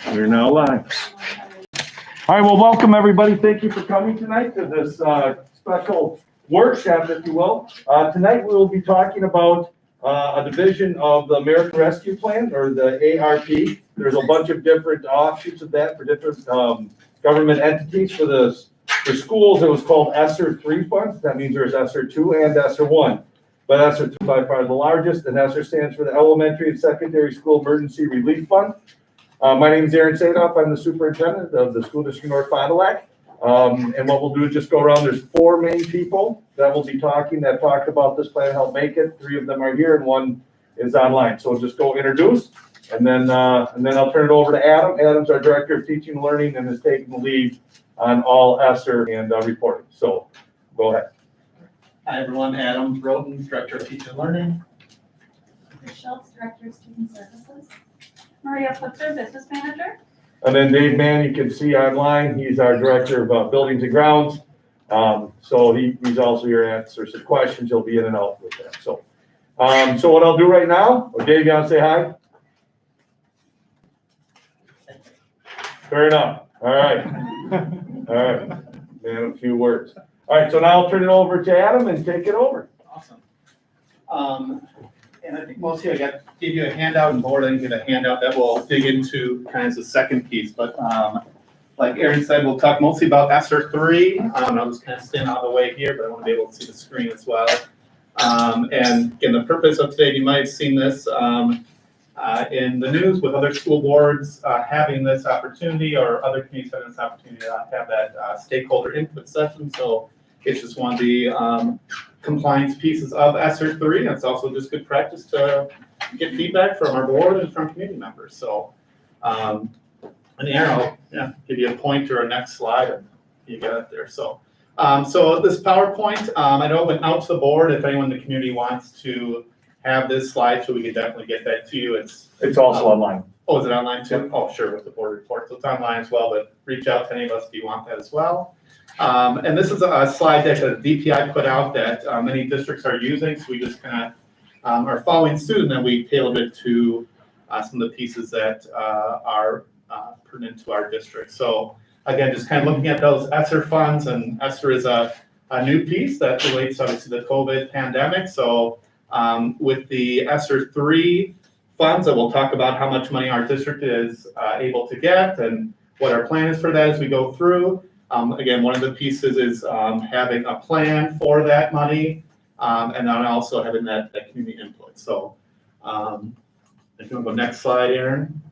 We're now live. All right, well, welcome everybody. Thank you for coming tonight to this special workshop, if you will. Tonight we will be talking about a division of the American Rescue Plan, or the ARP. There's a bunch of different offshoots of that for different government entities. For schools, it was called ESSER 3 funds. That means there's ESSER 2 and ESSER 1. But ESSER 2 is by far the largest, and ESSER stands for the Elementary and Secondary School Emergency Relief Fund. My name is Aaron Sadoff. I'm the superintendent of the School District North Fond du Lac. And what we'll do is just go around. There's 4 main people that will be talking that talked about this plan, help make it. 3 of them are here and 1 is online. So we'll just go introduce, and then I'll turn it over to Adam. Adam's our Director of Teaching and Learning and is taking the lead on all ESSER and reporting. So go ahead. Hi everyone, Adam Roden, Director of Teaching and Learning. Schultz, Director of Student Services. Maria Putzer, Business Manager. And then Dave Mann, you can see online, he's our Director of Buildings and Grounds. So he's also here to answer some questions. He'll be in and out with that. So what I'll do right now, Dave, you want to say hi? Fair enough. All right. All right. Man, a few words. All right, so now I'll turn it over to Adam and take it over. Awesome. And I think most of you, gave you a handout, and board didn't get a handout that will dig into kind of the second piece. But like Aaron said, we'll talk mostly about ESSER 3. I'll just kind of stand out of the way here, but I want to be able to see the screen as well. And again, the purpose of today, you might have seen this in the news with other school boards having this opportunity, or other communities having this opportunity to have that stakeholder input session. So it's just one of the compliance pieces of ESSER 3. And it's also just good practice to get feedback from our board and from community members. So, and Aaron, I'll give you a pointer or next slide, and you got it there. So, so this PowerPoint, I know it went out to the board. If anyone in the community wants to have this slide, so we can definitely get that to you. It's also online. Oh, is it online too? Yep. Oh, sure, with the board report. So it's online as well, but reach out to any of us if you want that as well. And this is a slide that the DPI put out that many districts are using. So we just kind of are following suit, and then we tailored it to some of the pieces that are pertinent to our district. So again, just kind of looking at those ESSER funds, and ESSER is a new piece that relates obviously to the COVID pandemic. So with the ESSER 3 funds, that we'll talk about how much money our district is able to get and what our plan is for that as we go through. Again, one of the pieces is having a plan for that money, and then also having that community input. So if you want to go next slide, Aaron.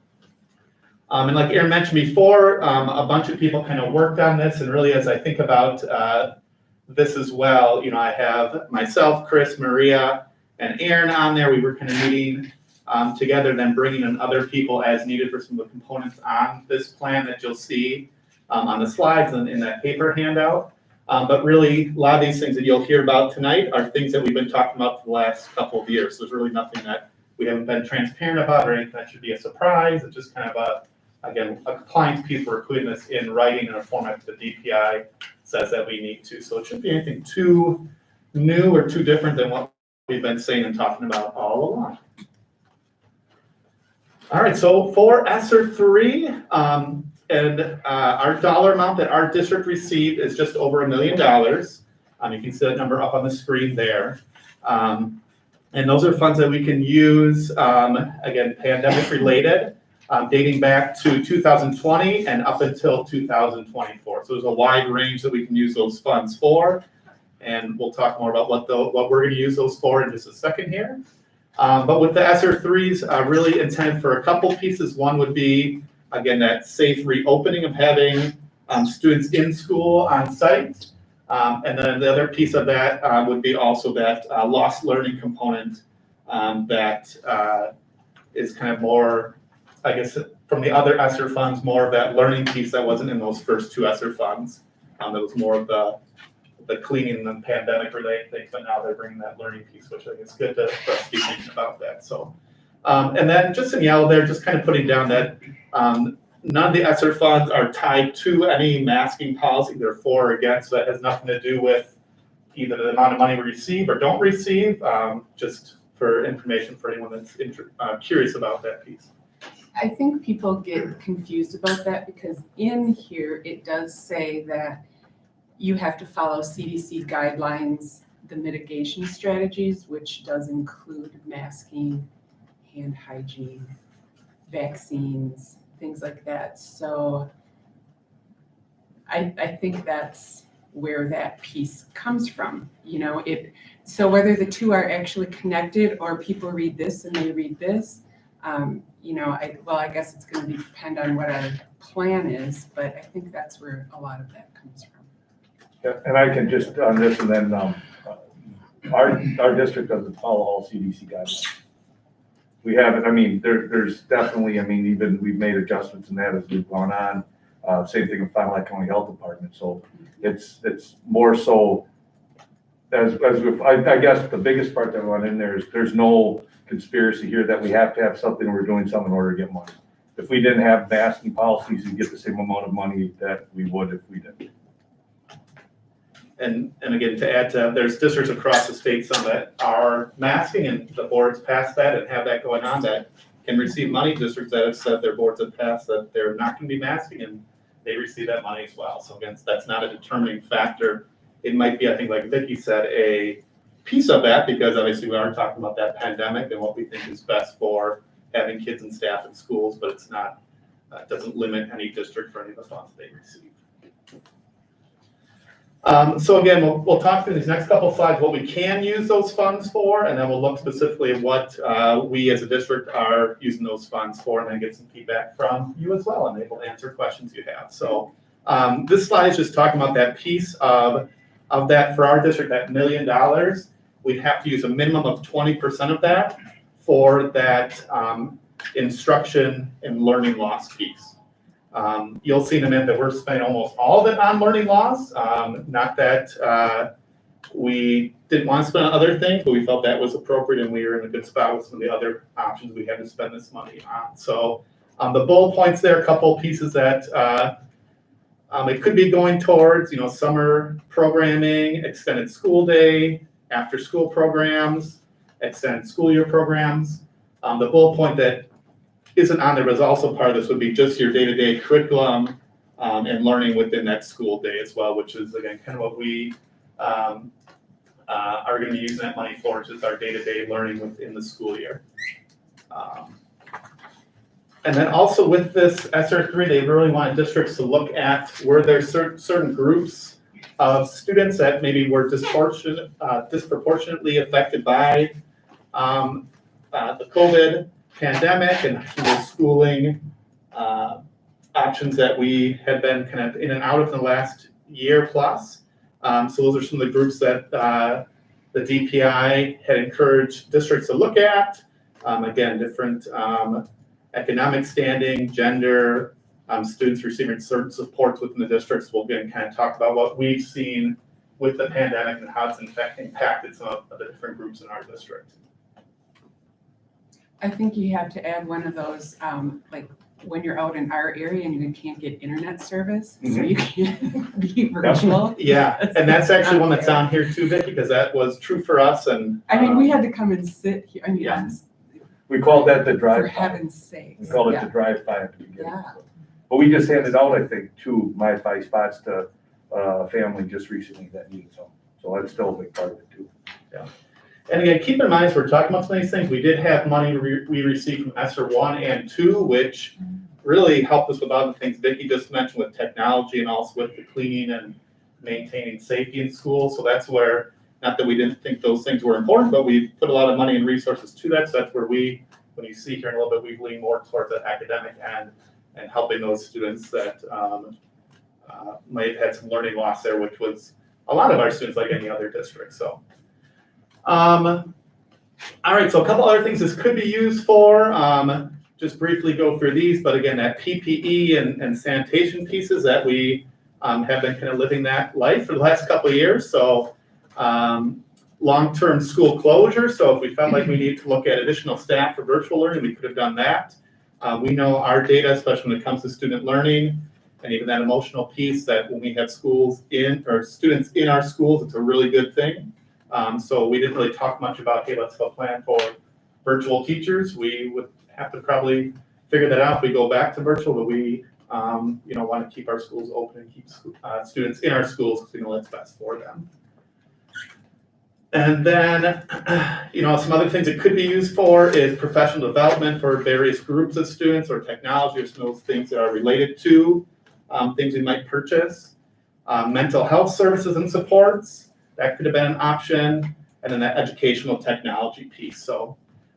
And like Aaron mentioned before, a bunch of people kind of worked on this, and really as I think about this as well, you know, I have myself, Chris, Maria, and Aaron on there. We were kind of meeting together, then bringing in other people as needed for some of the components on this plan that you'll see on the slides and in that paper handout. But really, a lot of these things that you'll hear about tonight are things that we've been talking about for the last couple of years. So there's really nothing that we haven't been transparent about or anything that should be a surprise. It's just kind of again, a compliance piece. We're putting this in writing in a format that the DPI says that we need to. So it shouldn't be anything too new or too different than what we've been saying and talking about all along. All right, so for ESSER 3, and our dollar amount that our district received is just over $1 million. You can see that number up on the screen there. And those are funds that we can use, again, pandemic related, dating back to 2020 and up until 2024. So there's a wide range that we can use those funds for. And we'll talk more about what we're going to use those for in just a second here. But with the ESSER 3s, really intended for a couple pieces. One would be, again, that safe reopening of having students in school on site. And then the other piece of that would be also that lost learning component that is kind of more, I guess, from the other ESSER funds, more of that learning piece that wasn't in those first 2 ESSER funds. That was more of the cleaning and pandemic related things, but now they're bringing that learning piece, which I think is good for us to be thinking about that. So, and then just in yellow there, just kind of putting down that none of the ESSER funds are tied to any masking policy. They're for or against, so that has nothing to do with either the amount of money we receive or don't receive, just for information for anyone that's curious about that piece. I think people get confused about that because in here, it does say that you have to follow CDC guidelines, the mitigation strategies, which does include masking, hand hygiene, vaccines, things like that. So I think that's where that piece comes from, so whether the two are actually connected or people read this and they read this, I guess it's going to depend on what our plan is, but I think that's where a lot of that comes from. Yeah, and I can just on this, and then our district doesn't follow all CDC guidelines. We haven't. I mean, there's definitely. I mean, even we've made adjustments in that as we've gone on. Same thing with Fond du Lac County Health Department. So it's more so. I guess the biggest part that went in there is there's no conspiracy here that we have to have something or we're doing something in order to get money. If we didn't have masking policies, we'd get the same amount of money that we would if we didn't. And again, to add to that, there's districts across the state, some that are masking and the boards pass that and have that going on that can receive money. Districts that have said their boards have passed that they're not going to be masking and they receive that money as well. So again, that's not a determining factor. It might be, I think, like Vicki said, a piece of that because obviously we are talking about that pandemic and what we think is best for having kids and staff in schools, but it's not, it doesn't limit any district for any of the funds they receive. So again, we'll talk through these next couple slides, what we can use those funds for, and then we'll look specifically at what we as a district are using those funds for, and then get some feedback from you as well, and they will answer questions you have. So this slide is just talking about that piece of that for our district, that $1 million. We'd have to use a minimum of 20% of that for that instruction and learning loss piece. You'll see in a minute that we're spending almost all of it on learning loss. Not that we didn't want to spend on other things, but we felt that was appropriate and we were in a good spot with some of the other options we had to spend this money on. So the bullet points there, a couple pieces that it could be going towards, summer programming, extended school day, after school programs, extended school year programs. The bullet point that isn't on there, but is also part of this would be just your day-to-day curriculum and learning within that school day as well, which is again kind of what we are going to be using that money for, just our day-to-day learning within the school year. And then also with this ESSER 3, they really want districts to look at where there's certain groups of students that maybe were disproportionately affected by the COVID pandemic and the schooling options that we had been kind of in and out of the last year plus. So those are some of the groups that the DPI had encouraged districts to look at. Again, different economic standing, gender, students receiving certain supports within the districts. We'll again kind of talk about what we've seen with the pandemic and how it's impacted some of the different groups in our district. I think you have to add one of those, like when you're out in our area and you can't get internet service, so you can't be virtual. Yeah, and that's actually one that's on here too, Vicki, because that was true for us. And I mean, we had to come and sit here. I mean, Yeah. We called that the for drive-by. heaven's sake. We called it Yeah. the drive-by at the beginning. Yeah. But we just handed out, I think, 2 MiFi spots to a family just recently that needs them. So that's still a big part of it too. And again, keep in mind, as we're talking about some of these things, we did have money we received from ESSER 1 and 2, which really helped us with other things Vicki just mentioned with technology and also with the cleaning and maintaining safety in schools. So that's where, not that we didn't think those things were important, but we put a lot of money and resources to that. So that's where we, when you see here in a little bit, we've leaned more towards the academic end and helping those students that might have had some learning loss there, which was a lot of our students like any other district. So. All right, so a couple other things this could be used for. Just briefly go through these, but again, that PPE and sanitation pieces that we have been kind of living that life for the last couple of years. So long-term school closure. So if we felt like we need to look at additional staff for virtual learning, we could have done that. We know our data, especially when it comes to student learning and even that emotional piece, that when we have schools in or students in our schools, it's a really good thing. So we didn't really talk much about, hey, let's go plan for virtual teachers. We would have to probably figure that out if we go back to virtual, but we, want to keep our schools open and keep students in our schools because we know that's best for them. And then, some other things it could be used for is professional development for various groups of students, or technology, or some of those things that are related to things we might purchase. Mental health services and supports, that could have been an option. And then that educational technology piece. So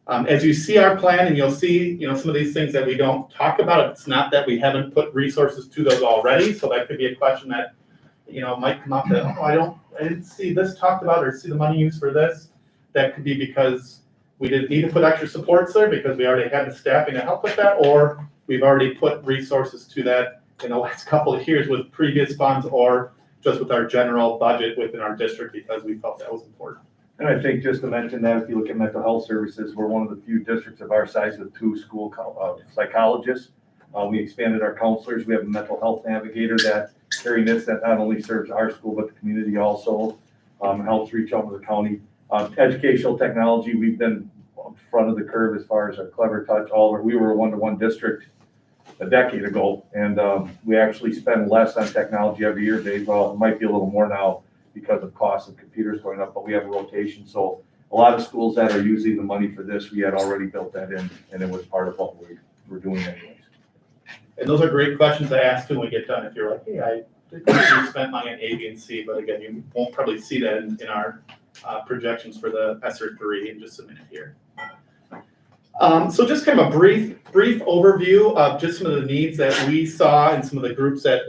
as you see our plan, and you'll see, some of these things that we don't talk about, it's not that we haven't put resources to those already. So that could be a question that, might come up that, I didn't see this talked about or see the money used for this. That could be because we didn't need to put extra supports there because we already had the staffing to help with that, or we've already put resources to that in the last couple of years with previous funds, or just with our general budget within our district because we felt that was important. And I think just to mention that if you look at mental health services, we're one of the few districts of our size with 2 school psychologists. We expanded our counselors. We have a mental health navigator that Carrie Nitz that not only serves our school, but the community also, helps reach out to the county. Educational technology, we've been on front of the curve as far as our Clever Touch. We were a 1-to-1 district a decade ago, and we actually spend less on technology every year, Dave. Well, it might be a little more now because of cost of computers going up, but we have a rotation. So a lot of schools that are using the money for this, we had already built that in, and it was part of what we were doing anyways. And those are great questions to ask when we get done. If you're like, hey, I think we spent money on A, B, and C, but again, you won't probably see that in our projections for the ESSER 3 in just a minute here. So just kind of a brief overview of just some of the needs that we saw in some of the groups that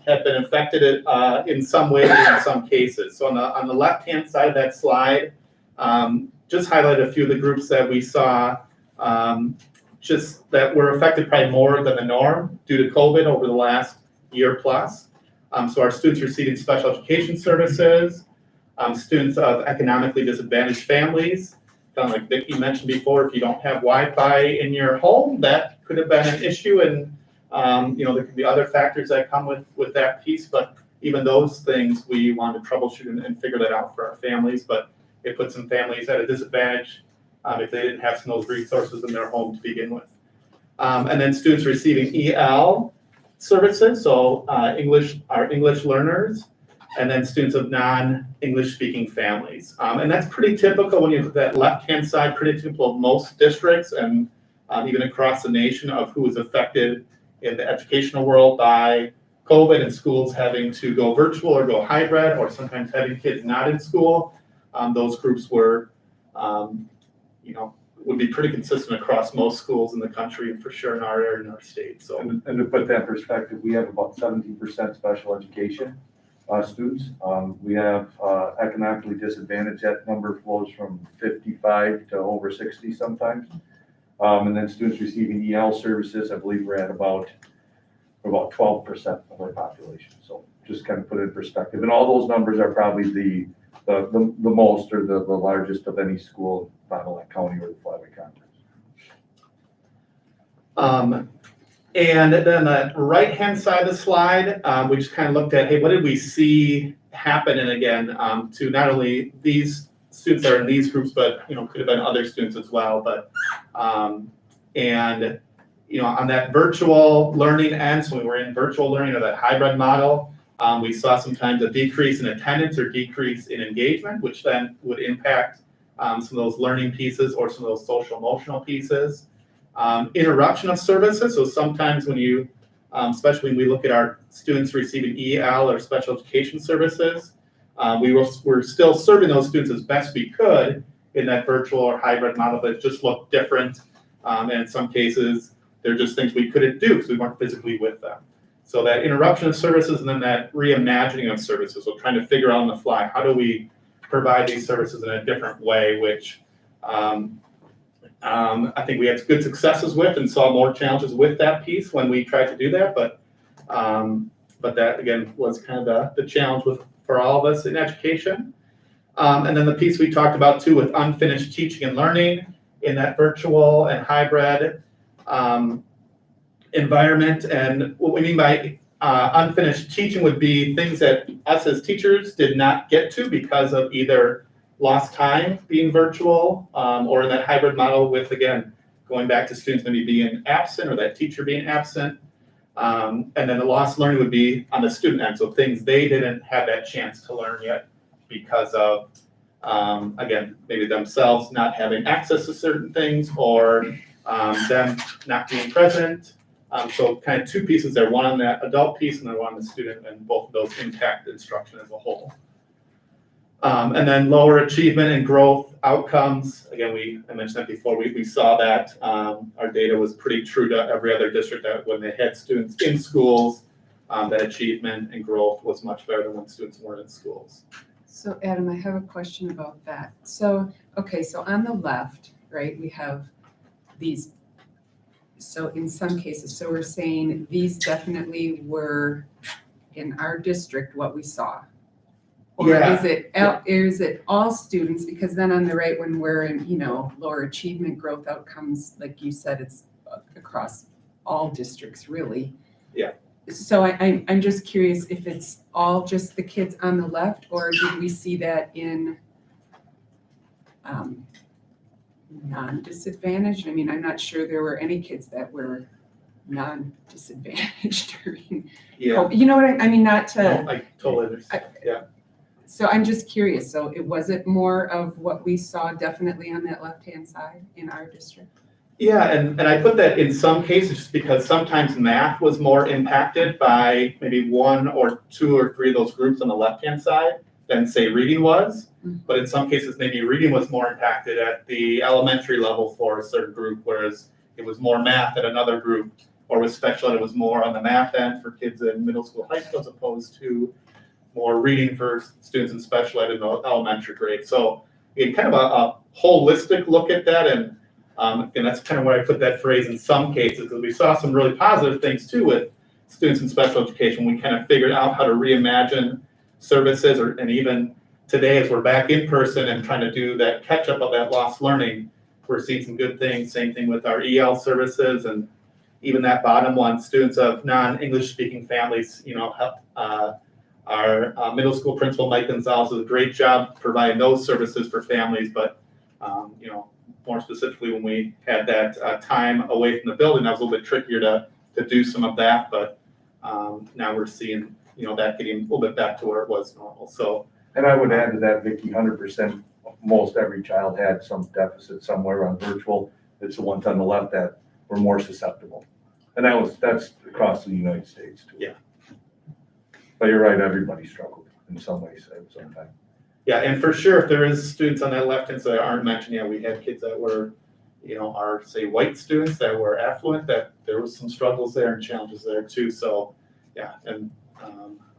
have been affected in some way or in some cases. So on the left-hand side of that slide, just highlight a few of the groups that we saw just that were affected probably more than the norm due to COVID over the last year plus. So our students receiving special education services, students of economically disadvantaged families. Kind of like Vicki mentioned before, if you don't have Wi-Fi in your home, that could have been an issue, and there could be other factors that come with that piece. But even those things, we want to troubleshoot and figure that out for our families. But it puts some families at a disadvantage if they didn't have some of those resources in their home to begin with. And then students receiving EL services, so our English learners, and then students of non-English speaking families. And that's pretty typical when you look at that left-hand side, pretty typical of most districts and even across the nation of who was affected in the educational world by COVID and schools having to go virtual or go hybrid, or sometimes having kids not in school. Those groups were, would be pretty consistent across most schools in the country, and for sure in our area, in our state. So, and to put that in perspective, we have about 17% special education students. We have economically disadvantaged. That number flows from 55 to over 60 sometimes. And then students receiving EL services, I believe we're at about 12% of our population. So just kind of put it in perspective. And all those numbers are probably the most or the largest of any school, Fond du Lac County or the Flyway Conference. And then the right-hand side of the slide, we just kind of looked at, hey, what did we see happen? And again, to not only these students that are in these groups, but could have been other students as well. But on that virtual learning end, so we were in virtual learning or that hybrid model, we saw sometimes a decrease in attendance or decrease in engagement, which then would impact some of those learning pieces or some of those social emotional pieces. Interruption of services. So sometimes when you, especially when we look at our students receiving EL or special education services, we're still serving those students as best we could in that virtual or hybrid model, but it just looked different. And in some cases, they're just things we couldn't do because we weren't physically with them. So that interruption of services and then that reimagining of services. So trying to figure out on the fly, how do we provide these services in a different way, which I think we had good successes with and saw more challenges with that piece when we tried to do that. But that, again, was kind of the challenge for all of us in education. And then the piece we talked about too with unfinished teaching and learning in that virtual and hybrid environment. And what we mean by unfinished teaching would be things that us as teachers did not get to because of either lost time being virtual or in that hybrid model with, again, going back to students maybe being absent or that teacher being absent. And then the lost learning would be on the student end, so things they didn't have that chance to learn yet because of, again, maybe themselves not having access to certain things or them not being present. So kind of two pieces there, one on the adult piece and then one on the student, and both of those impact instruction as a whole. And then lower achievement and growth outcomes. Again, I mentioned that before, we saw that our data was pretty true to every other district that when they had students in schools, that achievement and growth was much better than when students weren't in schools. So Adam, I have a question about that. So, okay, so on the left, right, we have these, so in some cases, so we're saying these definitely were in our district what we saw. Or Yeah. is it all students? Because then on the right, when we're in, lower achievement growth outcomes, like you said, it's across all districts, really. Yeah. So I'm just curious if it's all just the kids on the left, or did we see that in non-disadvantaged? I mean, I'm not sure there were any kids that were non-disadvantaged during. Yeah. You know what I mean? Not to. No, I totally understand. Yeah. So I'm just curious, so was it more of what we saw definitely on that left-hand side in our district? Yeah, and I put that in some cases just because sometimes math was more impacted by maybe one or two or three of those groups on the left-hand side than say reading was. Mm-hmm. But in some cases, maybe reading was more impacted at the elementary level for a certain group, whereas it was more math at another group, or with special ed, it was more on the math end for kids in middle school, high school, as opposed to more reading for students in special ed in the elementary grade. So again, kind of a holistic look at that, and that's kind of where I put that phrase in some cases, because we saw some really positive things too with students in special education. We kind of figured out how to reimagine services, and even today as we're back in person and trying to do that catch up of that lost learning, we're seeing some good things. Same thing with our EL services, and even that bottom one, students of non-English speaking families, our middle school principal, Mike Gonzalez, does a great job providing those services for families, but more specifically when we had that time away from the building, that was a little bit trickier to do some of that, but now we're seeing that getting a little bit back to where it was normal. So, and I would add to that, Vicki, 100%, most every child had some deficit somewhere on virtual. It's the ones on the left that were more susceptible. And that's across the United States too. Yeah. But you're right, everybody struggled in some ways at some time. Yeah, and for sure, if there is students on that left hand side that aren't mentioned, we had kids that were, our say white students that were affluent, that there was some struggles there and challenges there too. So yeah, and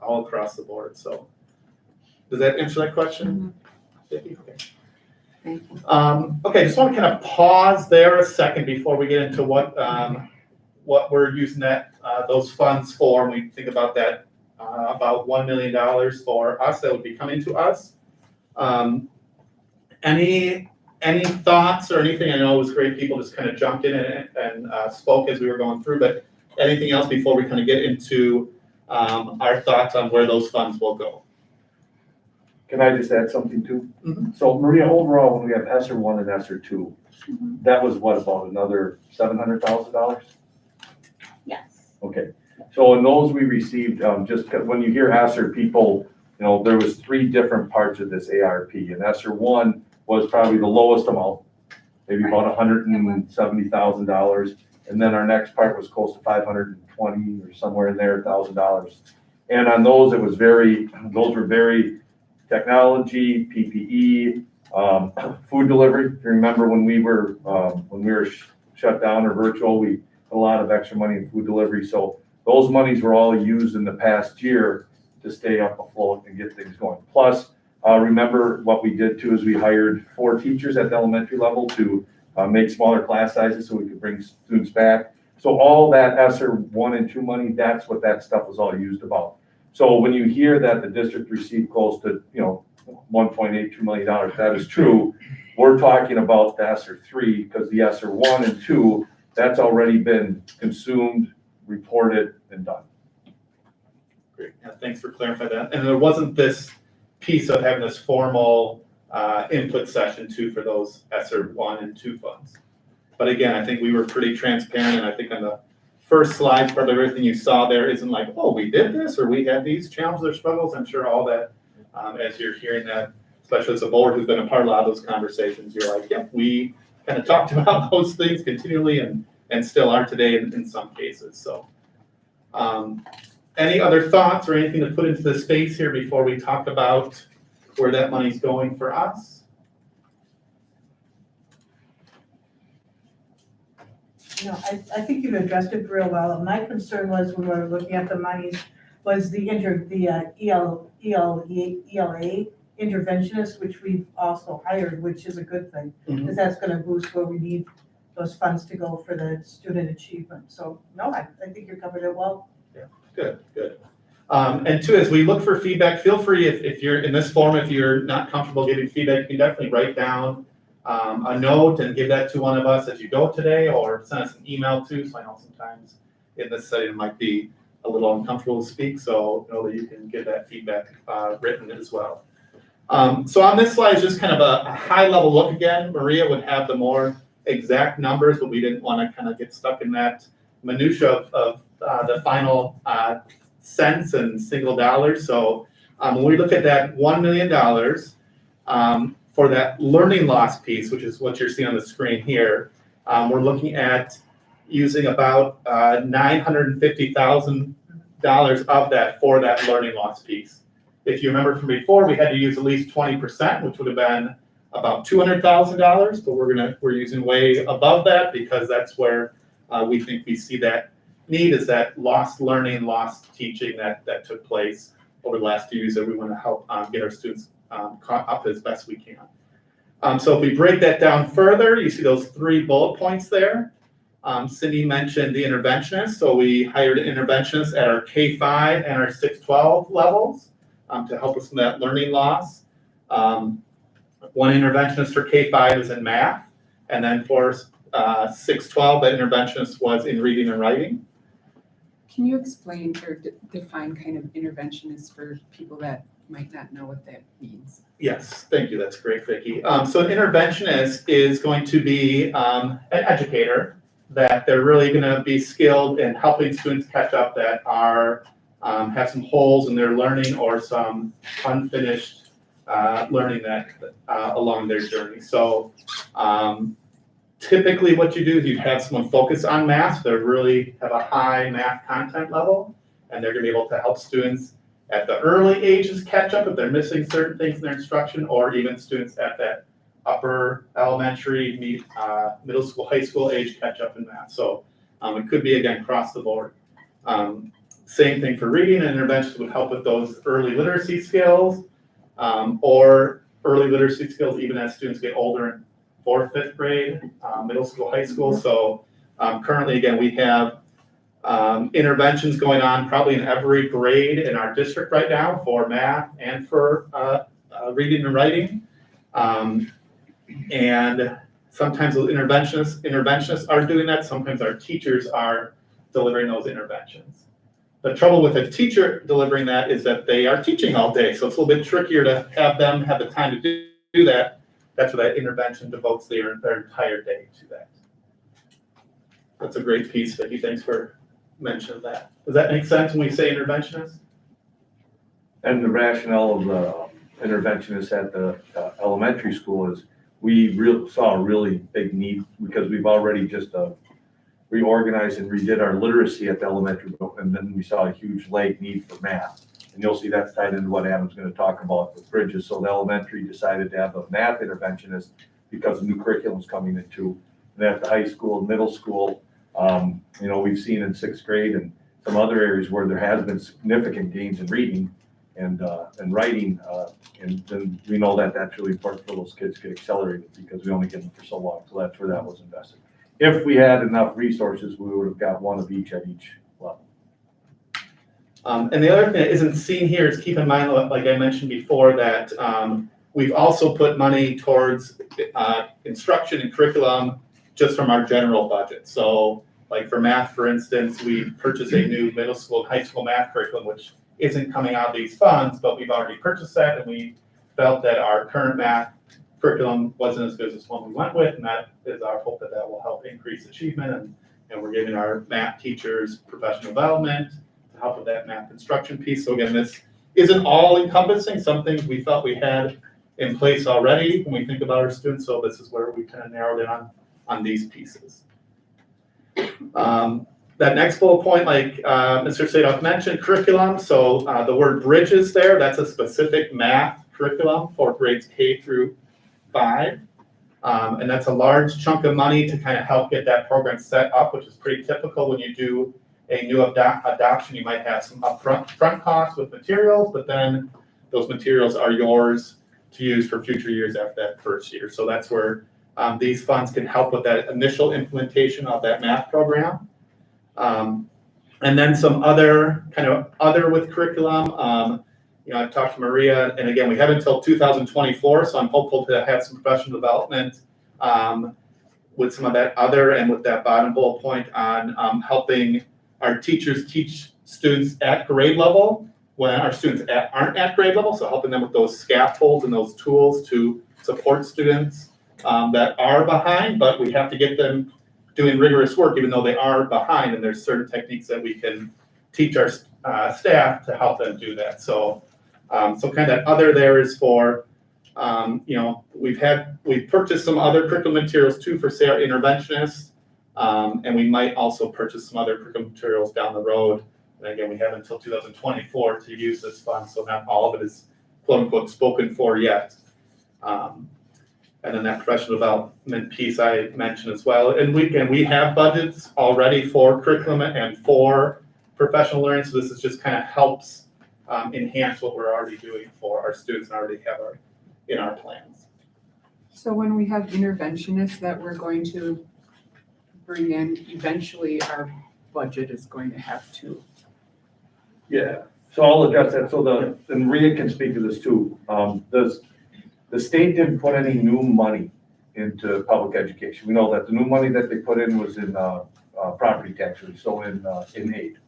all across the board. So does that answer that question? Mm-hmm. Okay. Thank you. Okay, just want to kind of pause there a second before we get into what we're using those funds for. When we think about that, about $1 million for us that would be coming to us. Any thoughts or anything? I know it was great. People just kind of jumped in and spoke as we were going through. But anything else before we kind of get into our thoughts on where those funds will go? Can I just add something too? Mm-hmm. So Maria, overall, when we have ESSER 1 and ESSER 2, that was what, about another $700,000? Yes. Okay, so in those we received, just when you hear ESSER, people, there was 3 different parts of this ARP, and ESSER 1 was probably the lowest amount, maybe about $170,000, and then our next part was close to $520 or somewhere in there, $1,000. And on those, those were very technology, PPE, food delivery. If you remember when we were shut down or virtual, we put a lot of extra money in food delivery. So those monies were all used in the past year to stay up afloat and get things going. Plus, remember what we did too is we hired 4 teachers at the elementary level to make smaller class sizes so we could bring students back. So all that ESSER 1 and 2 money, that's what that stuff was all used about. So when you hear that the district received close to, $1.82 million, that is true. We're talking about the ESSER 3 because the ESSER 1 and 2, that's already been consumed, reported, and done. Great. Yeah, thanks for clarifying that. And there wasn't this piece of having this formal input session too for those ESSER 1 and 2 funds. But again, I think we were pretty transparent, and I think on the first slide, part of everything you saw there isn't like, oh, we did this, or we had these challenges or struggles. I'm sure all that, as you're hearing that, especially as a board who's been a part of a lot of those conversations, you're like, yep, we kind of talked about those things continually and still are today in some cases. So any other thoughts or anything to put into the space here before we talk about where that money's going for us? No, I think you've addressed it real well. My concern was when we were looking at the monies was the ELA interventionists, which we've also hired, which is a good thing, because that's gonna boost where we need those funds to go for the student achievement. So, no, I think you covered it well. Good. And two, as we look for feedback, feel free if you're in this forum, if you're not comfortable giving feedback, you can definitely write down a note and give that to one of us as you go today, or send us an email too. So I know sometimes in this setting it might be a little uncomfortable to speak, so know that you can give that feedback written as well. So on this slide is just kind of a high level look again. Maria would have the more exact numbers, but we didn't want to kind of get stuck in that minutia of the final cents and single dollars. So when we look at that $1 million for that learning loss piece, which is what you're seeing on the screen here, we're looking at using about $950,000 of that for that learning loss piece. If you remember from before, we had to use at least 20%, which would have been about $200,000, but we're using way above that because that's where we think we see that need, is that lost learning, lost teaching that took place over the last few years that we want to help get our students caught up as best we can. So if we break that down further, you see those 3 bullet points there. Cindy mentioned the interventionists, so we hired interventionists at our K-5 and our 6-12 levels to help us with that learning loss. One interventionist for K-5 is in math, and then for 6-12, that interventionist was in reading and writing. Can you explain or define kind of interventionist for people that might not know what that means? Yes, thank you. That's great, Vicki. So an interventionist is going to be an educator that they're really going to be skilled in helping students catch up that are have some holes in their learning or some unfinished learning that along their journey. So typically what you do is you have someone focus on math. They really have a high math content level, and they're going to be able to help students at the early ages catch up if they're missing certain things in their instruction, or even students at that upper elementary, middle school, high school age catch up in math. So it could be, again, across the board. Same thing for reading. An intervention would help with those early literacy skills, or early literacy skills even as students get older in 4th, 5th grade, middle school, high school. So currently, again, we have interventions going on probably in every grade in our district right now for math and for reading and writing. And sometimes those interventionists are doing that. Sometimes our teachers are delivering those interventions. The trouble with a teacher delivering that is that they are teaching all day. So it's a little bit trickier to have them have the time to do that. That's where that intervention devotes their entire day to that. That's a great piece, Vicki. Thanks for mentioning that. Does that make sense when we say interventionist? And the rationale of the interventionists at the elementary school is we saw a really big need because we've already just reorganized and redid our literacy at the elementary, and then we saw a huge need for math. And you'll see that's tied into what Adam's going to talk about with bridges. So the elementary decided to have a math interventionist because new curriculum is coming into. And at the high school and middle school, we've seen in 6th grade and some other areas where there has been significant gains in reading and writing, and then we know that that's really important for those kids to get accelerated because we only get them for so long. So that's where that was invested. If we had enough resources, we would have got one of each at each level. And the other thing that isn't seen here is keep in mind, like I mentioned before, that we've also put money towards instruction and curriculum just from our general budget. So like for math, for instance, we purchased a new middle school and high school math curriculum, which isn't coming out of these funds, but we've already purchased that, and we felt that our current math curriculum wasn't as good as this one we went with, and that is our hope that that will help increase achievement, and we're giving our math teachers professional development to help with that math instruction piece. So again, this isn't all encompassing. Some things we thought we had in place already when we think about our students, so this is where we kind of narrowed in on these pieces. That next bullet point, like Mr. Sadoff mentioned, curriculum. So the word bridges there, that's a specific math curriculum for grades K through 5. And that's a large chunk of money to kind of help get that program set up, which is pretty typical when you do a new adoption. You might have some upfront costs with materials, but then those materials are yours to use for future years after that first year. So that's where these funds can help with that initial implementation of that math program. And then some other with curriculum. I've talked to Maria, and again, we have until 2024, so I'm hopeful to have some professional development with some of that other, and with that bottom bullet point on helping our teachers teach students at grade level when our students aren't at grade level, so helping them with those scaffolds and those tools to support students that are behind, but we have to get them doing rigorous work even though they are behind, and there's certain techniques that we can teach our staff to help them do that. So kind of that other there is for, we've purchased some other curriculum materials too for, say, our interventionists, and we might also purchase some other curriculum materials down the road. And again, we have until 2024 to use this fund, so not all of it is quote unquote spoken for yet. And then that professional development piece I mentioned as well. And we have budgets already for curriculum and for professional learning, so this is just kind of helps enhance what we're already doing for our students and already have in our plans. So when we have interventionists that we're going to bring in, eventually our budget is going to have to. Yeah, so I'll address that. So and Maria can speak to this too. The state didn't put any new money into public education. We know that the new money that they put in was in property taxes, so in aid.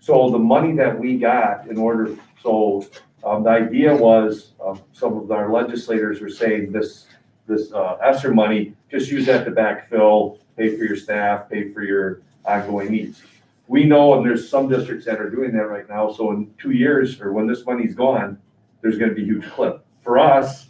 So the money that we got the idea was some of our legislators were saying this ESSER money, just use that to backfill, pay for your staff, pay for your ongoing needs. We know, and there's some districts that are doing that right now, so in 2 years, or when this money's gone, there's gonna be a huge clip. For us,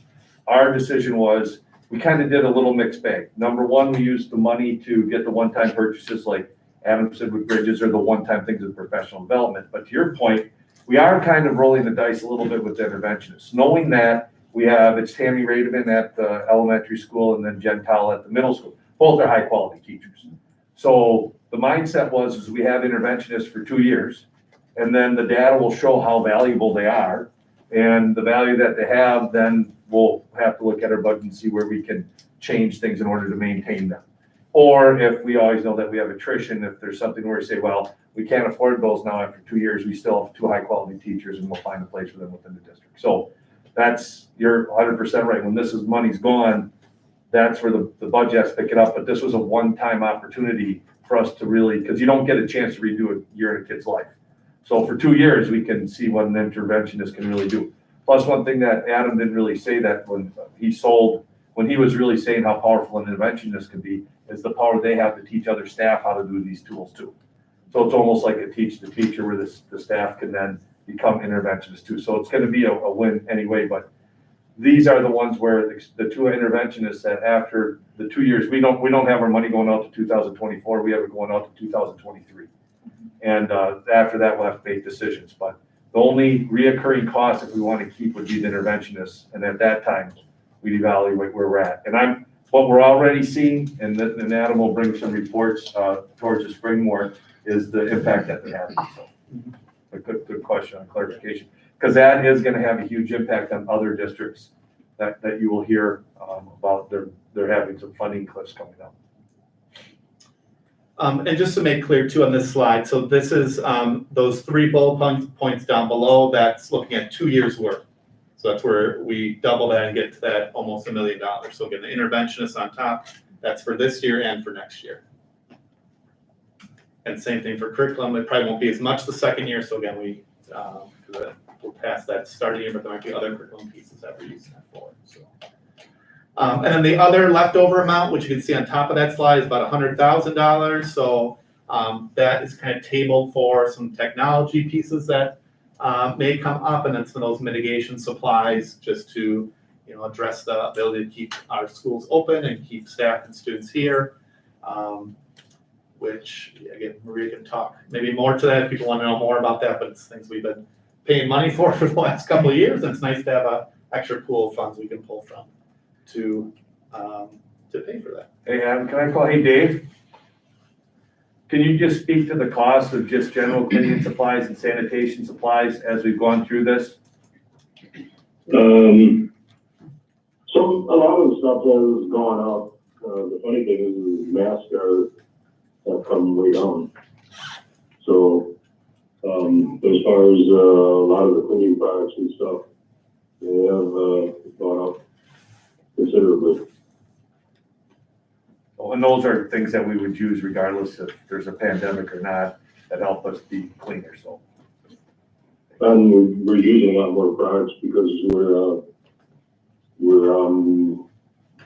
our decision was, we kind of did a little mixed bag. Number one, we used the money to get the one-time purchases like Adam said with bridges, or the one-time things with professional development. But to your point, we are kind of rolling the dice a little bit with the interventionists, knowing that it's Tammy Rademan at the elementary school and then Jen Towle at the middle school. Both are high-quality teachers. So the mindset was we have interventionists for 2 years, and then the data will show how valuable they are, and the value that they have, then we'll have to look at our budget and see where we can change things in order to maintain them. Or if we always know that we have attrition, if there's something where we say, well, we can't afford those now after 2 years, we still have 2 high-quality teachers, and we'll find a place for them within the district. So you're 100% right. When money's gone, that's where the budget has to pick it up. But this was a one-time opportunity for us to really, because you don't get a chance to redo a year in a kid's life. So for 2 years, we can see what an interventionist can really do. Plus, one thing that Adam didn't really say that when he was really saying how powerful an interventionist can be, is the power they have to teach other staff how to do these tools too. So it's almost like a teach the teacher, where the staff can then become interventionists too. So it's going to be a win anyway, but these are the ones where the 2 interventionists that after the 2 years, we don't have our money going out to 2024, we have it going out to 2023. And after that, we'll have to make decisions. But the only reoccurring cost, if we want to keep, would be the interventionists. And at that time, we'd evaluate where we're at. And what we're already seeing, and Adam will bring some reports towards the spring more, is the impact that they have. So, a good question on clarification, because that is going to have a huge impact on other districts that you will hear about. They're having some funding cliffs coming up. And just to make clear too on this slide, so this is those 3 bullet points down below, that's looking at 2 years worth. So that's where we double that and get to that almost $1 million. So again, the interventionists on top, that's for this year and for next year. And same thing for curriculum, it probably won't be as much the second year, so again, we'll pass that starting year, but there might be other curriculum pieces that we're using that for. So And then the other leftover amount, which you can see on top of that slide, is about $100,000. So that is kind of tabled for some technology pieces that may come up, and then some of those mitigation supplies just to address the ability to keep our schools open and keep staff and students here. Which again, Maria can talk maybe more to that if people want to know more about that, but it's things we've been paying money for the last couple of years, and it's nice to have a extra pool of funds we can pull from to pay for that. Hey, Adam, can I call, hey, Dave? Can you just speak to the cost of just general cleaning supplies and sanitation supplies as we've gone through this? So a lot of the stuff has gone up. The funny thing is masks have come way down. So, as far as a lot of the cleaning products and stuff, they have gone up considerably. And those are things that we would use regardless if there's a pandemic or not, that help us be cleaner, so. And we're using a lot more products because we're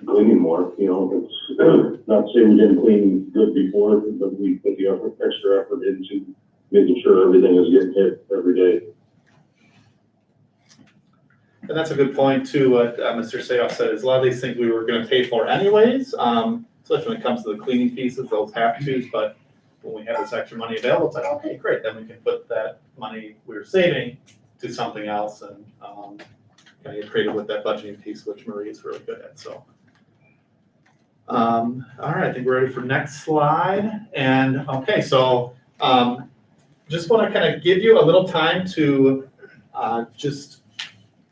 cleaning more. It's not to say we didn't clean good before, but we put the extra effort into making sure everything is getting hit every day. And that's a good point too, what Mr. Sayoff said, is a lot of these things we were gonna pay for anyways, especially when it comes to the cleaning pieces, those have tos, but when we have this extra money available, it's like, okay, great, then we can put that money we were saving to something else and kind of get creative with that budgeting piece, which Marie is really good at, so. All right, I think we're ready for next slide. And okay, so just want to kind of give you a little time to just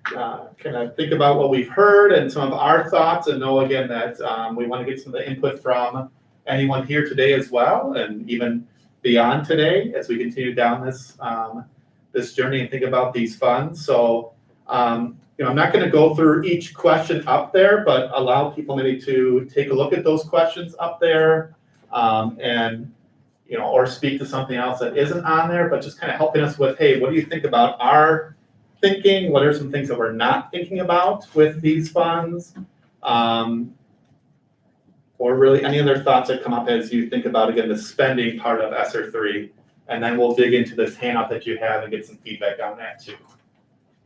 kind of think about what we've heard and some of our thoughts, and know again that we want to get some of the input from anyone here today as well, and even beyond today as we continue down this this journey and think about these funds. So I'm not going to go through each question up there, but allow people maybe to take a look at those questions up there, and or speak to something else that isn't on there, but just kind of helping us with, hey, what do you think about our thinking? What are some things that we're not thinking about with these funds? Or really any other thoughts that come up as you think about, again, the spending part of ESSER 3, and then we'll dig into this handout that you have and get some feedback on that too.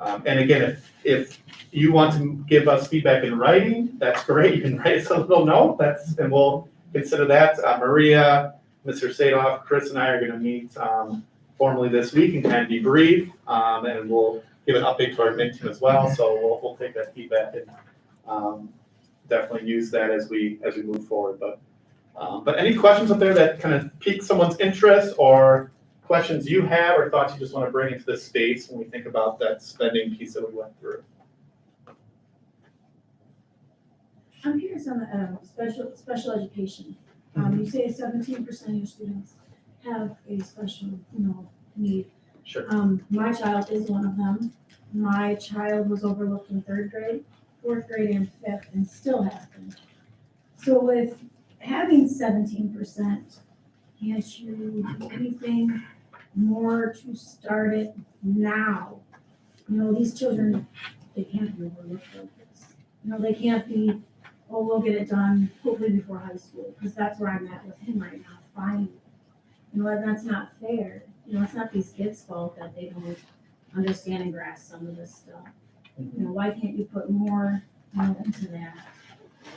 And again, if you want to give us feedback in writing, that's great. You can write us a little note, and we'll consider that. Maria, Mr. Sadoff, Chris, and I are going to meet formally this week and kind of debrief, and we'll give an update to our admin team as well. So we'll take that feedback and definitely use that as we move forward. But any questions up there that kind of pique someone's interest, or questions you have or thoughts you just want to bring into this space when we think about that spending piece that we went through? I'm curious on the special education. You say 17% of your students have a special, need. Sure. My child is one of them. My child was overlooked in 3rd grade, 4th grade, and 5th, and still has been. So with having 17%, can't you do anything more to start it now? These children, they can't be overlooked like this. They can't be, oh, we'll get it done hopefully before high school, because that's where I'm at with him right now, finally. That's not fair. It's not these kids' fault that they don't understand and grasp some of this stuff. Why can't you put more into that?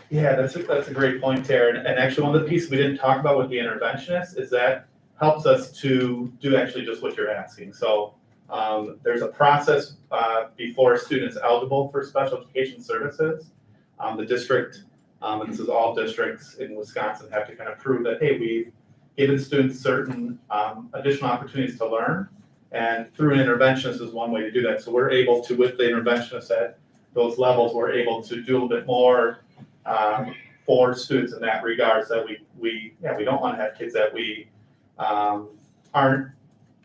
Yeah, that's a great point, Tara. And actually, one of the pieces we didn't talk about with the interventionists is that helps us to do actually just what you're asking. So there's a process before a student's eligible for special education services. The district, and this is all districts in Wisconsin, have to kind of prove that, hey, we've given students certain additional opportunities to learn. And through an interventionist is one way to do that. So we're able to, with the interventionist at those levels, we're able to do a little bit more for students in that regard, so that we don't want to have kids that we aren't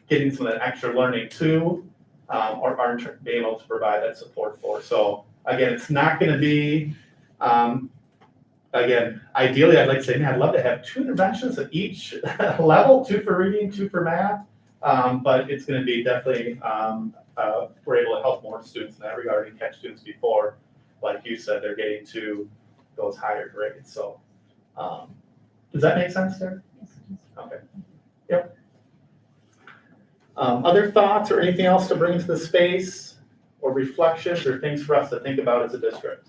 getting some of that extra learning to, or aren't being able to provide that support for. So again, it's not going to be, again, ideally I'd like to say, man, I'd love to have 2 interventions at each level, 2 for reading, 2 for math, but it's going to be definitely, we're able to help more students in that regard and catch students before, like you said, they're getting to those higher grades. So, does that make sense there? Okay. Yep. Other thoughts or anything else to bring to the space, or reflections or things for us to think about as a district?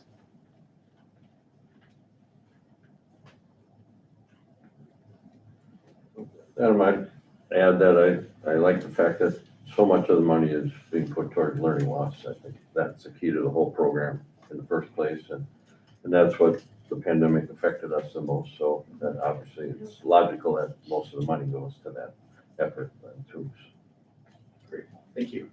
Adam, I'd add that I like the fact that so much of the money is being put toward learning loss. I think that's the key to the whole program in the first place, and that's what the pandemic affected us the most. So that obviously it's logical that most of the money goes to that effort too. Great, thank you.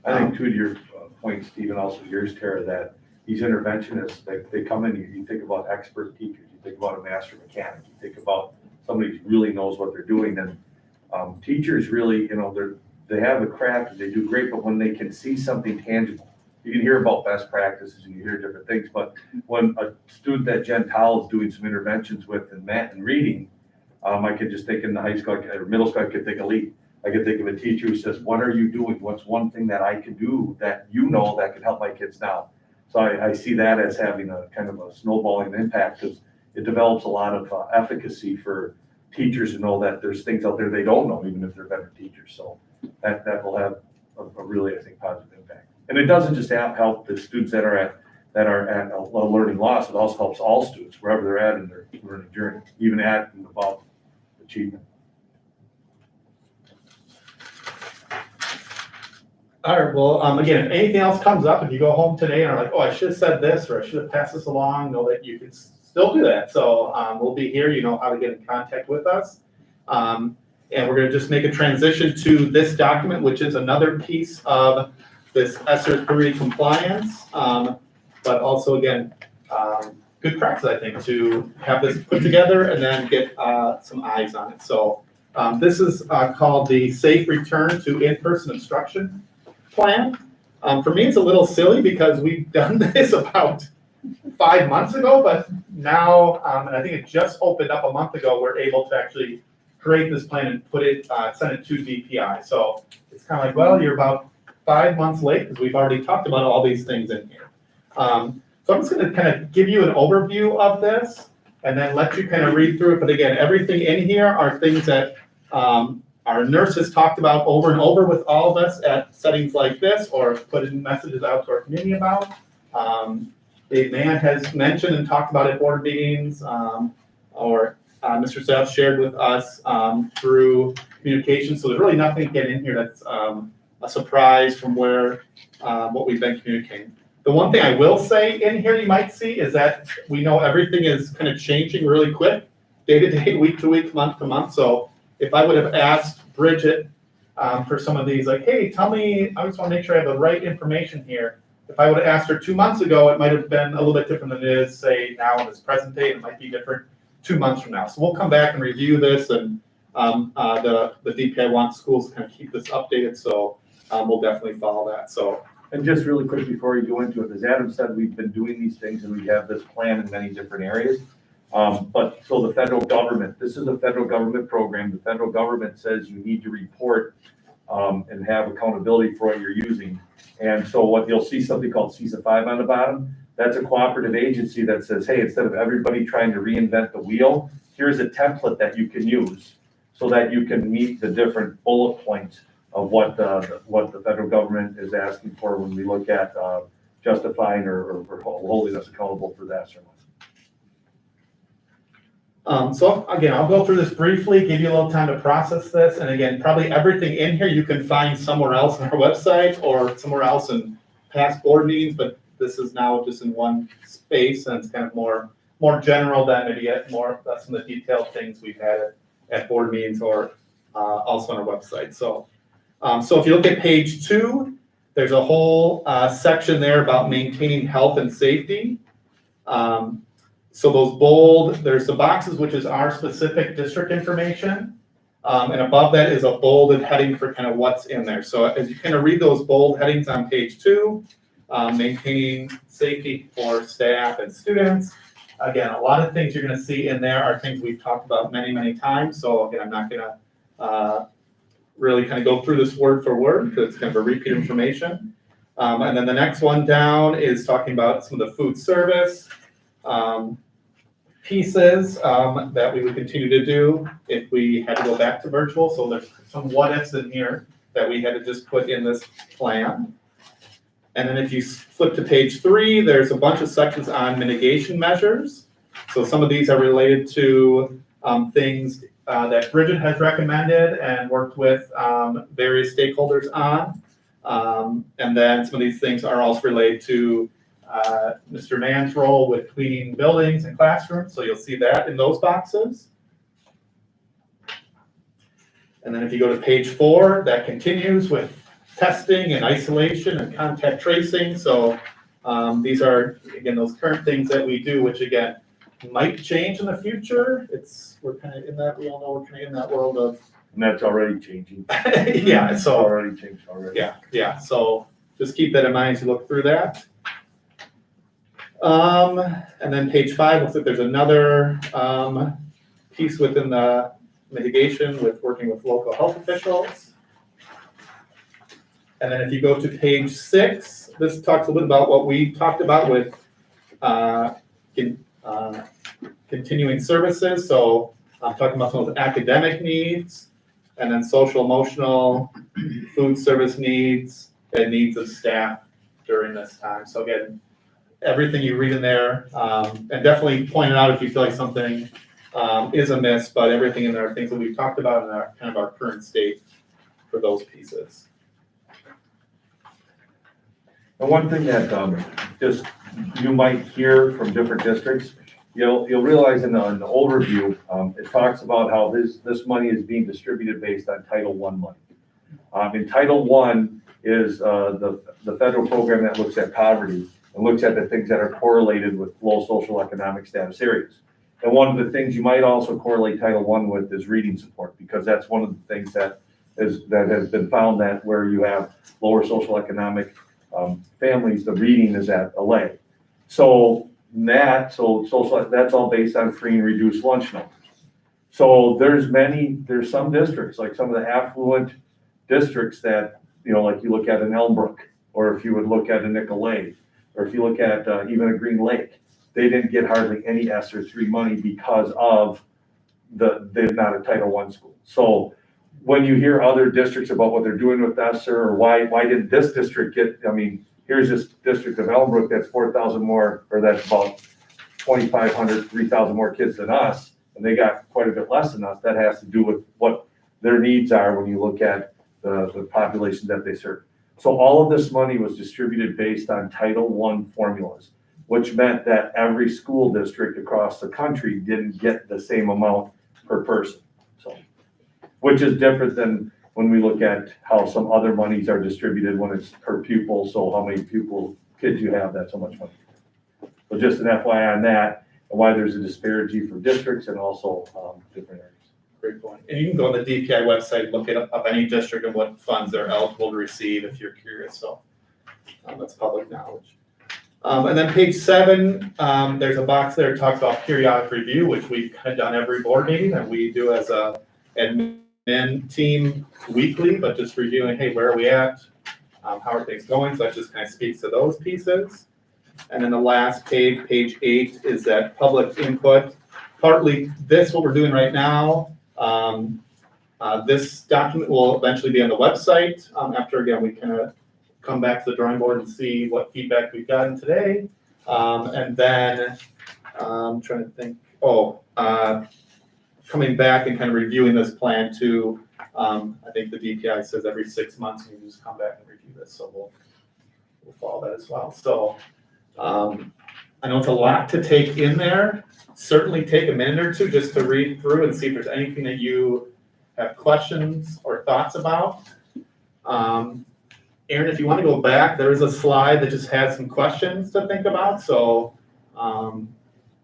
I think to your point, Stephen, also yours, Tara, that these interventionists, they come in, you think about expert teachers, you think about a master mechanic, you think about somebody who really knows what they're doing, and teachers really, they have the craft and they do great, but when they can see something tangible, you can hear about best practices and you hear different things, but when a student that Jen Towle is doing some interventions with in math and reading, I could just think in the high school or middle school, I could think elite. I could think of a teacher who says, what are you doing? What's one thing that I could do that that could help my kids now? So I see that as having a kind of a snowballing impact, because it develops a lot of efficacy for teachers to know that there's things out there they don't know, even if they're better teachers. So that will have a really, I think, positive impact. And it doesn't just help the students that are at a low learning loss. It also helps all students wherever they're at in their learning journey, even at and above achievement. All right, well, again, if anything else comes up, if you go home today and are like, oh, I should have said this, or I should have passed this along, know that you can still do that. So we'll be here, you know how to get in contact with us. And we're gonna just make a transition to this document, which is another piece of this ESSER 3 compliance. But also, again, good practice, I think, to have this put together and then get some eyes on it. So this is called the Safe Return to In-Person Instruction Plan. For me, it's a little silly because we've done this about 5 months ago, but now, and I think it just opened up a month ago, we're able to actually create this plan and put it, send it to DPI. So it's kind of like, well, you're about 5 months late because we've already talked about all these things in here. So I'm just going to kind of give you an overview of this and then let you kind of read through it. But again, everything in here are things that our nurse has talked about over and over with all of us at settings like this, or put in messages out to our community about. Dave Mann has mentioned and talked about at board meetings, or Mr. Zeff shared with us through communication. So there's really nothing again in here that's a surprise from where what we've been communicating. The one thing I will say in here you might see is that we know everything is kind of changing really quick, day to day, week to week, month to month. So if I would have asked Bridget for some of these, like, hey, tell me, I just want to make sure I have the right information here. If I would have asked her 2 months ago, it might have been a little bit different than it is, say, now in this present day. It might be different 2 months from now. So we'll come back and review this, and the DPI wants schools to kind of keep this updated. So we'll definitely follow that. So. And just really quick before you go into it, as Adam said, we've been doing these things and we have this plan in many different areas. But so the federal government, this is a federal government program. The federal government says you need to report and have accountability for what you're using. And so what you'll see something called CISA 5 on the bottom. That's a cooperative agency that says, hey, instead of everybody trying to reinvent the wheel, here's a template that you can use so that you can meet the different bullet points of what the federal government is asking for when we look at justifying or holding us accountable for that. So again, I'll go through this briefly, give you a little time to process this. And again, probably everything in here you can find somewhere else on our website or somewhere else in past board meetings, but this is now just in one space and it's kind of more general than maybe get more, that's some of the detailed things we've had at board meetings or also on our website. So if you look at page 2, there's a whole section there about maintaining health and safety. So those bold, there's the boxes, which is our specific district information. And above that is a bolded heading for kind of what's in there. So as you kind of read those bold headings on page 2, maintaining safety for staff and students. Again, a lot of things you're going to see in there are things we've talked about many, many times. So again, I'm not going to really kind of go through this word for word because it's kind of a repeat information. And then the next one down is talking about some of the food service pieces that we would continue to do if we had to go back to virtual. So there's some what ifs in here that we had to just put in this plan. And then if you flip to page 3, there's a bunch of sections on mitigation measures. So some of these are related to things that Bridget has recommended and worked with various stakeholders on. And then some of these things are also related to Mr. Mann's role with cleaning buildings and classrooms. So you'll see that in those boxes. And then if you go to page 4, that continues with testing and isolation and contact tracing. So these are, again, those current things that we do, which again, might change in the future. We're kind of in that, we all know we're kind of in that world of. And that's already changing. Yeah, It's so, already changed already. yeah, so just keep that in mind as you look through that. And then page 5 looks like there's another piece within the mitigation with working with local health officials. And then if you go to page 6, this talks a little bit about what we talked about with continuing services. So I'm talking about some of the academic needs, and then social, emotional, food service needs, and needs of staff during this time. So again, everything you read in there, and definitely point it out if you feel like something is amiss, but everything in there are things that we've talked about in our kind of our current state for those pieces. And one thing that just you might hear from different districts, you'll realize in the overview, it talks about how this money is being distributed based on Title I money. In Title I is the federal program that looks at poverty and looks at the things that are correlated with low social economic status areas. And one of the things you might also correlate Title I with is reading support, because that's one of the things that has been found that where you have lower social economic families, the reading is at a lag. So that's all based on free and reduced lunch numbers. So there's some districts, like some of the affluent districts that, like you look at an Elmbrook, or if you would look at a Nicolay, or if you look at even a Green Lake, they didn't get hardly any ESSER 3 money because of they're not a Title I school. So when you hear other districts about what they're doing with ESSER, or why didn't this district get, here's this district of Elmbrook that's 4,000 more, or that's about 2,500, 3,000 more kids than us, and they got quite a bit less than us. That has to do with what their needs are when you look at the population that they serve. So all of this money was distributed based on Title I formulas, which meant that every school district across the country didn't get the same amount per person. So, which is different than when we look at how some other monies are distributed when it's per pupil. So how many kids you have, that's how much money. So just an FYI on that, and why there's a disparity for districts and also different areas. Great point. And you can go on the DPI website, look up any district and what funds they're eligible to receive if you're curious. So that's public knowledge. And then page 7, there's a box there that talks about periodic review, which we've kind of done every board meeting, and we do as a admin team weekly, but just reviewing, hey, where are we at? How are things going? So that just kind of speaks to those pieces. And then the last page, page 8, is that public input. Partly this, what we're doing right now, this document will eventually be on the website after, again, we kind of come back to the drawing board and see what feedback we've gotten today. And then I'm trying to think, coming back and kind of reviewing this plan too. I think the DPI says every 6 months you just come back and review this. So we'll follow that as well. So I know it's a lot to take in there. Certainly take a minute or two just to read through and see if there's anything that you have questions or thoughts about. Aaron, if you want to go back, there is a slide that just has some questions to think about. So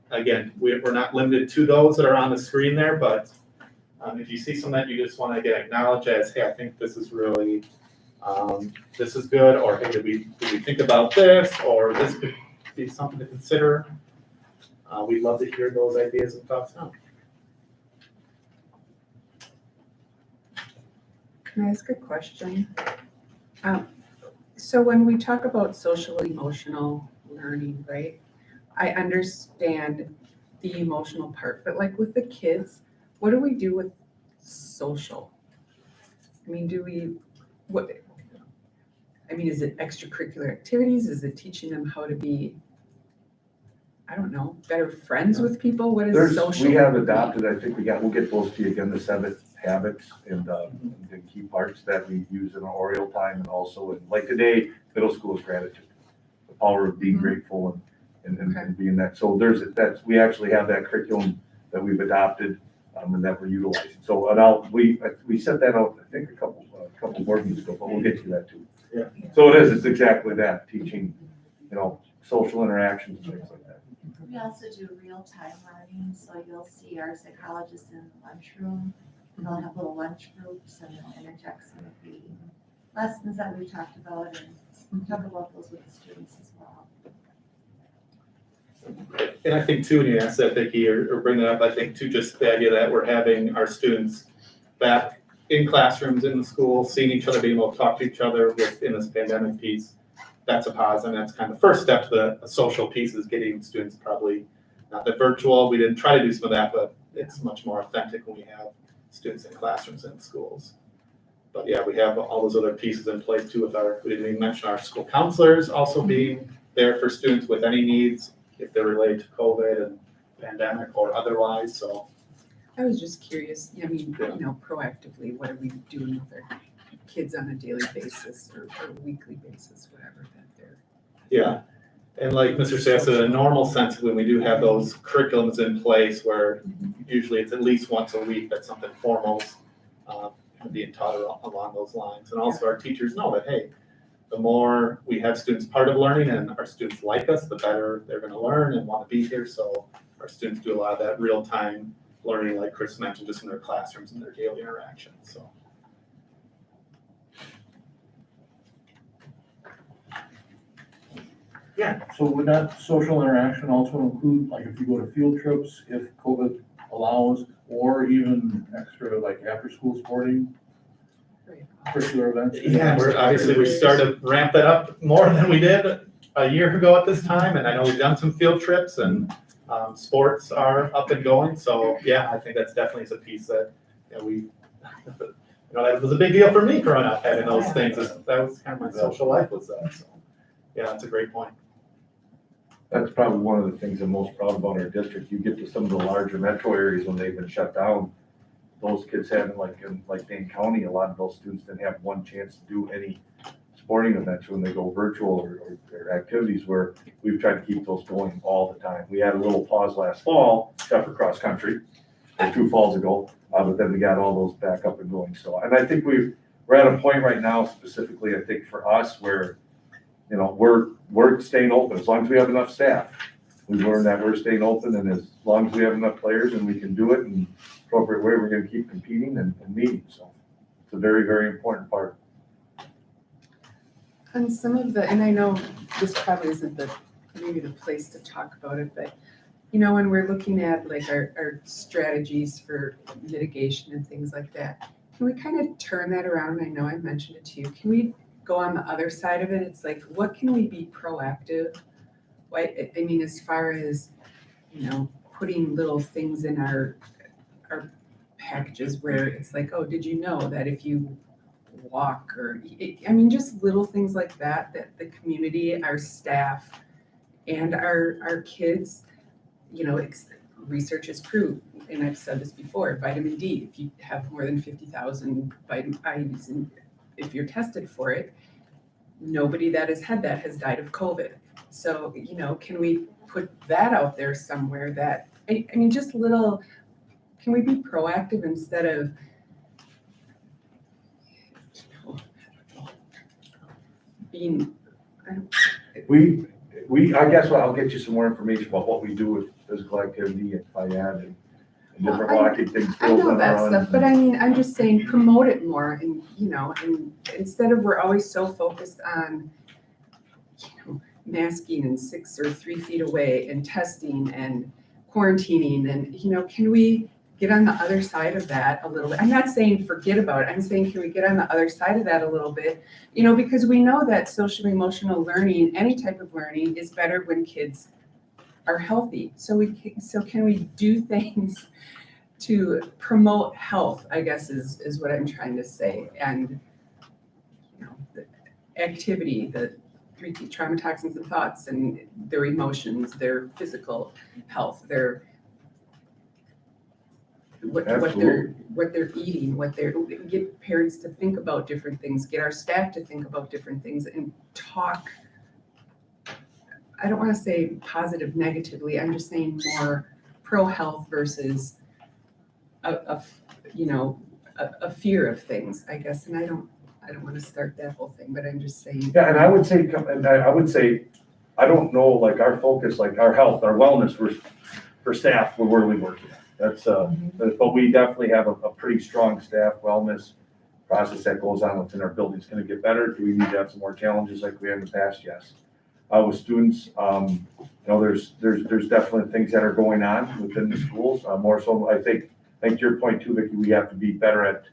again, we're not limited to those that are on the screen there, but if you see some that you just want to get acknowledged as, hey, I think this is really, this is good, or hey, did we think about this, or this could be something to consider. We'd love to hear those ideas and thoughts now. Can I ask a question? So when we talk about social emotional learning, right? I understand the emotional part, but like with the kids, what do we do with social? I mean, is it extracurricular activities? Is it teaching them how to be, I don't know, better friends with people? What is social? We have adopted, I think we'll get those to you again, the 7 habits and the key parts that we use in our Oriole time, and also in, like today, middle school is gratitude. The power of being grateful and being that. So we actually have that curriculum that we've adopted and that we're utilizing. So, and we sent that out, I think, a couple board meetings ago, but we'll get to that too. Yeah. So it's exactly that, teaching, social interactions and things like that. We also do real-time learning, so you'll see our psychologists in the lunchroom, and they'll have little lunch groups, and they'll interject some of the lessons that we've talked about, and talk about those with the students as well. And I think too, when you ask that, Vicki, or bring that up, I think too, just the idea that we're having our students back in classrooms in the school, seeing each other, being able to talk to each other within this pandemic piece, that's a positive. That's kind of the first step to the social piece, is getting students probably, not that virtual, we didn't try to do some of that, but it's much more authentic when we have students in classrooms and schools. But yeah, we have all those other pieces in place too we didn't even mention our school counselors also being there for students with any needs, if they're related to COVID and pandemic or otherwise, so. I was just curious, proactively, what are we doing with our kids on a daily basis or weekly basis, whatever that they're. Yeah, and like Mr. Say said, in a normal sense, when we do have those curriculums in place where usually it's at least once a week that something formal being taught along those lines. And also our teachers know that, hey, the more we have students part of learning and our students like us, the better they're gonna learn and wanna be here. So our students do a lot of that real-time learning, like Chris mentioned, just in their classrooms and their daily interactions, so. Yeah, so would that social interaction also include, like if you go to field trips, if COVID allows, or even extra like after-school sporting, curricular events? Yeah, we started to ramp that up more than we did a year ago at this time, and I know we've done some field trips and sports are up and going, so yeah, I think that's definitely a piece that that was a big deal for me growing up, having those things. That was kind of my social life was that, so yeah, that's a great point. That's probably one of the things I'm most proud about our district. You get to some of the larger metro areas when they've been shut down, those kids having, like in Dane County, a lot of those students didn't have one chance to do any sporting events when they go virtual or activities, where we've tried to keep those going all the time. We had a little pause last fall, except for cross country, or 2 falls ago, but then we got all those back up and going. So, and I think we're at a point right now, specifically, I think for us, where we're staying open as long as we have enough staff. We've learned that we're staying open, and as long as we have enough players and we can do it in appropriate way, we're going to keep competing and meeting. So it's a very, very important part. And and I know this probably isn't maybe the place to talk about it, but when we're looking at like our strategies for mitigation and things like that, can we kind of turn that around? I know I mentioned it to you. Can we go on the other side of it? It's like, what can we be proactive? As far as, putting little things in our packages where it's like, oh, did you know that if you walk just little things like that the community, our staff, and our kids, research has proved, and I've said this before, vitamin D, if you have more than 50,000 vitamin IUs, and if you're tested for it, nobody that has had that has died of COVID. So, can we put that out there somewhere that, just little, can we be proactive instead of, being, I guess I'll get you some more information about what we do with physical activity and FIAD and different walking things. I know that stuff, but I'm just saying, promote it more, and and instead of, we're always so focused on masking and 6 or 3 feet away and testing and quarantining, and can we get on the other side of that a little bit. I'm not saying forget about it. I'm saying, can we get on the other side of that a little bit? You know, because we know that social emotional learning, any type of learning, is better when kids are healthy. So can we do things to promote health, I guess is what I'm trying to say. And, you know, the activity, the 3T, trauma, toxins, and thoughts, and their emotions, their physical health, their what they're eating, get parents to think about different things, get our staff to think about different things, and talk. I don't want to say positive negatively. I'm just saying more pro health versus a fear of things, I guess. And I don't want to start that whole thing, but I'm just saying. Yeah, and I would say, I don't know, like our focus, like our health, our wellness for staff, we're really working on. That's, but we definitely have a pretty strong staff wellness process that goes on within our building. It's gonna get better. Do we need to have some more challenges like we had in the past? Yes. With students, there's definitely things that are going on within the schools, more so, I think to your point too, Vicki, we have to be better at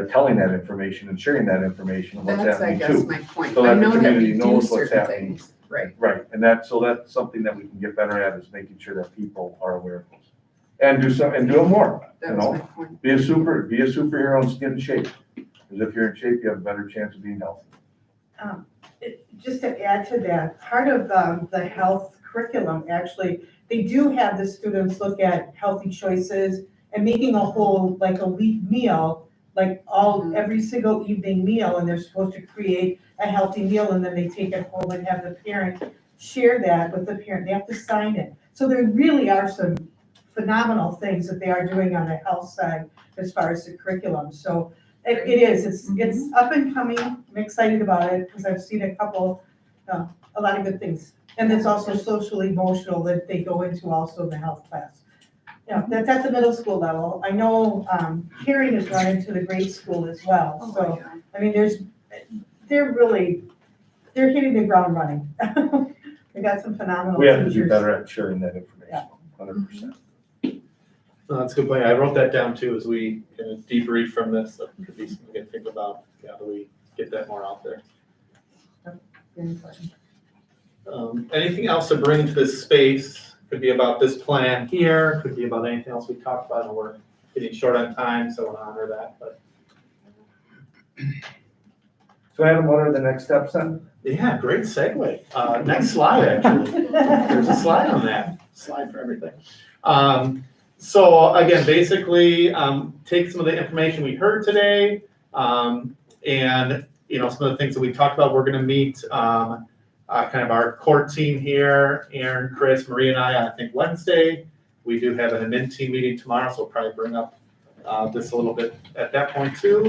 telling that information and sharing that information and what's happening too. That's, I guess, my point. So that I the know that community we do knows what's certain happening. things, right? Right, and that's something that we can get better at, is making sure that people are aware of those. And do it more, That you was know? my point. Be a superhero and get in shape. Because if you're in shape, you have a better chance of being healthy. Just to add to that, part of the health curriculum, actually, they do have the students look at healthy choices and making a whole, like a week meal, like every single evening meal, and they're supposed to create a healthy meal, and then they take it home and have the parent share that with the parent. They have to sign it. So there really are some phenomenal things that they are doing on the health side as far as the curriculum. So it is, it's up and coming. I'm excited about it because I've seen a lot of good things. And it's also social emotional that they go into also in the health class. Yeah, that's at the middle school level. I know hearing is run into the grade school as well. Oh, So, yeah. I mean, they're hitting the ground running. They got some phenomenal We have to be teachers. better at sharing that information, 100%. No, that's a good point. I wrote that down too, as we kind of debrief from this. That could be something we can think about. How do we get that more out there? Very important. Anything else to bring to this space? Could be about this plan here, could be about anything else we talked about, and we're getting short on time, so I want to honor that, but. So Adam, what are the next steps then? Yeah, great segue. Next slide, actually. There's a slide on that. Slide for everything. So again, basically, take some of the information we heard today, and some of the things that we talked about. We're going to meet kind of our core team here, Aaron, Chris, Maria, and I think Wednesday. We do have an admin team meeting tomorrow, so we'll probably bring up this a little bit at that point too.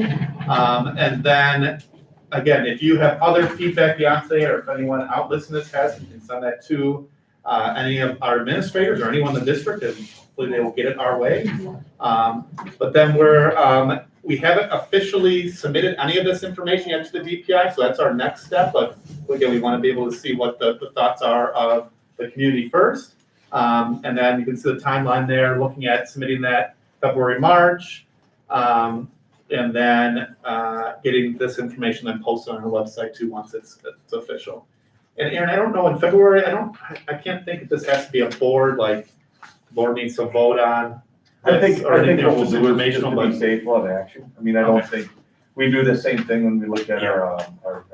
And then, again, if you have other feedback beyond today, or if anyone out listening to this has, you can send that to any of our administrators or anyone in the district, and hopefully they will get it our way. But then we haven't officially submitted any of this information yet to the DPI, so that's our next step. But again, we want to be able to see what the thoughts are of the community first. And then you can see the timeline there, looking at submitting that February, March, and then getting this information then posted on our website too once it's official. And Aaron, I don't know, in February, I can't think if this has to be a board, like the board needs to vote on. I think or what anything we'll just do is just informational, to but be safe, we'll have action. I mean, I don't think, we do the same thing when we look at our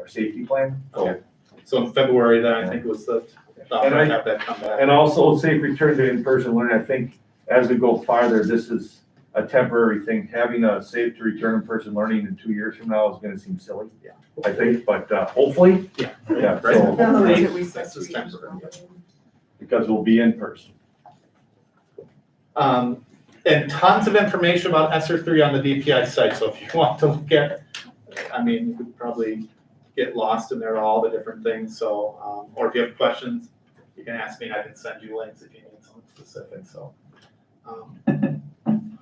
safety plan. Okay. So in February, then I think it was the thought And to have that come back. And also safe return to in-person learning. I think as we go farther, this is a temporary thing. Having a safe to return in-person learning in 2 years from now is gonna seem silly. Yeah. I think, but hopefully, Yeah. yeah, Right. so, That's just temporary. because we'll be in person. And tons of information about ESSER 3 on the DPI site. So if you want to look at, you could probably get lost in there, all the different things. So, or if you have questions, you can ask me and I can send you links if you need something specific. So, all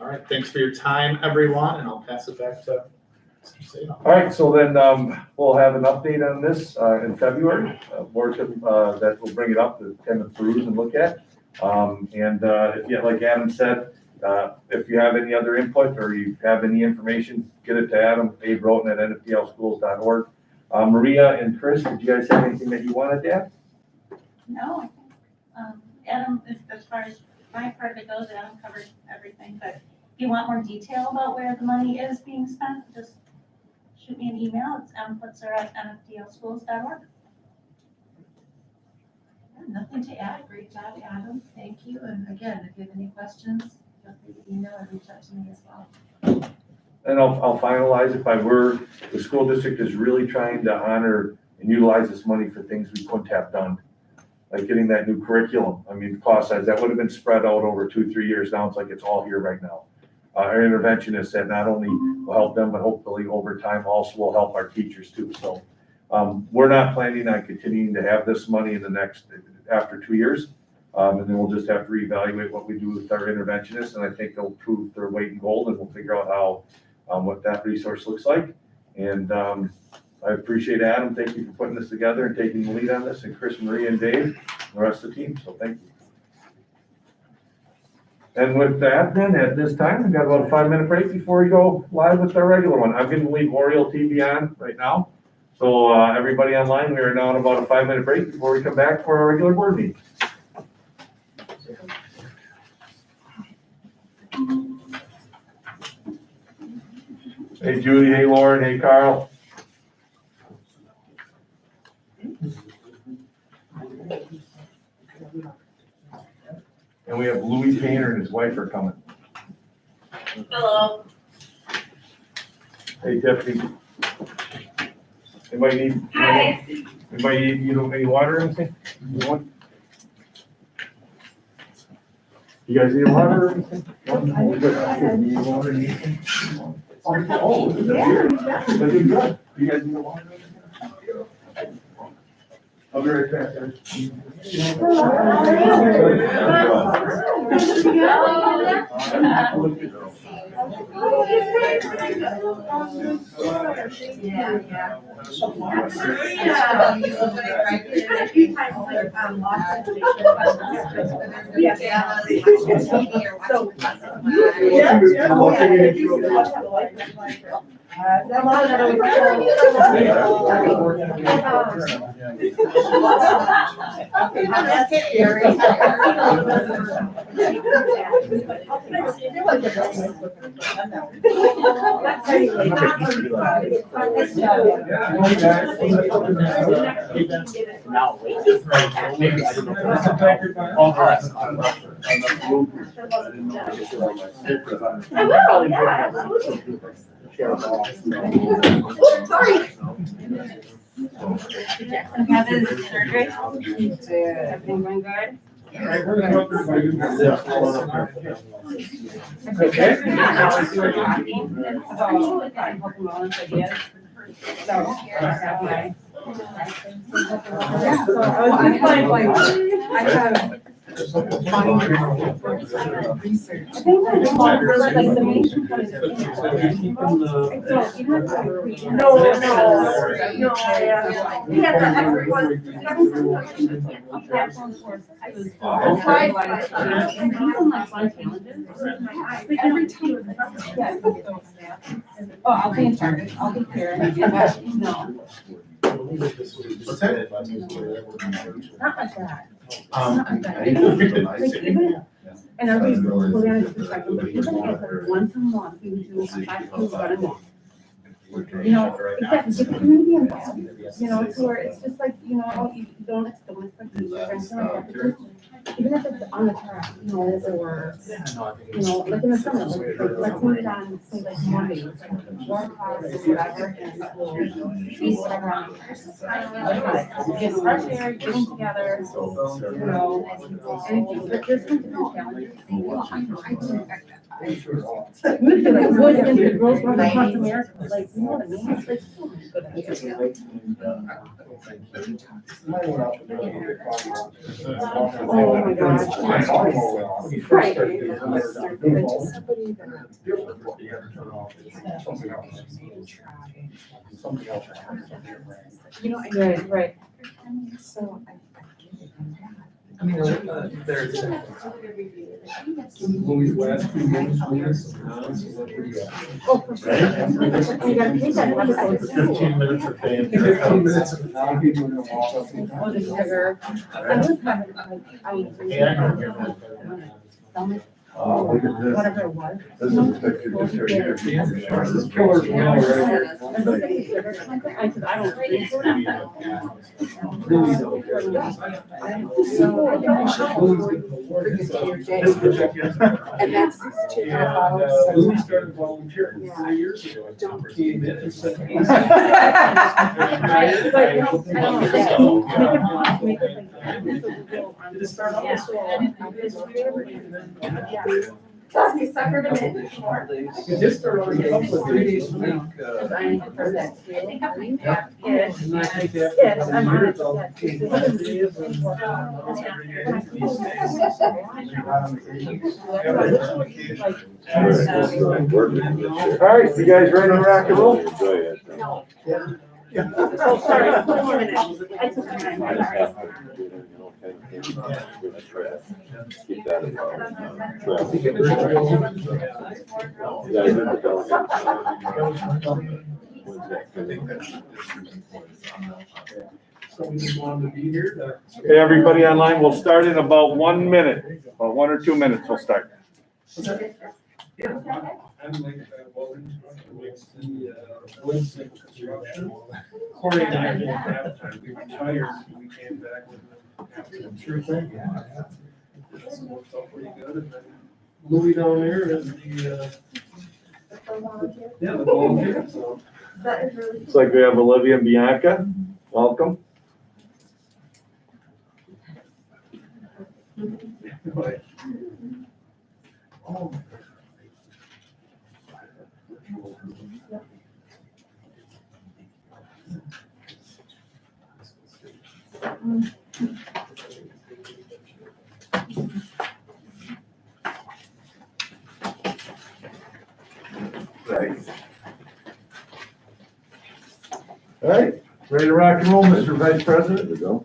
right. Thanks for your time, everyone. And I'll pass it back to Mr. Sadov. All right, so then we'll have an update on this in February. Board that will bring it up to kind of peruse and look at. Like Adam said, if you have any other input or you have any information, get it to Adam, abroten@nfdlschools.org. Maria and Chris, did you guys have anything that you wanted to add? No, I think, Adam, as far as my part of it goes, Adam covered everything, but if you want more detail about where the money is being spent, just shoot me an email. It's mflitzer@nfdlschools.org. Nothing to add. Great job, Adam. Thank you. And again, if you have any questions, feel free to email or reach out to me as well. And I'll finalize it by word. The school district is really trying to honor and utilize this money for things we couldn't have done. Like getting that new curriculum. I mean, cost size, that would have been spread out over 2-3 years. Now it's like it's all here right now. Our interventionists that not only will help them, but hopefully over time also will help our teachers too. So we're not planning on continuing to have this money in the next, after 2 years. And then we'll just have to reevaluate what we do with our interventionists. And I think they'll prove their weight in gold and we'll figure out how, what that resource looks like. And I appreciate Adam. Thank you for putting this together and taking the lead on this, and Chris, Maria, and Dave, and the rest of the team. So thank you. And with that, then at this time, we've got about a 5-minute break before we go live with our regular one. I'm going to leave Oriole TV on right now. So everybody online, we are now on about a 5-minute break before we come back for our regular board meeting. Hey Judy, hey Lauren, hey Carl. And we have Louis Painter and his wife are coming. Hello. Hey Tiffany. Anybody need, you know, any water or anything? You want? You guys need water or anything? No? Need water or anything? Oh, yeah. That's good. You guys need water or anything? I'll be right back, guys. Have his surgery? Everything going good? Oh, I'll be in charge. I'll be here. No. What's that? Not like that. And I was fully honest perspective, but even if it's once a month, we would do a 5 kilos about a month. You know, it's that community involved, you know, to where it's just like, you know, you don't expect your friends like that, but just, even if it's on the track, you know, or, you know, like in the summer, like let's meet on, say, like Monday, warm class or whatever, and we'll eat whatever on getting fresh air, getting together, you know, anything, but there's some different challenges. We'd be like, boys against the girls run across America, like, you know what I mean? It's like, oh my gosh. Right. You know, right. So I mean, there's Louis' last few minutes, so what do you got? Oh, for sure. You gotta take that episode. 15 minutes of fame. 15 minutes of now people are gonna walk up. Oh, the sugar. I was having, I was. Stomach, Look at this. whatever it was. This is a picture just right here. This is killer's wheel right here. I said, I don't drink. Really don't care. So I think I should hopefully bring it to your day. And that's two bottles. Louis started volunteering Yeah. 3 years ago. Don't. Came in and said, Right, but I don't make it like. Did it start off so? You suckered him in. It just started on a couple of 3 days a week. I heard that too. And I think that. Yes, I'm on it. All right, you guys ready to rock and roll? Enjoy it. Oh, sorry, 1 more minute. I took my time. Keep that in mind. So we just wanted to be here to. Okay, everybody online, we'll start in about 1 minute, about 1 or 2 minutes, we'll start. I'm like, well, with the, Woods and construction. Corey and I did half time, we retired, we came back with the half-time. Sure thing. So it worked out pretty good, and then Louis down there is the, yeah, the volunteer, so. That is really. Looks like we have Olivia and Bianca, welcome. Oh. Thanks. All right, ready to rock and roll, Mr. Vice President? There we go.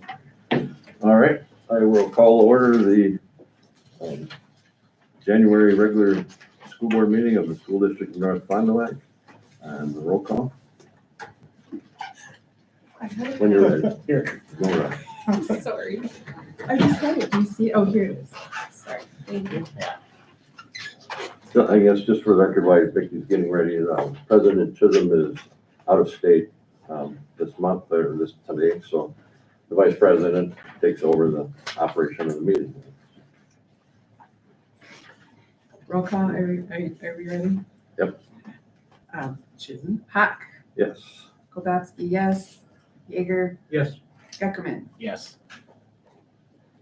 All right, I will call to order the January regular school board meeting of the School District of North Fond du Lac. And the roll call. When you're ready. Here. No rush. I'm sorry. I just got it. Do you see? Oh, here it is. Sorry. Thank you. So I guess just for the record, while Vicky's getting ready, President Chisholm is out of state this month or this today, so the Vice President takes over the operation of the meeting. Roll call. Are we ready? Yep. Chisholm. Hack. Yes. Kowalski, yes. Jaeger. Yes. Geckerman. Yes.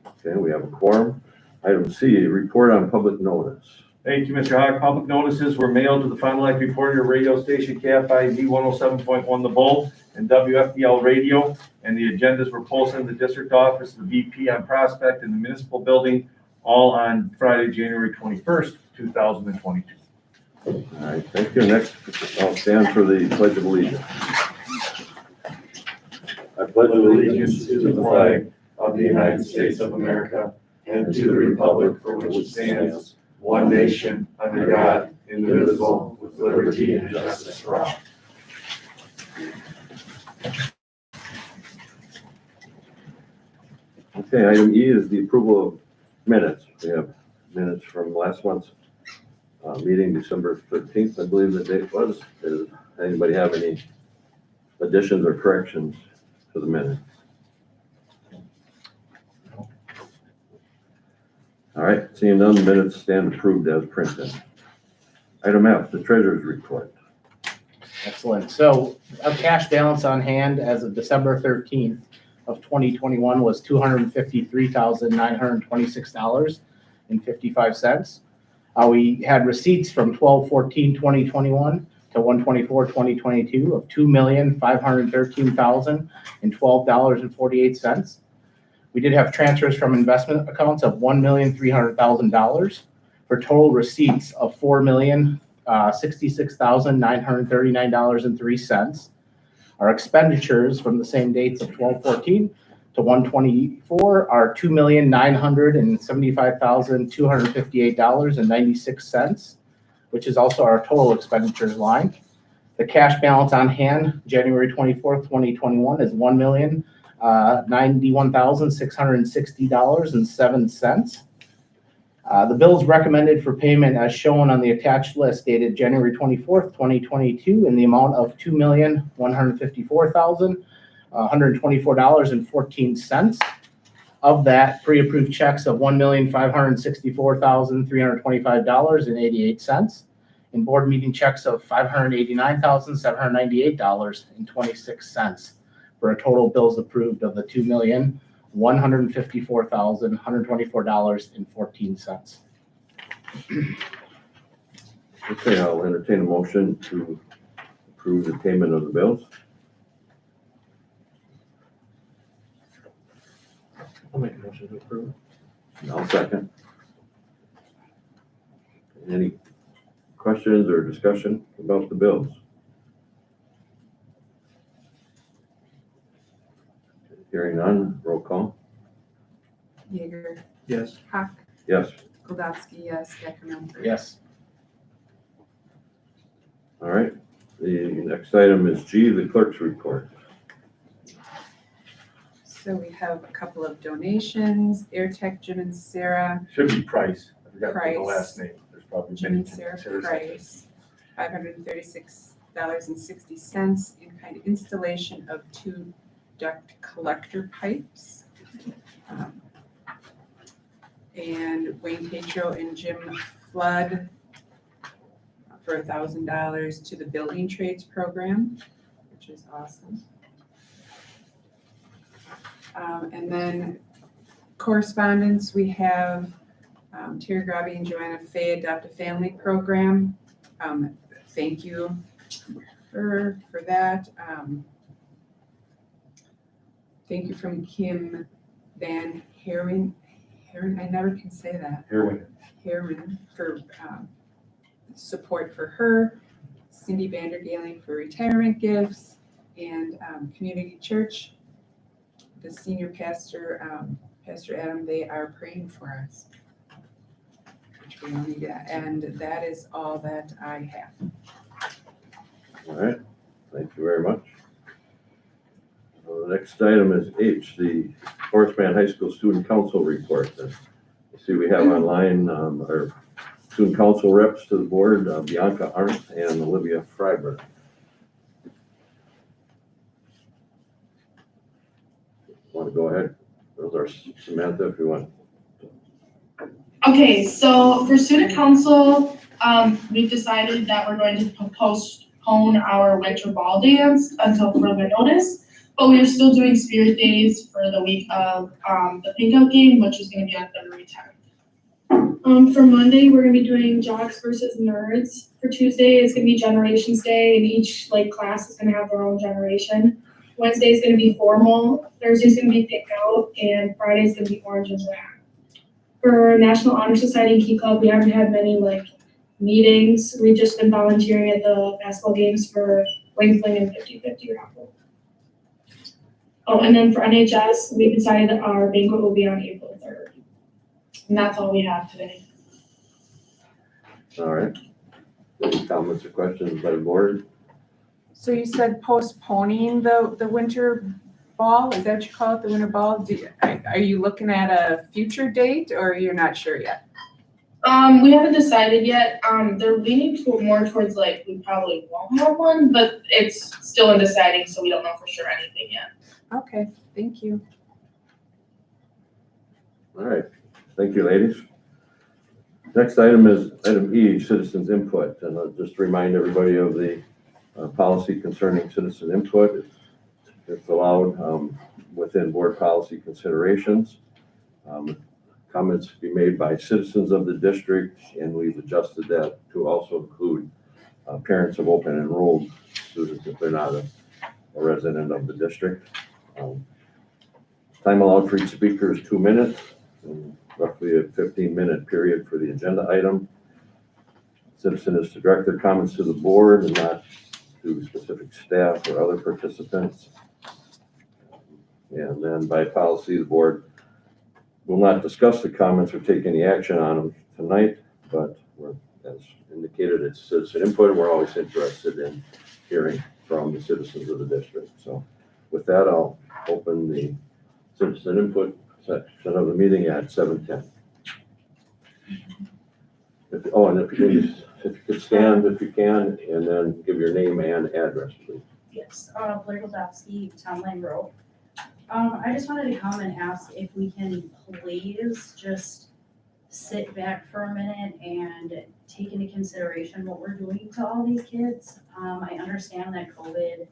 Okay, we have a quorum. Item C, report on public notice. Thank you, Mr. Hawk. Public notices were mailed to the Fond du Lac Reporter radio station KFIV 107.1 The Bull and WFDL Radio, and the agendas were posted in the district office, the VP on Prospect, in the municipal building, all on Friday, January 21st, 2022. All right, thank you. Next, I'll stand for the Pledge of Allegiance. I pledge allegiance to the flag of the United States of America and to the republic for which it stands, one nation, under God, indivisible, with liberty and justice for all. Okay, item E is the approval of minutes. We have minutes from last month's meeting, December 13th, I believe the date was. Does anybody have any additions or corrections to the minutes? All right, seeing none, the minutes stand approved as printed. Item F, the treasurer's report. Excellent. So our cash balance on hand as of December 13th of 2021 was $253,926.55. We had receipts from 12/14/2021 to 1/24/2022 of $2,513,012.48. We did have transfers from investment accounts of $1,300,000 for total receipts of $4,066,939.03. Our expenditures from the same dates of 12/14 to 124 are $2,975,258.96, which is also our total expenditures line. The cash balance on hand, January 24th, 2021 is $1,091,660.07. The bills recommended for payment as shown on the attached list dated January 24th, 2022 in the amount of $2,154,124.14. Of that, pre-approved checks of $1,564,325.88 and board meeting checks of $589,798.26 for a total bills approved of the $2,154,124.14. Okay, I'll entertain a motion to approve the payment of the bills. I'll make a motion to approve. And I'll second. Any questions or discussion about the bills? Hearing none, roll call. Jaeger, Yes. Hack, Yes. Goldowski, yes, Ackerman. Yes. All right. The next item is G, the clerk's report. So we have a couple of donations, AirTech, Jim and Sarah, Should be Price. I forgot the Price. last name. There's probably Jim many. and Sarah Sarah's- Price, $536.60 in kind of installation of 2 duct collector pipes. And Wayne Petro and Jim Flood for $1,000 to the building trades program, which is awesome. And then correspondence, we have Terry Grabby and Joanna Fay Adopt a Family Program. Thank you for that. Thank you from Kim Van Herring, I never can say that. Herring for support for her, Cindy Vandergalen for retirement gifts, and Community Church, the senior pastor, Pastor Adam, they are praying for us, which we all need that. And that is all that I have. All right. Thank you very much. The next item is H, the Horace Mann High School Student Council report. You see we have online our student council reps to the board, Bianca Arndt and Olivia Freiberg. Want to go ahead? Those are Samantha, if you want. Okay, so for student council, we've decided that we're going to postpone our winter ball dance until further notice. But we are still doing spirit days for the week of the pink out game, which is going to be on February 10th. For Monday, we're gonna be doing jocks versus nerds. For Tuesday, it's gonna be Generations Day, and each class is gonna have their own generation. Wednesday is gonna be formal, Thursday's gonna be pick out, and Friday's gonna be orange and black. For National Honor Society and Key Club, we haven't had many meetings. We've just been volunteering at the basketball games for wing fling and 50-50 raffle. Oh, and then for NHS, we decided that our banquet will be on April 3rd. And that's all we have today. All right. Any comments or questions by the board? So you said postponing the winter ball, is that what you call it, the winter ball? Are you looking at a future date or you're not sure yet? We haven't decided yet. They're leaning more towards we probably won't have one, but it's still undeciding, so we don't know for sure anything yet. Okay, thank you. All right. Thank you, ladies. Next item is item E, citizens input. And I'll just remind everybody of the policy concerning citizen input. It's allowed within board policy considerations. Comments be made by citizens of the district, and we've adjusted that to also include parents of open enrolled students if they're not a resident of the district. Time allowed for each speaker is 2 minutes, and roughly a 15-minute period for the agenda item. Citizen is to direct their comments to the board and not to specific staff or other participants. And then by policy, the board will not discuss the comments or take any action on them tonight, but as indicated, it's citizen input, and we're always interested in hearing from the citizens of the district. So with that, I'll open the citizen input section of the meeting at 7:10. And if you could stand, if you can, and then give your name and address, please. Yes, Blair Goldowski, Town Line Road. I just wanted to come and ask if we can please just sit back for a minute and take into consideration what we're doing to all these kids. I understand that COVID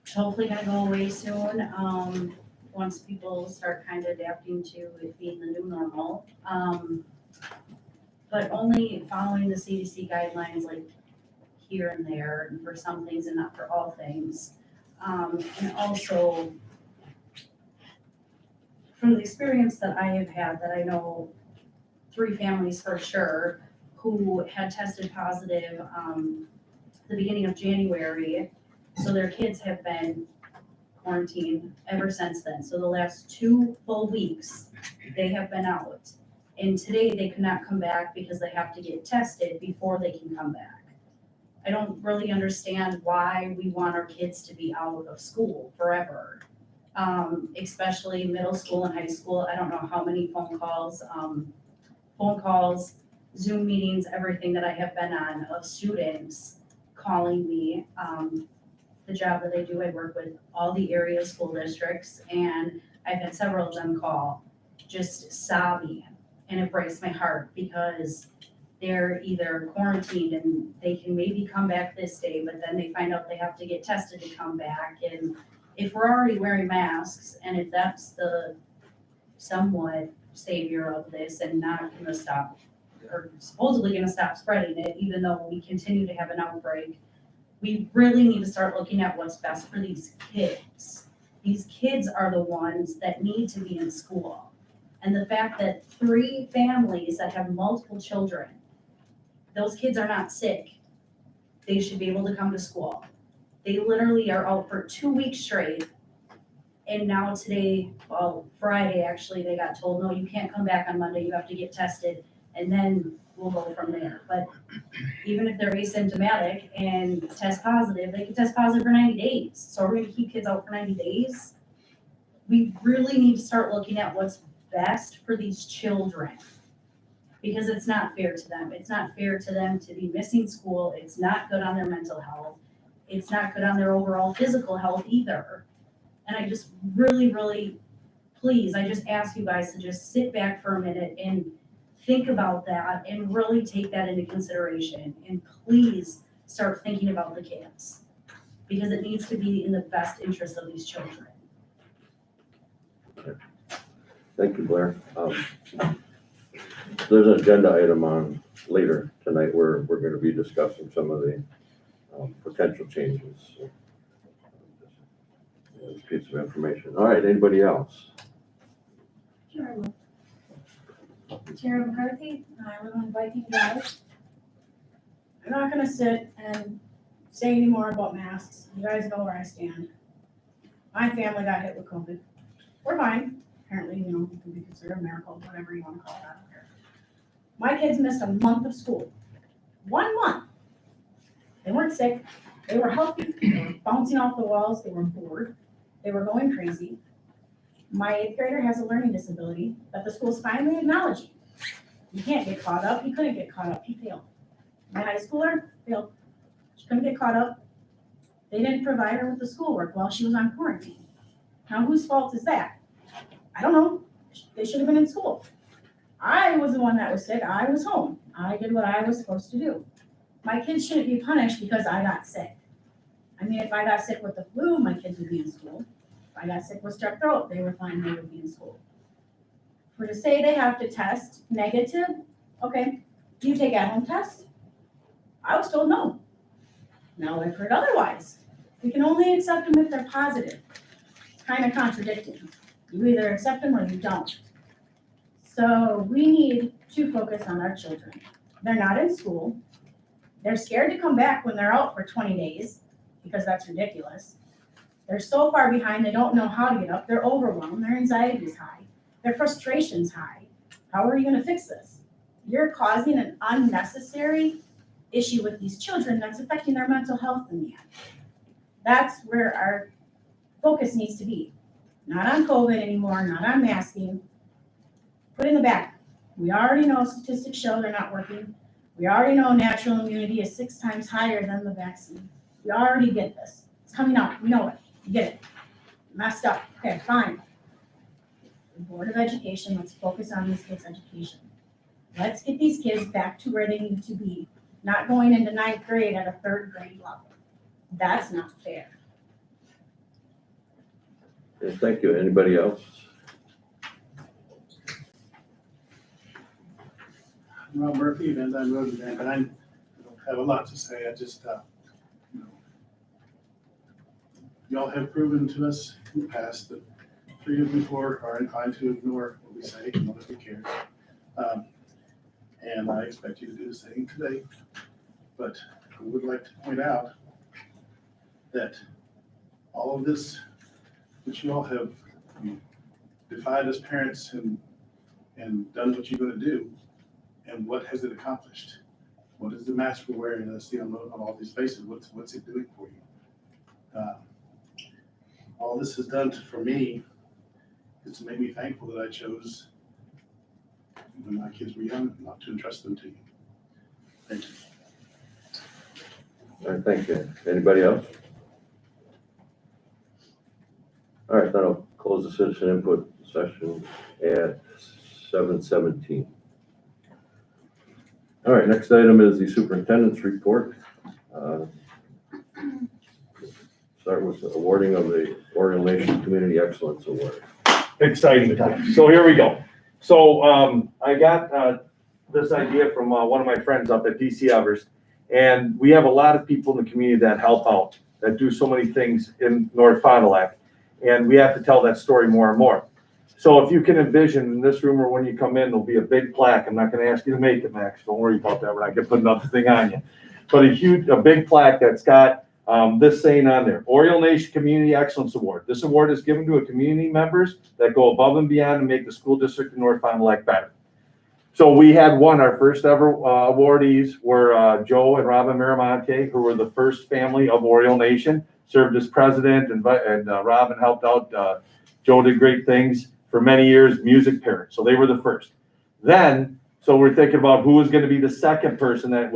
is hopefully gonna go away soon, once people start kind of adapting to it being the new normal. But only following the CDC guidelines, like here and there, and for some things and not for all things. And also, from the experience that I have had, that I know 3 families for sure who had tested positive the beginning of January. So their kids have been quarantined ever since then. So the last 2 full weeks, they have been out. And today they could not come back because they have to get tested before they can come back. I don't really understand why we want our kids to be out of school forever. Especially middle school and high school. I don't know how many phone calls, Zoom meetings, everything that I have been on of students calling me. The job that I do, I work with all the area school districts, and I've had several of them call just sobbing, and it breaks my heart because they're either quarantined and they can maybe come back this day, but then they find out they have to get tested to come back. And if we're already wearing masks, and if that's the somewhat savior of this and not gonna stop, or supposedly gonna stop spreading it, even though we continue to have an outbreak, we really need to start looking at what's best for these kids. These kids are the ones that need to be in school. And the fact that 3 families that have multiple children, those kids are not sick. They should be able to come to school. They literally are out for 2 weeks straight. And now today, well, Friday, actually, they got told, no, you can't come back on Monday, you have to get tested, and then we'll go from there. But even if they're asymptomatic and test positive, they can test positive for 90 days. So we're gonna keep kids out for 90 days? We really need to start looking at what's best for these children, because it's not fair to them. It's not fair to them to be missing school. It's not good on their mental health. It's not good on their overall physical health either. And I just really, please, I just ask you guys to just sit back for a minute and think about that and really take that into consideration. And please start thinking about the kids, because it needs to be in the best interest of these children. Thank you, Blair. There's an agenda item on later tonight where we're going to be discussing some of the potential changes. So, this piece of information. All right, anybody else? Sure. Tara McCarthy, I live on Viking Drive. I'm not gonna sit and say any more about masks. You guys know where I stand. My family got hit with COVID. We're fine. Apparently, it can be considered a miracle, whatever you wanna call it, I don't care. My kids missed a month of school. 1 month. They weren't sick. They were healthy. They were bouncing off the walls. They were bored. They were going crazy. My 8th grader has a learning disability that the school's finally acknowledging. You can't get caught up. He couldn't get caught up. He failed. My high schooler failed. She couldn't get caught up. They didn't provide her with the schoolwork while she was on quarantine. Now, whose fault is that? I don't know. They should have been in school. I was the one that was sick. I was home. I did what I was supposed to do. My kids shouldn't be punished because I got sick. I mean, if I got sick with the flu, my kids would be in school. If I got sick with strep throat, they were fine, they would be in school. For to say they have to test negative, okay, do you take at-home tests? I was told no. Now I've heard otherwise. We can only accept them if they're positive. It's kind of contradicting. You either accept them or you don't. So we need to focus on our children. They're not in school. They're scared to come back when they're out for 20 days because that's ridiculous. They're so far behind, they don't know how to get up, they're overwhelmed, their anxiety is high, their frustration's high. How are you gonna fix this? You're causing an unnecessary issue with these children that's affecting their mental health in the end. That's where our focus needs to be. Not on COVID anymore, not on masking. Put in the back. We already know statistics show they're not working. We already know natural immunity is 6 times higher than the vaccine. We already get this. It's coming out. We know it. We get it. Messed up. Okay, fine. The Board of Education, let's focus on these kids' education. Let's get these kids back to where they need to be, not going into 9th grade at a 3rd grade level. That's not fair. Okay, thank you. Anybody else? Rob Murphy, Van Dyne Road, and I don't have a lot to say. I just, y'all have proven to us in the past that 3 of you 4 are inclined to ignore what we say, and nobody cares. And I expect you to do the same today. But I would like to point out that all of this, which you all have defied as parents and done what you're going to do, and what has it accomplished? What is the mask we're wearing that I see on all these faces? What's it doing for you? All this has done for me is to make me thankful that I chose, when my kids were young, not to entrust them to you. Thank you. All right, thank you. Anybody else? All right, then I'll close the citizen input session at 7:17. All right, next item is the superintendent's report. Start with the awarding of the Oriole Nation Community Excellence Award. Exciting time. So here we go. So I got this idea from one of my friends up at DC Evers, and we have a lot of people in the community that help out, that do so many things in North Fond du Lac, and we have to tell that story more and more. So if you can envision in this room or when you come in, there'll be a big plaque. I'm not going to ask you to make it, Max. Don't worry about that. We're not going to put another thing on you. But a big plaque that's got this saying on there: Oriole Nation Community Excellence Award. This award is given to a community members that go above and beyond to make the school district in North Fond du Lac better. So we had our first ever awardees were Joe and Robin Miramonte, who were the first family of Oriole Nation, served as president, and Robin helped out. Joe did great things for many years, music parents. So they were the first. Then, so we're thinking about who is going to be the second person that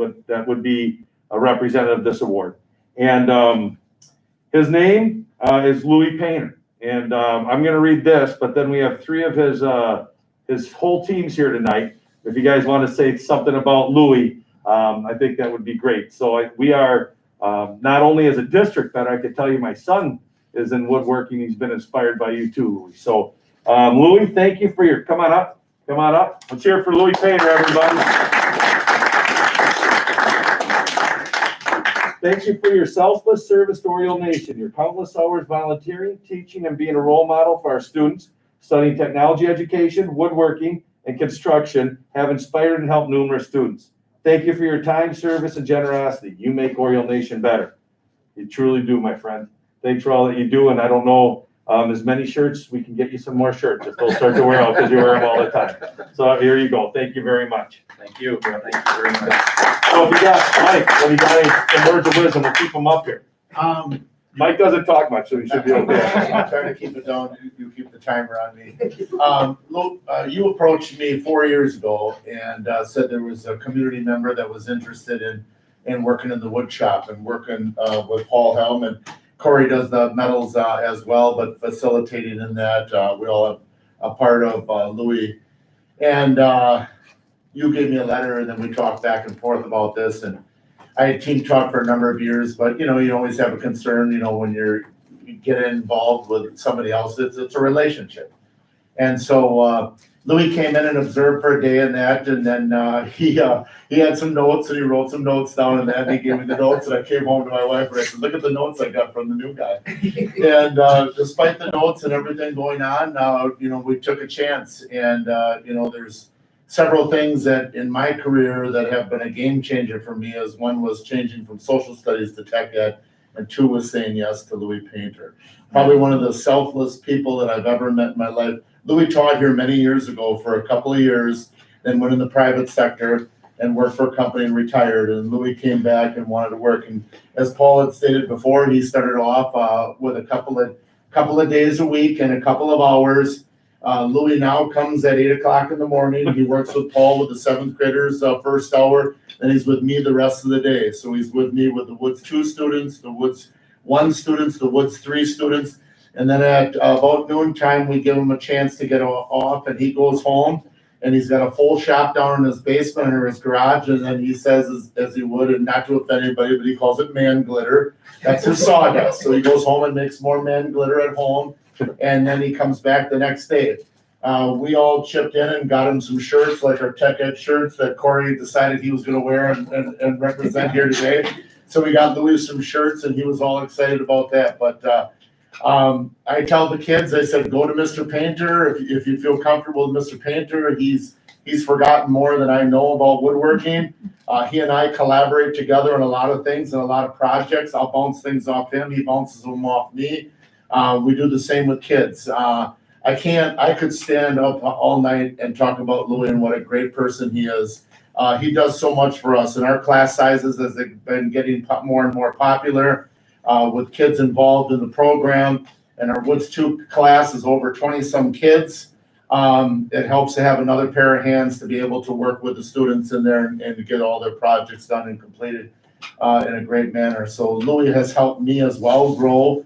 would be a representative of this award. And his name is Louis Painter. And I'm going to read this, but then we have 3 of his whole teams here tonight. If you guys want to say something about Louis, I think that would be great. So we are not only as a district, but I could tell you my son is in woodworking. He's been inspired by you too, Louis. So Louis, thank you for your, come on up. Let's hear it for Louis Painter, everybody. Thank you for your selfless service to Oriole Nation, your countless hours volunteering, teaching, and being a role model for our students, studying technology education, woodworking, and construction have inspired and helped numerous students. Thank you for your time, service, and generosity. You make Oriole Nation better. You truly do, my friend. Thanks for all that you do, and I don't know, as many shirts, we can get you some more shirts if they'll start to wear out because you wear them all the time. So here you go. Thank you very much. Thank you. Thank you very much. So if you got Mike, what do you got? Some words of wisdom. We'll keep them up here. Mike doesn't talk much, so he should be okay. I'm trying to keep it down. You keep the timer on me. Luke, you approached me 4 years ago and said there was a community member that was interested in working in the wood shop and working with Paul Helm, and Corey does the metals as well, but facilitating in that. We all have a part of Louis. And you gave me a letter, and then we talked back and forth about this. And I had team talk for a number of years, but you always have a concern, when you get involved with somebody else, it's a relationship. And so Louis came in and observed for a day in that, and then he had some notes, and he wrote some notes down in that, and he gave me the notes, and I came home to my wife and I said, look at the notes I got from the new guy. And despite the notes and everything going on, we took a chance, and there's several things that in my career that have been a game changer for me, as one was changing from social studies to tech ed, and 2 was saying yes to Louis Painter. Probably one of the selfless people that I've ever met in my life. Louis taught here many years ago for a couple of years, then went in the private sector and worked for a company and retired. And Louis came back and wanted to work. And as Paul had stated before, he started off with a couple of days a week and a couple of hours. Louis now comes at 8 o'clock in the morning. He works with Paul with the 7th graders first hour. Then he's with me the rest of the day. So he's with me with the Woods 2 students, the Woods 1 students, the Woods 3 students. And then at about noontime, we give him a chance to get off, and he goes home. And he's got a full shop down in his basement or his garage. And then he says, as he would, and not to offend anybody, but he calls it man glitter. That's his sawdust. So he goes home and makes more man glitter at home. And then he comes back the next day. We all chipped in and got him some shirts, like our Tech Ed shirts that Corey decided he was going to wear and represent here today. So we got Louis some shirts, and he was all excited about that. But I tell the kids, I said, go to Mr. Painter. If you feel comfortable with Mr. Painter, he's forgotten more than I know about woodworking. He and I collaborate together on a lot of things and a lot of projects. I'll bounce things off him. He bounces them off me. We do the same with kids. I could stand up all night and talk about Louis and what a great person he is. He does so much for us, and our class sizes, as they've been getting more and more popular, with kids involved in the program, and our Woods 2 class is over 20-some kids. It helps to have another pair of hands to be able to work with the students in there and to get all their projects done and completed in a great manner. So Louis has helped me as well grow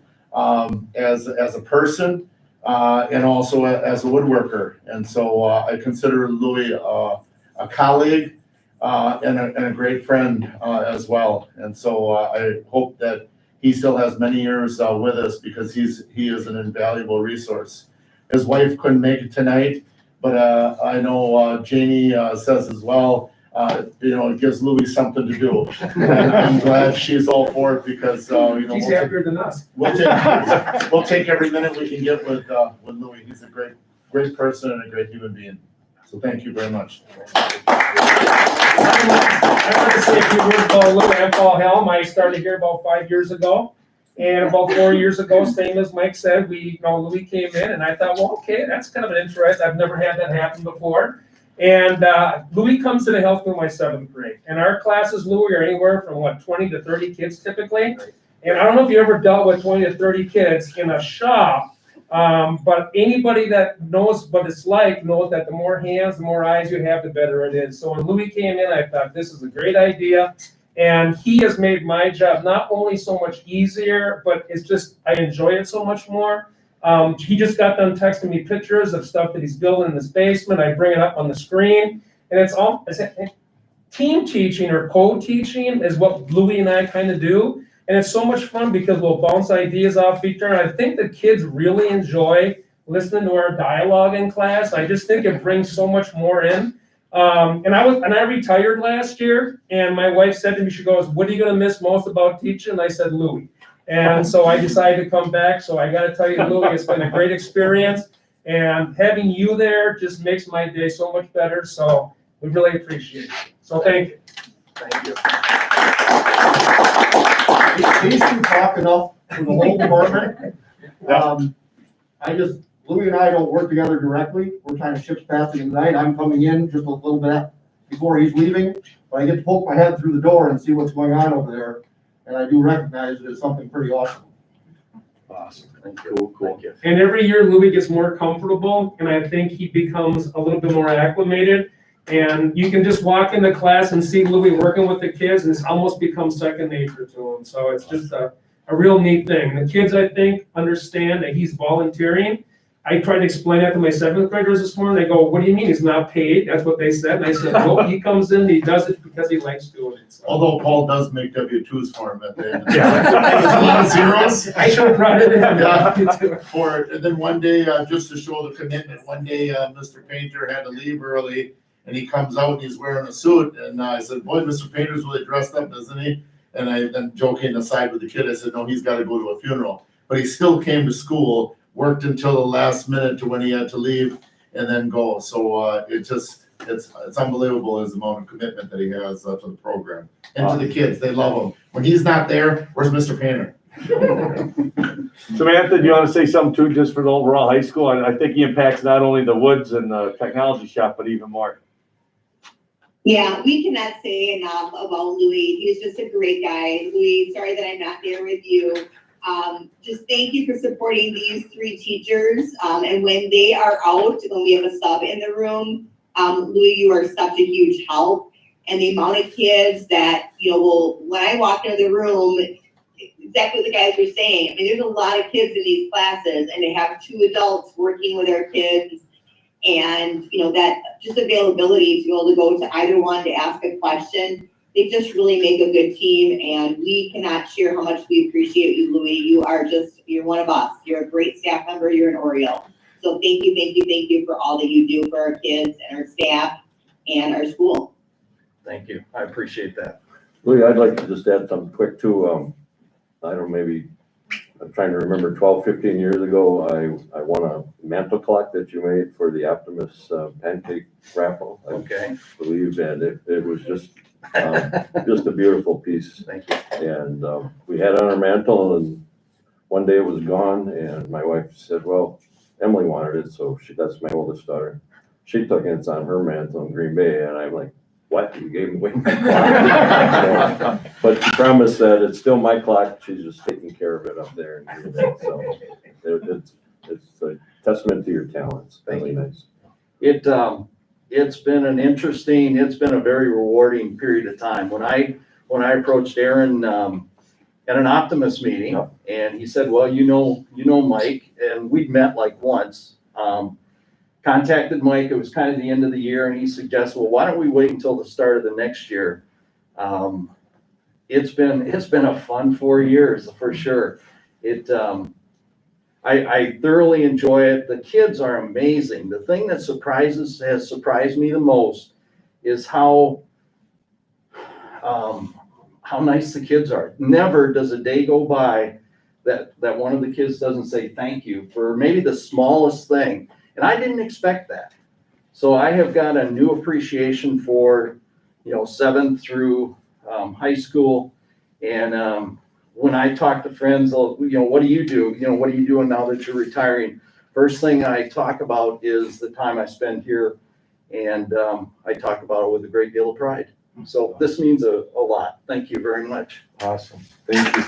as a person and also as a woodworker. And so I consider Louis a colleague and a great friend as well. And so I hope that he still has many years with us, because he is an invaluable resource. His wife couldn't make it tonight, but I know Janie says as well, it gives Louis something to do. And I'm glad she's all for it, because She's happier than us. We'll take every minute we can get with Louis. He's a great person and a great human being. So thank you very much. I want to say a few words about Louis. I'm Paul Helm. I started here about 5 years ago. And about 4 years ago, same as Mike said, Louis came in, and I thought, well, okay, that's kind of an interest. I've never had that happen before. And Louis comes to the help with my 7th grade. And our classes, Louis, are anywhere from 20 to 30 kids typically. And I don't know if you ever dealt with 20 to 30 kids in a shop, but anybody that knows what it's like knows that the more hands, the more eyes you have, the better it is. So when Louis came in, I thought, this is a great idea. And he has made my job not only so much easier, but it's just, I enjoy it so much more. He just got done texting me pictures of stuff that he's building in his basement. I bring it up on the screen, and it's team teaching or co-teaching is what Louis and I kind of do. And it's so much fun because we'll bounce ideas off each other. And I think the kids really enjoy listening to our dialogue in class. I just think it brings so much more in. And I retired last year, and my wife said to me, she goes, what are you going to miss most about teaching? And I said, Louis. And so I decided to come back. So I got to tell you, Louis, it's been a great experience. And having you there just makes my day so much better. So we really appreciate it. So thank you. Thank you. These two talk enough for the whole department. Louis and I don't work together directly. We're kind of ships passing tonight. I'm coming in just a little bit before he's leaving, but I get to poke my head through the door and see what's going on over there. And I do recognize it as something pretty awesome. Awesome. Thank you. Cool. Thank you. And every year Louis gets more comfortable, and I think he becomes a little bit more acclimated. And you can just walk into class and see Louis working with the kids, and it's almost become second nature to him. So it's just a real neat thing. The kids, I think, understand that he's volunteering. I tried to explain that to my 7th graders this morning. They go, what do you mean he's not paid? That's what they said. And I said, well, he comes in, he does it because he likes doing it. So. Although Paul does make W-2s for him at the end. Yeah. A lot of zeros. I should have brought it in. Yeah. And then one day, just to show the commitment, one day Mr. Painter had to leave early, and he comes out and he's wearing a suit. And I said, boy, Mr. Painter's really dressed up, doesn't he? And I then joking aside with the kid, I said, no, he's got to go to a funeral. But he still came to school, worked until the last minute to when he had to leave and then go. So it's unbelievable his amount of commitment that he has to the program and to the kids. They love him. When he's not there, where's Mr. Painter? Samantha, do you want to say something too, just for the overall high school? I think he impacts not only the Woods and the technology shop, but even more. Yeah, we cannot say enough about Louis. He's just a great guy. Louis, sorry that I'm not there with you. Just thank you for supporting these 3 teachers. And when they are out, when we have a sub in the room, Louis, you are such a huge help. And the amount of kids that, when I walk into the room, exactly what the guys were saying. I mean, there's a lot of kids in these classes, and they have 2 adults working with our kids. And, that just availability to be able to go to either one to ask a question, they just really make a good team. And we cannot share how much we appreciate you, Louis. You're one of us. You're a great staff member. You're an Oriole. So thank you for all that you do for our kids and our staff and our school. Thank you. I appreciate that. Louis, I'd like to just add something quick too. I don't know, maybe, I'm trying to remember 12, 15 years ago, I won a mantle clock that you made for the Optimus pancake raffle. Okay. I believe, and it was just a beautiful piece. Thank you. And we had it on our mantle, and one day it was gone, and my wife said, well, Emily wanted it, so that's my oldest daughter. She took it, it's on her mantle in Green Bay, and I'm like, what? You gave away my clock? But she promised that it's still my clock. She's just taking care of it up there. In Green Bay. So it's a testament to your talents. Really nice. It's been a very rewarding period of time. When I approached Aaron at an Optimus meeting, and he said, well, you know Mike, and we'd met like once. Contacted Mike, it was kind of the end of the year, and he suggested, well, why don't we wait until the start of the next year? It's been a fun 4 years for sure. I thoroughly enjoy it. The kids are amazing. The thing that has surprised me the most is how nice the kids are. Never does a day go by that one of the kids doesn't say thank you for maybe the smallest thing. And I didn't expect that. So I have got a new appreciation for, 7th through high school. And when I talk to friends, what do you do? What are you doing now that you're retiring? First thing I talk about is the time I spend here. And I talk about it with a great deal of pride. So this means a lot. Thank you very much. Awesome. Thank you.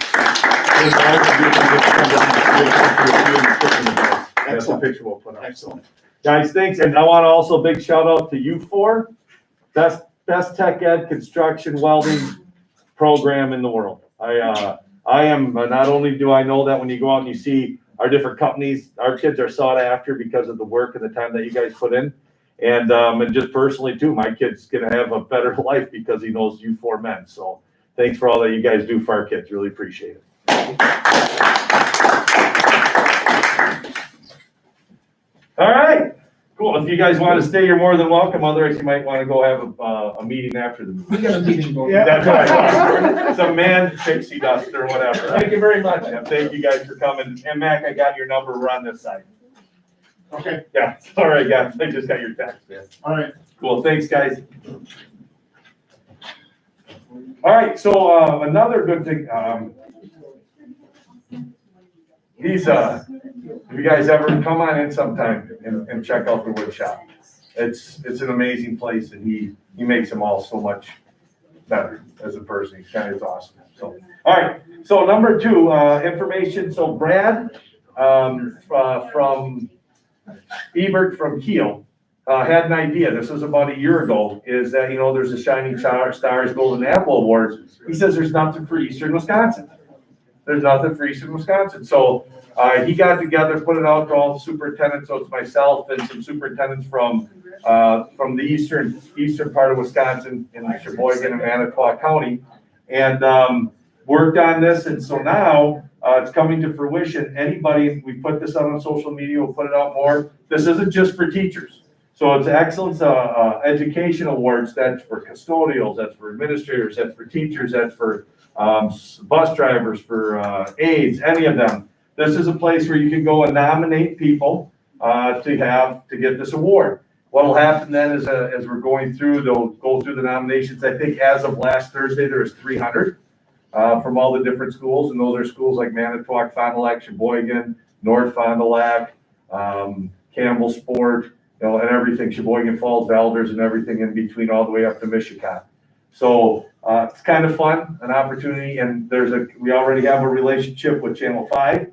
That's a picture we'll put up. Excellent. Guys, thanks. And I want to also big shout out to you 4. Best tech ed construction welding program in the world. I am, not only do I know that when you go out and you see our different companies, our kids are sought after because of the work and the time that you guys put in. And just personally too, my kid's going to have a better life because he knows you 4 men. So thanks for all that you guys do for our kids. Really appreciate it. All right, cool. If you guys want to stay, you're more than welcome. Otherwise, you might want to go have a meeting after the meeting. We got a meeting going. Yeah, that's right. Some man pixie dust or whatever. Thank you very much. Yeah, thank you guys for coming. And Mac, I got your number. We're on this side. Okay. Yeah. All right, guys. I just got your text, man. All right. Cool. Thanks, guys. All right. So another good thing. If you guys ever come on in sometime and check out the wood shop, it's an amazing place, and he makes them all so much better as a person. He's awesome. So, all right. So number 2, information. So Brad from Ebert from Kiel had an idea. This was about a year ago. Is that there's a Shining Stars Golden Apple Awards. He says there's nothing for Eastern Wisconsin. There's nothing for Eastern Wisconsin. So he got together, put it out to all the superintendents. So it's myself and some superintendents from the eastern part of Wisconsin in Sheboygan and Manitowoc County, and worked on this. And so now it's coming to fruition. Anybody, we put this out on social media, we'll put it out more. This isn't just for teachers. So it's Excellence Education Awards. That's for custodials, that's for administrators, that's for teachers, that's for bus drivers, for aides, any of them. This is a place where you can go and nominate people to get this award. What will happen then is as we're going through, they'll go through the nominations. I think as of last Thursday, there was 300. from all the different schools, and those are schools like Manitowoc, Fond du Lac, Sheboygan, North Fond du Lac, Campbell Sport, and everything, Sheboygan Falls, Elders, and everything in between, all the way up to Michigan. So it's kind of fun, an opportunity, and we already have a relationship with Channel 5,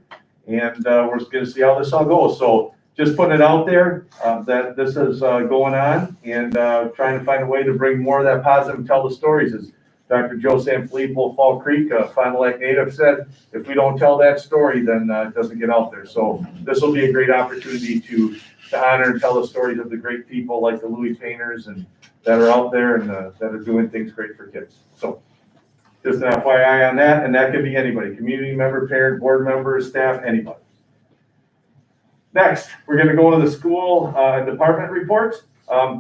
and we're going to see how this all goes. So just putting it out there that this is going on, and trying to find a way to bring more of that positive and tell the stories. As Dr. Joe Sanfilippo, Fall Creek, Fond du Lac native, said, if we don't tell that story, then it doesn't get out there. So this will be a great opportunity to honor and tell the stories of the great people like the Louis Painters and that are out there and that are doing things great for kids. So just an FYI on that, and that could be anybody, community member, parent, board member, staff, anybody. Next, we're going to go into the school department reports.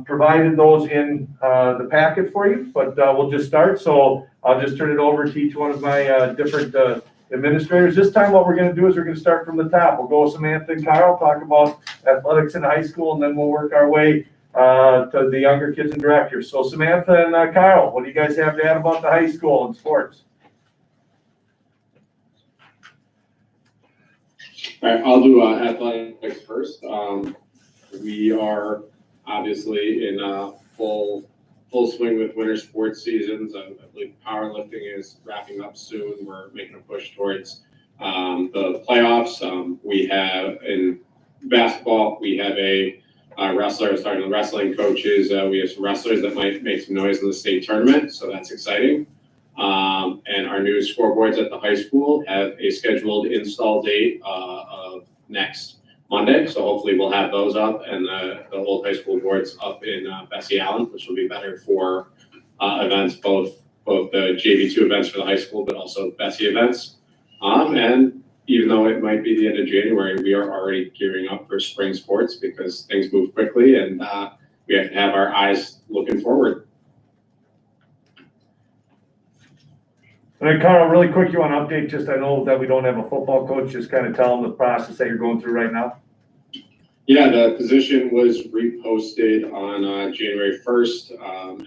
Provided those in the packet for you, but we'll just start. So I'll just turn it over to each one of my different administrators. This time what we're going to do is we're going to start from the top. We'll go with Samantha and Kyle, talk about athletics in high school, and then we'll work our way to the younger kids and directors. So Samantha and Kyle, what do you guys have to add about the high school and sports? All right, I'll do athletics first. We are obviously in full swing with winter sports seasons. I believe powerlifting is wrapping up soon. We're making a push towards the playoffs. We have in basketball, we have a wrestler starting the wrestling coaches. We have some wrestlers that might make some noise in the state tournament, so that's exciting. And our new scoreboards at the high school have a scheduled install date of next Monday, so hopefully we'll have those up, and the old high school boards up in Bessie Allen, which will be better for events, both the JV2 events for the high school, but also Bessie events. And even though it might be the end of January, we are already gearing up for spring sports because things move quickly, and we have to have our eyes looking forward. All right, Carl, really quick, you want to update, just I know that we don't have a football coach, just kind of tell them the process that you're going through right now. Yeah, the position was reposted on January 1st,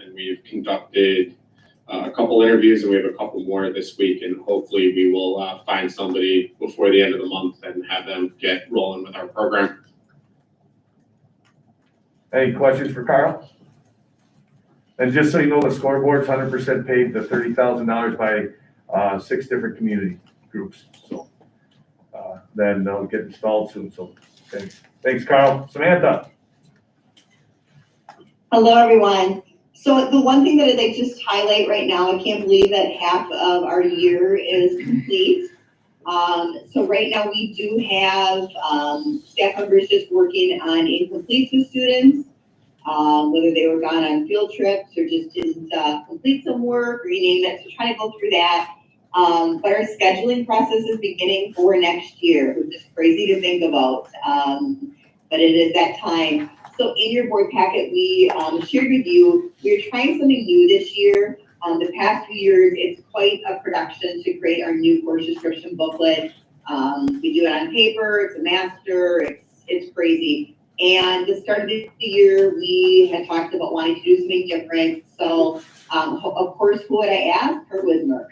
and we've conducted a couple interviews, and we have a couple more this week, and hopefully we will find somebody before the end of the month and have them get rolling with our program. Any questions for Carl? And just so you know, the scoreboard's 100% paid, the $30,000 by 6 different community groups. So then they'll get installed soon. So thanks, Carl. Samantha. Hello, everyone. So the one thing that I'd like to just highlight right now, I can't believe that half of our year is complete. So right now we do have staff members just working on incompletes with students, whether they were gone on field trips or just didn't complete some work or you name it. So trying to go through that. But our scheduling process is beginning for next year, which is crazy to think about. But it is that time. So in your board packet, we shared with you, we're trying something new this year. The past few years, it's quite a production to create our new course description booklet. We do it on paper, it's a master, it's crazy. And the start of the year, we had talked about wanting to do something different. So of course, who would I ask? Kurt Wismer.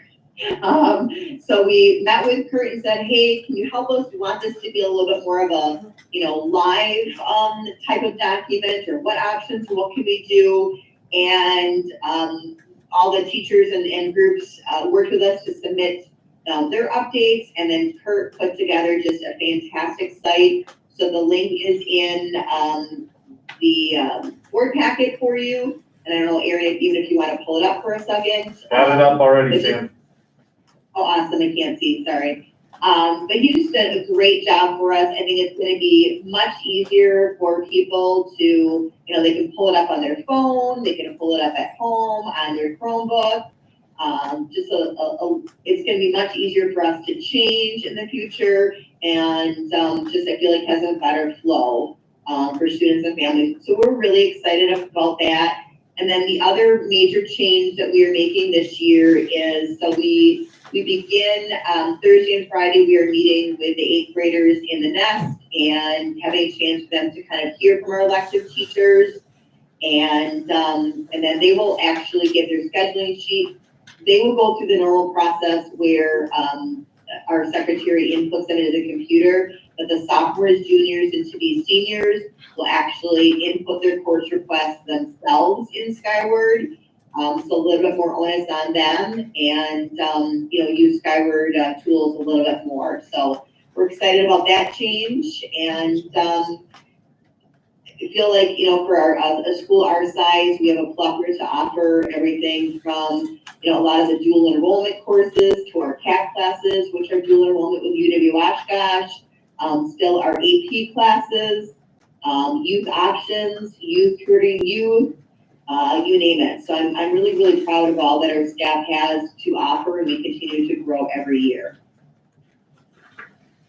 So we met with Kurt and said, hey, can you help us? We want this to be a little bit more of a, live type of document, or what options, what can we do? And all the teachers and groups worked with us to submit their updates, and then Kurt put together just a fantastic site. So the link is in the board packet for you. And I don't know, Erin, even if you want to pull it up for a second. Got it up already, Sam. Oh, awesome. I can't see, sorry. But he just did a great job for us. I think it's going to be much easier for people to, they can pull it up on their phone, they can pull it up at home on their Chromebook. It's going to be much easier for us to change in the future, and just I feel like has a better flow for students and families. So we're really excited about that. And then the other major change that we are making this year is, so we begin Thursday and Friday, we are meeting with the 8th graders in the nest and having a chance for them to kind of hear from our elective teachers. And then they will actually get their scheduling sheet they will go through the normal process where, our secretary inputs them into the computer, but the sophomores, juniors, and to-be seniors will actually input their course requests themselves in Skyward. So a little bit more onus on them and, use Skyward tools a little bit more. So we're excited about that change, and I feel like, for a school our size, we have a plethora to offer, everything from, a lot of the dual enrollment courses to our CAP classes, which are dual enrollment with UW-Oshkosh, still our AP classes, youth options, youth tutoring youth, you name it. So I'm really, really proud of all that our staff has to offer, and we continue to grow every year.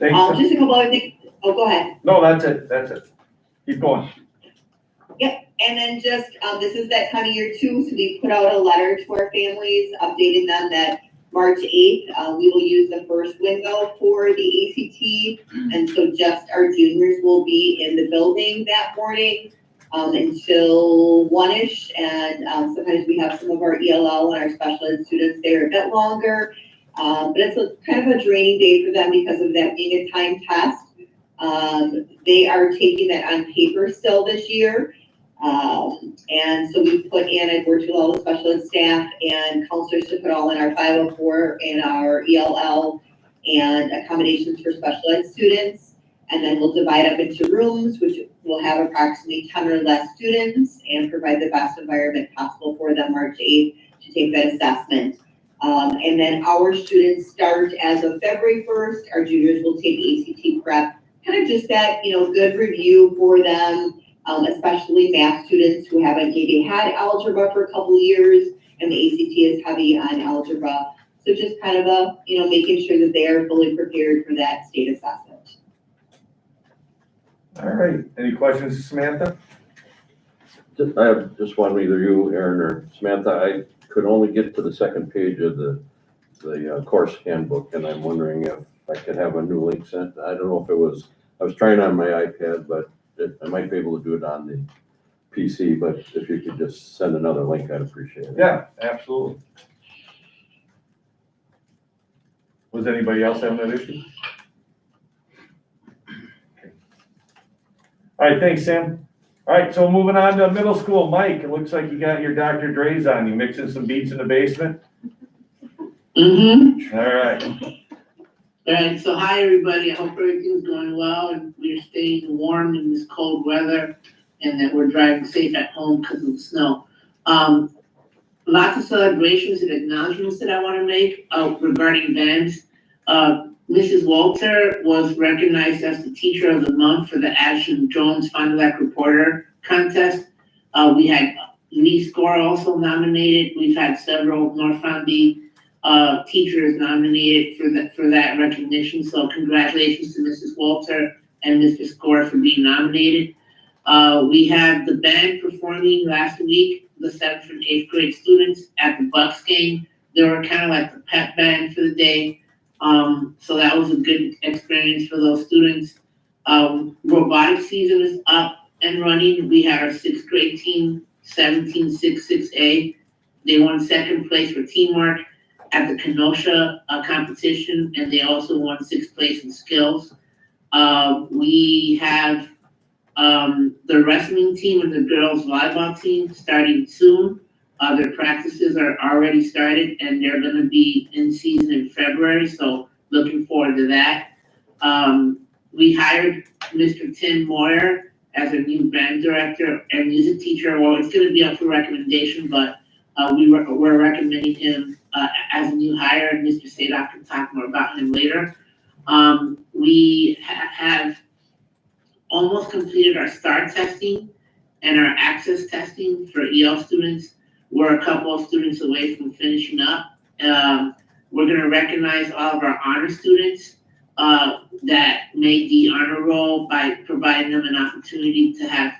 Thanks. Just a couple other things. Oh, go ahead. No, that's it. Keep going. Yep, and then just, this is that time of year too, so we put out a letter to our families, updating them that March 8th, we will use the first window for the ACT, and so just our juniors will be in the building that morning until 1-ish, and sometimes we have some of our ELL and our special ed students there a bit longer, but it's a kind of a draining day for them because of that being a time test. They are taking that on paper still this year. And so we put in, I've worked with all the special ed staff and counselors to put all in our 504 and our ELL and accommodations for special ed students. And then we'll divide up into rooms, which will have approximately 10 or less students, and provide the best environment possible for them March 8th to take that assessment. And then our students start as of February 1st. Our juniors will take ACT prep, kind of just that, good review for them. Especially math students who haven't maybe had algebra for a couple of years, and the ACT is heavy on algebra. So just kind of making sure that they are fully prepared for that state assessment. All right. Any questions, Samantha? I have just one, either you, Aaron, or Samantha. I could only get to the second page of the course handbook, and I'm wondering if I could have a new link sent. I don't know if I was trying on my iPad, but I might be able to do it on the PC, but if you could just send another link, I'd appreciate it. Yeah, absolutely. Was anybody else having that issue? Okay. All right, thanks, Sam. All right, so moving on to middle school. Mike, it looks like you got your Dr. Dre's on. You mixing some beats in the basement? Mm-hmm. All right. All right, so hi, everybody. I hope everything's going well and we're staying warm in this cold weather and that we're driving safe at home because of the snow. Lots of celebrations and acknowledgements that I want to make regarding bands. Mrs. Walter was recognized as the Teacher of the Month for the Ashton Jones Fond du Lac Reporter Contest. We had Lee Score also nominated. We've had several North Fondy teachers nominated for that recognition. So congratulations to Mrs. Walter and Mr. Score for being nominated. We had the band performing last week, the 7th and 8th grade students at the Bucks game. They were kind of like the pep band for the day. So that was a good experience for those students. Robotic season is up and running. We had our 6th grade team, 1766A. They won 2nd place for teamwork at the Kenosha competition, and they also won 6th place in skills. We have the wrestling team and the girls volleyball team starting soon. Their practices are already started, and they're going to be in season in February, so looking forward to that. We hired Mr. Tim Moyer as a new band director and music teacher. Well, it's going to be up for recommendation, but we're recommending him as a new hire, and Mr. Sadoff can talk more about him later. We have almost completed our STAR testing and our access testing for EL students. We're a couple of students away from finishing up. We're going to recognize all of our honor students that made the honor roll by providing them an opportunity to have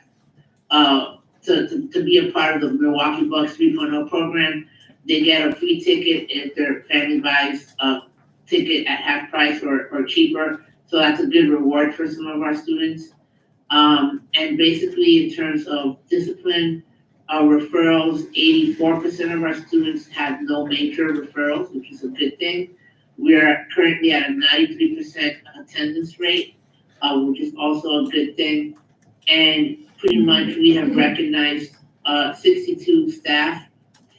to be a part of the Milwaukee Bucks 3.0 program. They get a free ticket if their family buys a ticket at half price or cheaper. So that's a good reward for some of our students. And basically in terms of discipline, referrals, 84% of our students have no major referrals, which is a good thing. We are currently at a 93% attendance rate, which is also a good thing. And pretty much we have recognized 62 staff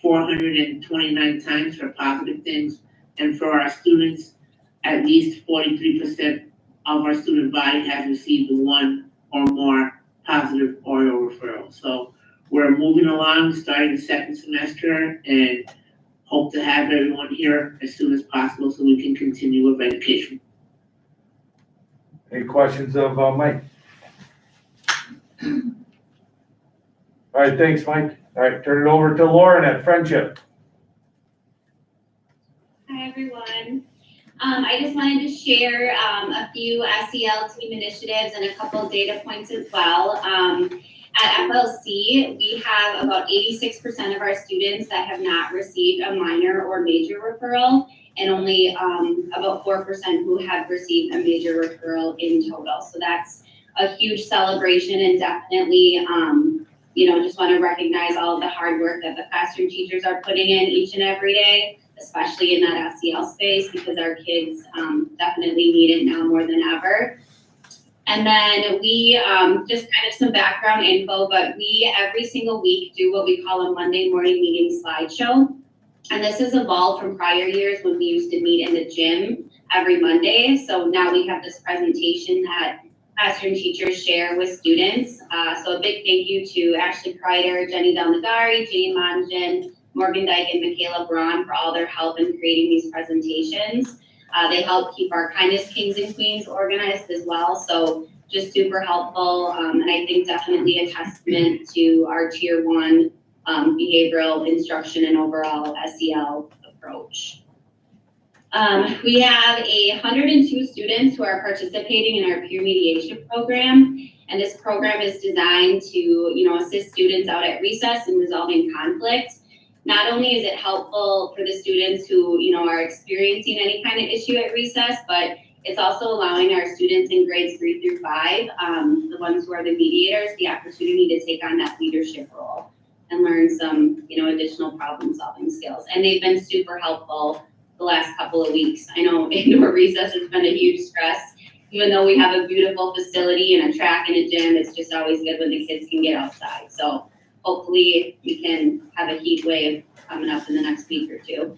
429 times for positive things. And for our students, at least 43% of our student body has received one or more positive Oriole referrals. So we're moving along, starting the second semester, and hope to have everyone here as soon as possible so we can continue with education. Any questions of Mike? All right, thanks, Mike. All right, turn it over to Lauren at Friendship. Hi, everyone. I just wanted to share a few SEL team initiatives and a couple data points as well. At FLC, we have about 86% of our students that have not received a minor or major referral, and only about 4% who have received a major referral in total. So that's a huge celebration, and definitely, just want to recognize all of the hard work that the classroom teachers are putting in each and every day, especially in that SEL space, because our kids definitely need it now more than ever. And then we, just kind of some background info, but we every single week do what we call a Monday morning meeting slideshow. And this has evolved from prior years when we used to meet in the gym every Monday. So now we have this presentation that classroom teachers share with students. So a big thank you to Ashley Kreider, Jenny Delnagari, Jane Mongen, Morgan Dyke, and Michaela Braun for all their help in creating these presentations. They help keep our Kindness Kings and Queens organized as well. So just super helpful. And I think definitely a testament to our Tier 1 behavioral instruction and overall SEL approach. We have 102 students who are participating in our peer mediation program. And this program is designed to, assist students out at recess in resolving conflict. Not only is it helpful for the students who, are experiencing any kind of issue at recess, but it's also allowing our students in grades 3 through 5, the ones who are the mediators, the opportunity to take on that leadership role and learn some, additional problem solving skills. And they've been super helpful the last couple of weeks. I know indoor recess has been a huge stress. Even though we have a beautiful facility and a track and a gym, it's just always good when the kids can get outside. So hopefully we can have a heat wave coming up in the next week or two.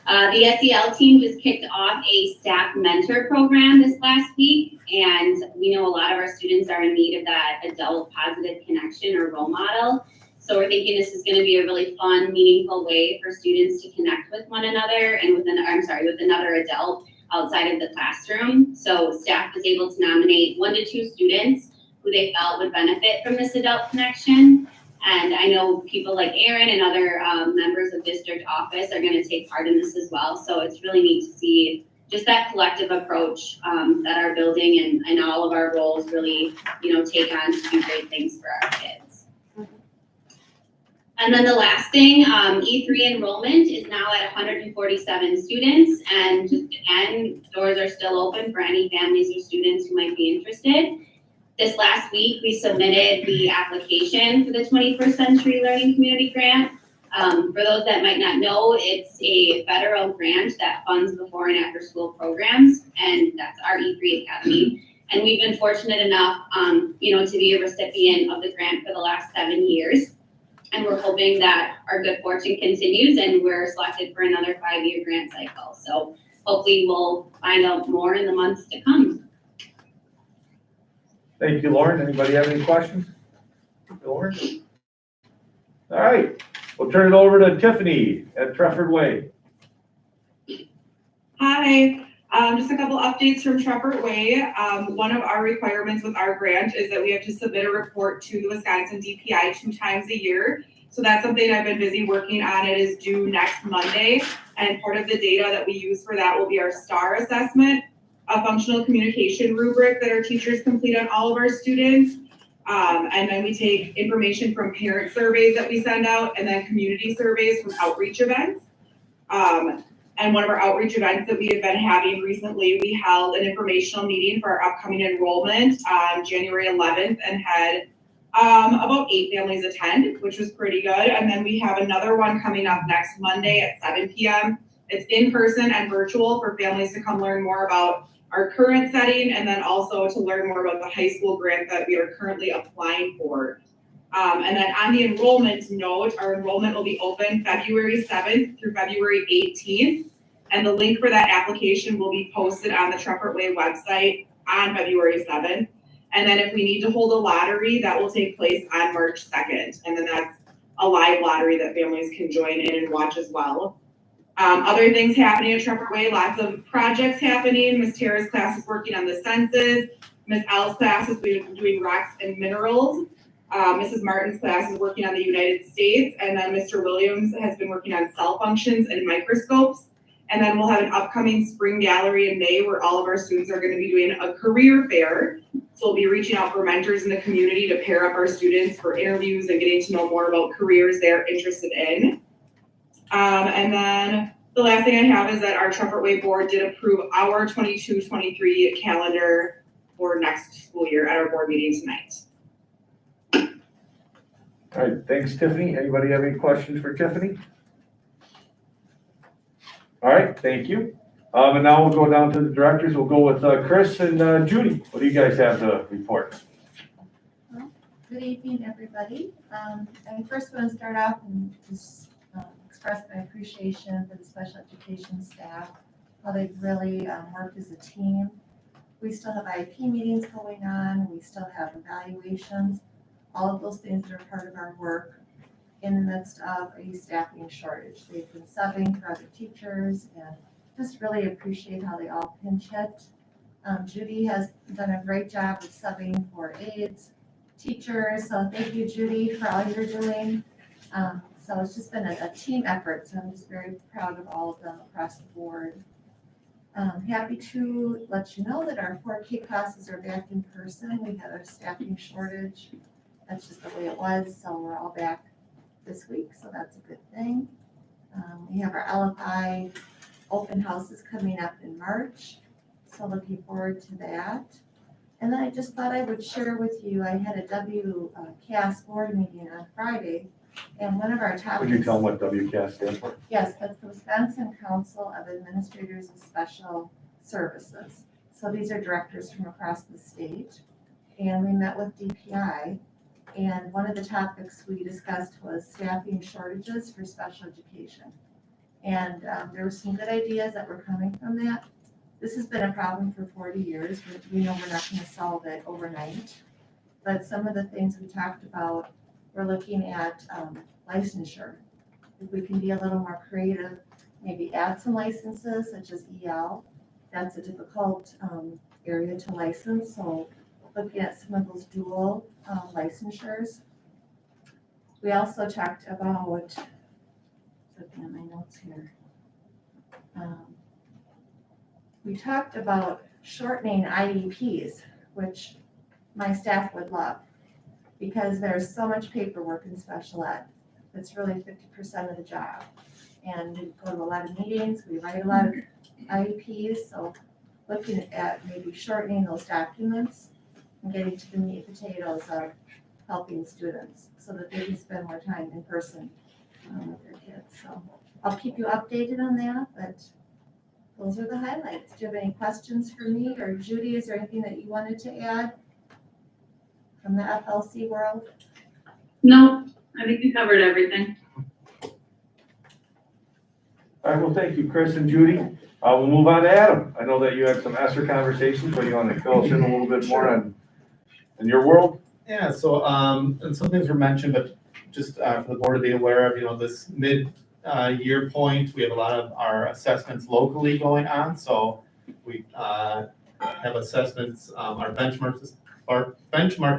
The SEL team just kicked off a staff mentor program this last week, and we know a lot of our students are in need of that adult positive connection or role model. So we're thinking this is going to be a really fun, meaningful way for students to connect with one another and with another adult outside of the classroom. So staff was able to nominate 1 to 2 students who they felt would benefit from this adult connection. And I know people like Aaron and other members of district office are going to take part in this as well. So it's really neat to see just that collective approach that our building and all of our roles really, take on to do great things for our kids. And then the last thing, E3 enrollment is now at 147 students, and just again, doors are still open for any families or students who might be interested. This last week, we submitted the application for the 21st Century Learning Community Grant. For those that might not know, it's a federal grant that funds before and after school programs, and that's our E3 Academy. And we've been fortunate enough, to be a recipient of the grant for the last 7 years. And we're hoping that our good fortune continues and we're selected for another 5-year grant cycle. So hopefully we'll find out more in the months to come. Thank you, Lauren. Anybody have any questions? Lauren? All right, we'll turn it over to Tiffany at Trefford Way. Hi, just a couple updates from Trefford Way. One of our requirements with our grant is that we have to submit a report to the Wisconsin DPI 2 times a year. So that's something I've been busy working on. It is due next Monday. And part of the data that we use for that will be our STAR assessment, a functional communication rubric that our teachers complete on all of our students. And then we take information from parent surveys that we send out and then community surveys from outreach events. And one of our outreach events that we have been having recently, we held an informational meeting for our upcoming enrollment on January 11th and had About 8 families attend, which was pretty good. And then we have another one coming up next Monday at 7 p.m. It's in person and virtual for families to come learn more about our current setting and then also to learn more about the high school grant that we are currently applying for. And then on the enrollment note, our enrollment will be open February 7th through February 18th. And the link for that application will be posted on the Treffert Way website on February 7th. And then if we need to hold a lottery, that will take place on March 2nd. And then that's a live lottery that families can join in and watch as well. Other things happening at Treffert Way, lots of projects happening. Ms. Tara's class is working on the census. Ms. L's class is doing rocks and minerals. Mrs. Martin's class is working on the United States. And then Mr. Williams has been working on cell functions and microscopes. And then we'll have an upcoming spring gallery in May where all of our students are going to be doing a career fair. So we'll be reaching out for mentors in the community to pair up our students for interviews and getting to know more about careers they're interested in. And then the last thing I have is that our Treffert Way board did approve our 22-23 calendar for next school year at our board meeting tonight. All right, thanks, Tiffany. Anybody have any questions for Tiffany? All right, thank you. And now we'll go down to the directors. We'll go with Chris and Judy. What do you guys have to report? Well, good evening, everybody. I first want to start off and just express my appreciation for the special education staff, how they've really worked as a team. We still have IEP meetings going on. We still have evaluations, all of those things that are part of our work in the midst of a staffing shortage. They've been subbing for other teachers and just really appreciate how they all pinch hit. Judy has done a great job of subbing for aides, teachers, so thank you, Judy, for all you're doing. So it's just been a team effort, so I'm just very proud of all of them across the board. Happy to let you know that our 4K classes are back in person. We had a staffing shortage. That's just the way it was, so we're all back this week, so that's a good thing. We have our LFI open houses coming up in March, so looking forward to that. And then I just thought I would share with you, I had a WCAS board meeting on Friday, and one of our topics. Would you tell them what WCAS stands for? Yes, that's the Wisconsin Council of Administrators of Special Services. So these are directors from across the state, and we met with DPI. And one of the topics we discussed was staffing shortages for special education. And there were some good ideas that were coming from that. This has been a problem for 40 years. We know we're not going to solve it overnight. But some of the things we talked about, we're looking at licensure. If we can be a little more creative, maybe add some licenses such as EL. That's a difficult area to license. So looking at some of those dual licensures. We also talked about, looking at my notes here. We talked about shortening IEPs, which my staff would love, because there's so much paperwork in special ed. That's really 50% of the job. And we go to a lot of meetings, we write a lot of IEPs, so looking at maybe shortening those documents and getting to the meat and potatoes of helping students so that they can spend more time in person with their kids. So I'll keep you updated on that, but those are the highlights. Do you have any questions for me or Judy? Is there anything that you wanted to add from the FLC world? No, I think we covered everything. All right, well, thank you, Chris and Judy. We'll move on to Adam. I know that you had some ESSER conversations, but you want to fill us in a little bit more on in your world? Yeah, so, and some things were mentioned, but just for the board to be aware of, this mid-year point, we have a lot of our assessments locally going on. So we have assessments, our benchmark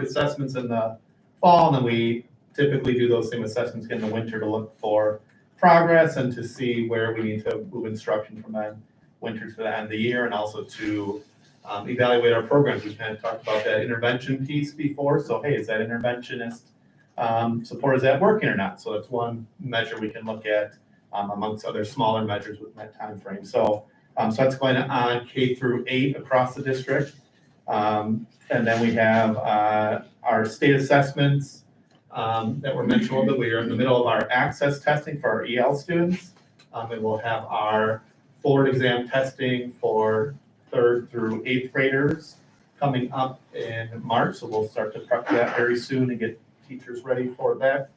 assessments in the fall, and then we typically do those same assessments in the winter to look for progress and to see where we need to move instruction from that winter to the end of the year, and also to evaluate our programs. We've kind of talked about that intervention piece before. So, hey, is that interventionist support, is that working or not? So that's one measure we can look at amongst other smaller measures within that time frame. So, so that's going on K through 8 across the district. And then we have our state assessments that were mentioned a little bit. We are in the middle of our access testing for our EL students. And we'll have our board exam testing for 3rd through 8th graders coming up in March. So we'll start to prep for that very soon and get teachers ready for that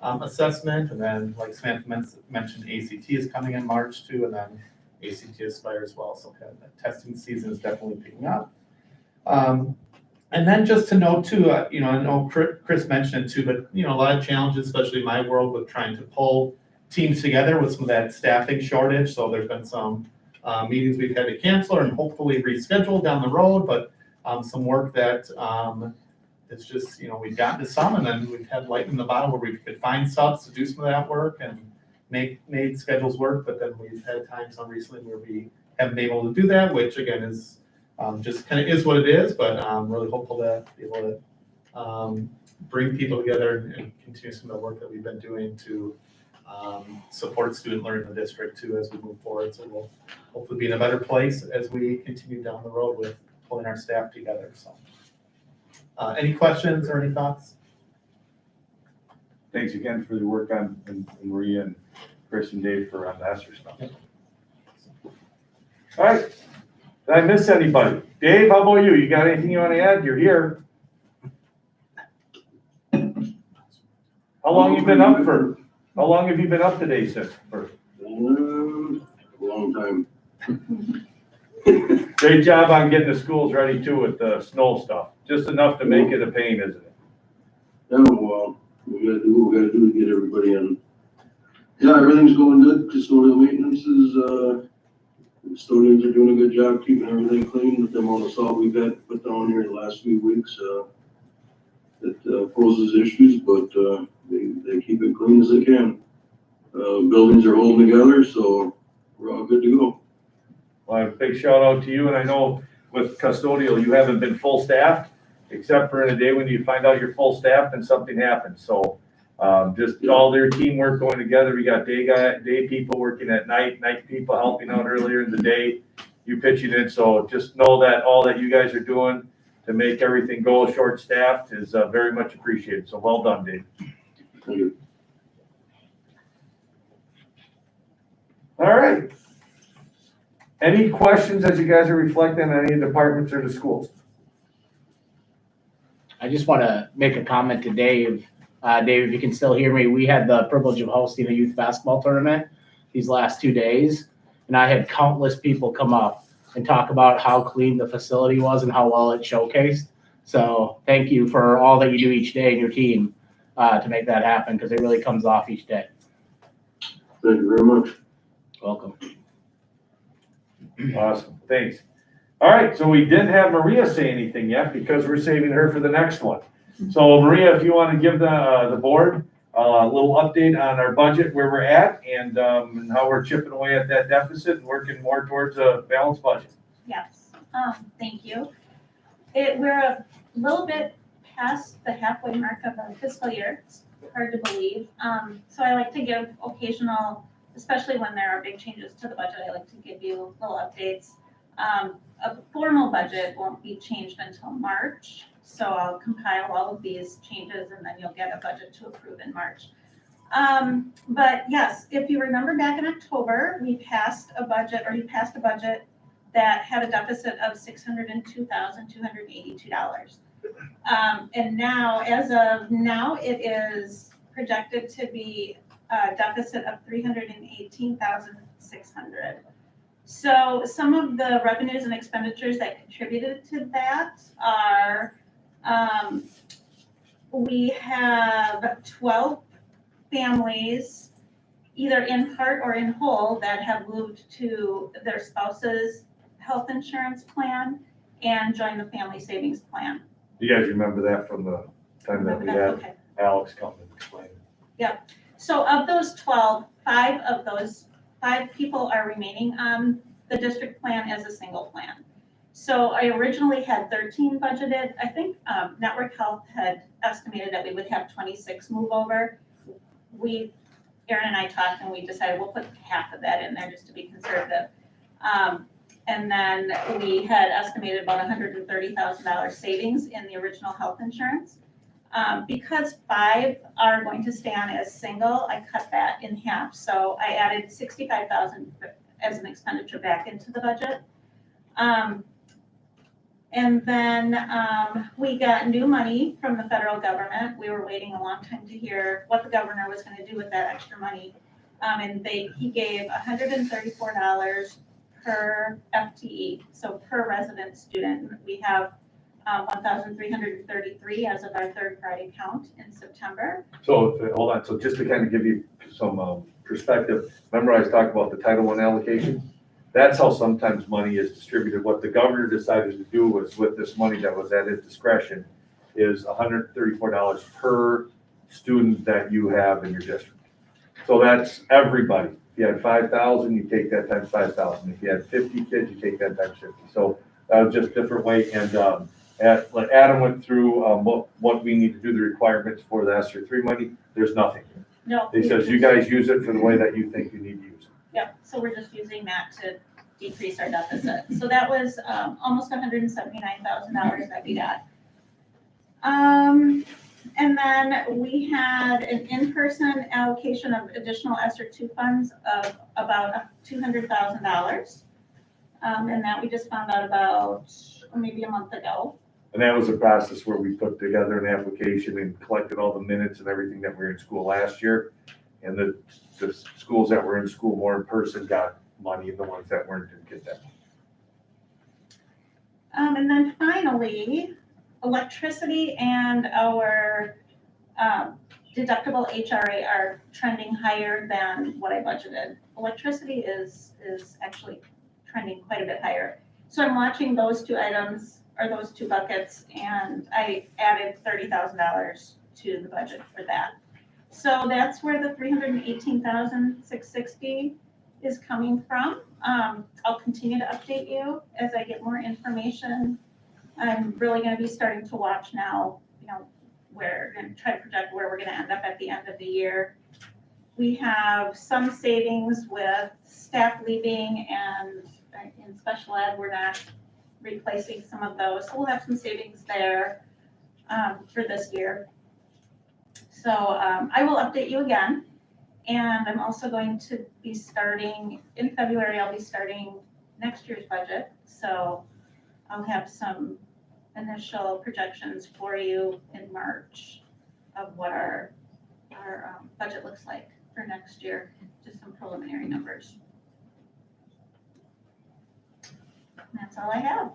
assessment. And then, like Samantha mentioned, ACT is coming in March too, and then ACT Aspire as well. So kind of that testing season is definitely picking up. And then just to note too, I know Chris mentioned it too, but a lot of challenges, especially in my world, with trying to pull teams together with some of that staffing shortage. So there's been some meetings we've had to cancel and hopefully reschedule down the road, but some work that it's just, we've gotten to some, and then we've had light in the bottle where we could find subs to do some of that work and made schedules work. But then we've had times recently where we haven't been able to do that, which again is just kind of is what it is. But I'm really hopeful to be able to bring people together and continue some of the work that we've been doing to support student learning in the district too as we move forward. So we'll hopefully be in a better place as we continue down the road with pulling our staff together. So any questions or any thoughts? Thanks again for the work on and Maria and Chris and Dave for on the ESSER stuff. All right. Did I miss anybody? Dave, how about you? You got anything you want to add? You're here. How long have you been up today, sir? For? A long time. Great job on getting the schools ready too with the snow stuff. Just enough to make it a pain, isn't it? Yeah, well, we gotta do what we gotta do to get everybody in. Yeah, everything's going good. Custodial maintenance is, custodians are doing a good job keeping everything clean with the amount of salt we've had to put down here the last few weeks. It poses issues, but they keep it clean as they can. Buildings are holding together, so we're all good to go. Well, a big shout out to you, and I know with custodial, you haven't been full staffed, except for in a day when you find out you're full staffed and something happens. So just all their teamwork going together. We got day people working at night people helping out earlier in the day, you pitching in. So just know that all that you guys are doing to make everything go short staffed is very much appreciated. So well done, Dave. Thank you. All right. Any questions as you guys are reflecting on any departments or the schools? I just want to make a comment to Dave. Dave, if you can still hear me, we had the privilege of hosting a youth basketball tournament these last 2 days, and I had countless people come up and talk about how clean the facility was and how well it showcased. So thank you for all that you do each day in your team to make that happen, because it really comes off each day. Thank you very much. Welcome. Awesome, thanks. All right, so we didn't have Maria say anything yet because we're saving her for the next one. So Maria, if you want to give the board a little update on our budget, where we're at, and how we're chipping away at that deficit and working more towards a balanced budget. Yes, thank you. We're a little bit past the halfway mark of our fiscal year. It's hard to believe. So I like to give occasional, especially when there are big changes to the budget, I like to give you little updates. A formal budget won't be changed until March. So I'll compile all of these changes and then you'll get a budget to approve in March. But yes, if you remember back in October, we passed a budget, or you passed a budget that had a deficit of $602,282. And now, as of now, it is projected to be a deficit of $318,600. So some of the revenues and expenditures that contributed to that are, we have 12 families, either in part or in whole, that have moved to their spouse's health insurance plan and joined the family savings plan. You guys remember that from the time that we had Okay. Alex come and explain it. Yep. So of those 12, 5 of those 5 people are remaining on the district plan as a single plan. So I originally had 13 budgeted. I think Network Health had estimated that we would have 26 move over. Erin and I talked and we decided we'll put half of that in there just to be conservative. And then we had estimated about $130,000 savings in the original health insurance. Because 5 are going to stay on as single, I cut that in half. So I added $65,000 as an expenditure back into the budget. And then we got new money from the federal government. We were waiting a long time to hear what the governor was going to do with that extra money. And he gave $134 per FTE, so per resident student. We have 1,333 as of our third Friday count in September. So, hold on, so just to kind of give you some perspective, remember I was talking about the Title I allocation? That's how sometimes money is distributed. What the governor decided to do was with this money that was at his discretion is $134 per student that you have in your district. So that's everybody. If you had 5,000, you take that times 5,000. If you had 50 kids, you take that times 50. So that was just a different way. And Adam went through what we need to do, the requirements for the ESSER 3 money. There's nothing. No. He says you guys use it for the way that you think you need to use it. Yep, so we're just using that to decrease our deficit. So that was almost $179,000 that we got. And then we had an in-person allocation of additional ESSER 2 funds of about $200,000. And that we just found out about maybe a month ago. And that was a process where we put together an application and collected all the minutes and everything that we were in school last year. And the schools that were in school more in person got money, and the ones that weren't didn't get that. And then finally, electricity and our deductible HRA are trending higher than what I budgeted. Electricity is actually trending quite a bit higher. So I'm watching those two items, or those two buckets, and I added $30,000 to the budget for that. So that's where the $318,660 is coming from. I'll continue to update you as I get more information. I'm really going to be starting to watch now, we're going to try to project where we're going to end up at the end of the year. We have some savings with staff leaving, and in special ed, we're not replacing some of those. So we'll have some savings there for this year. So I will update you again. And I'm also going to be starting, in February, I'll be starting next year's budget. So I'll have some initial projections for you in March of what our budget looks like for next year, just some preliminary numbers. And that's all I have.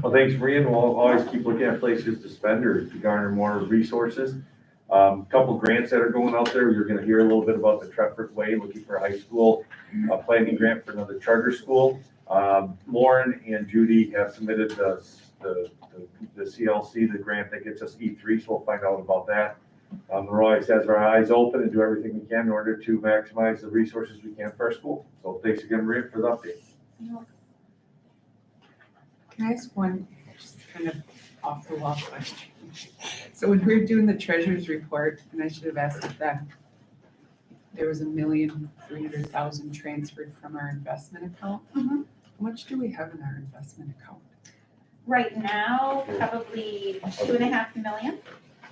Well, thanks, Maria. And we'll always keep looking at places to spend or to garner more resources. Couple grants that are going out there. You're going to hear a little bit about the Trefford Way, looking for a high school planning grant for another charter school. Lauren and Judy have submitted the CLC, the grant that gets us E3, so we'll find out about that. We're always has our eyes open and do everything we can in order to maximize the resources we can for our school. So thanks again, Maria, for the update. Can I ask one just kind of off the wall question? So when we were doing the treasurer's report, and I should have asked it then, there was $1,300,000 transferred from our investment account. Mm-hmm. How much do we have in our investment account? Right now, probably $2.5 million.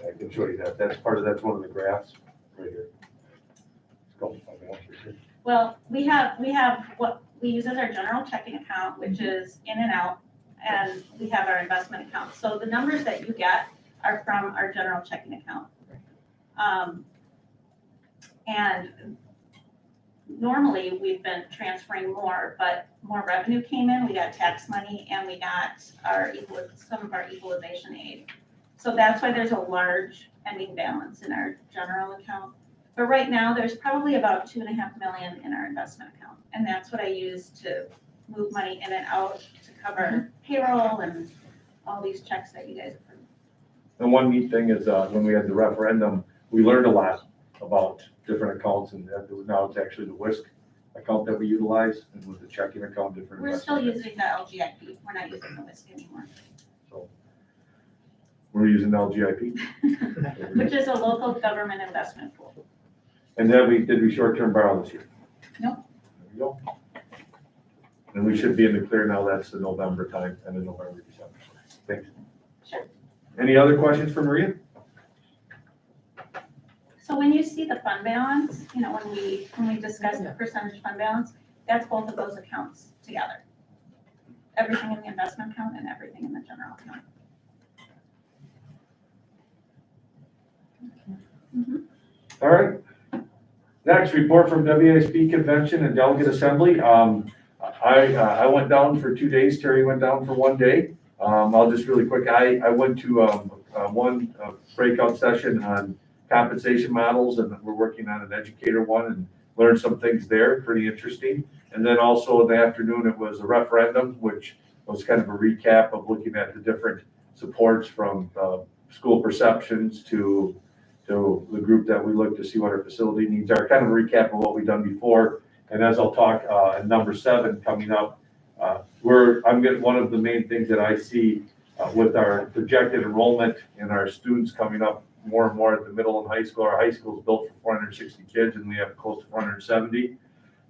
I can show you that. That's one of the graphs right here. It's called financials here. Well, we have what we use as our general checking account, which is in and out, and we have our investment account. So the numbers that you get are from our general checking account. And normally we've been transferring more, but more revenue came in, we got tax money, and we got some of our equalization aid. So that's why there's a large ending balance in our general account. But right now, there's probably about $2.5 million in our investment account. And that's what I use to move money in and out to cover payroll and all these checks that you guys approve. And one neat thing is when we had the referendum, we learned a lot about different accounts, and now it's actually the WISC account that we utilize, and with the checking account, different. We're still using the LGIP. We're not using the WISC anymore. So we're using LGIP. Which is a local government investment pool. And then did we short-term borrow this year? Nope. There we go. And we should be in the clear now, that's the November time, and in November, December. Thanks. Sure. Any other questions for Maria? So when you see the fund balance, you know, when we discuss the percentage fund balance, that's both of those accounts together. Everything in the investment account and everything in the general account. All right. Next, report from WASB Convention and Delegate Assembly. I went down for 2 days. Terry went down for 1 day. I'll just really quick, I went to one breakout session on compensation models, and we're working on an educator one and learned some things there, pretty interesting. And then also in the afternoon, it was a referendum, which was kind of a recap of looking at the different supports from school perceptions to the group that we look to see what our facility needs are, kind of a recap of what we've done before. And as I'll talk in number 7 coming up, one of the main things that I see with our projected enrollment and our students coming up more and more at the middle and high school. Our high school is built for 460 kids, and we have close to 470.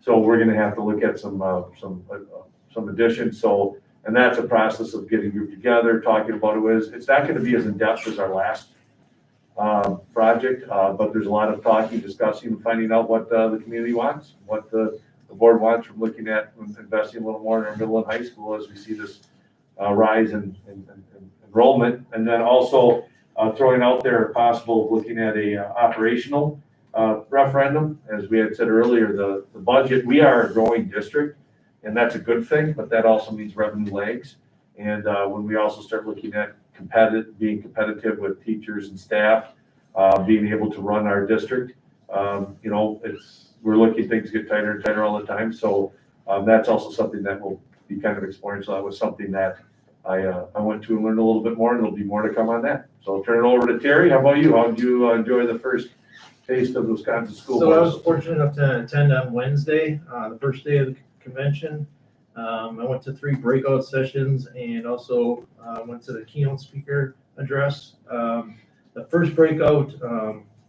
So we're going to have to look at some additions. So, and that's a process of getting group together, talking about it. It's not going to be as in depth as our last project, but there's a lot of talking, discussing, and finding out what the community wants, what the board wants from looking at investing a little more in our middle and high school as we see this rise in enrollment. And then also throwing out there a possible of looking at a operational referendum. As we had said earlier, the budget, we are a growing district, and that's a good thing, but that also means revenue lags. And when we also start looking at being competitive with teachers and staff, being able to run our district, we're looking, things get tighter and tighter all the time. So that's also something that we'll be kind of exploring. So that was something that I went to and learned a little bit more, and there'll be more to come on that. So I'll turn it over to Terry. How about you? How did you enjoy the first taste of Wisconsin school So I boards? was fortunate enough to attend on Wednesday, the first day of the convention. I went to 3 breakout sessions and also went to the keynote speaker address. The first breakout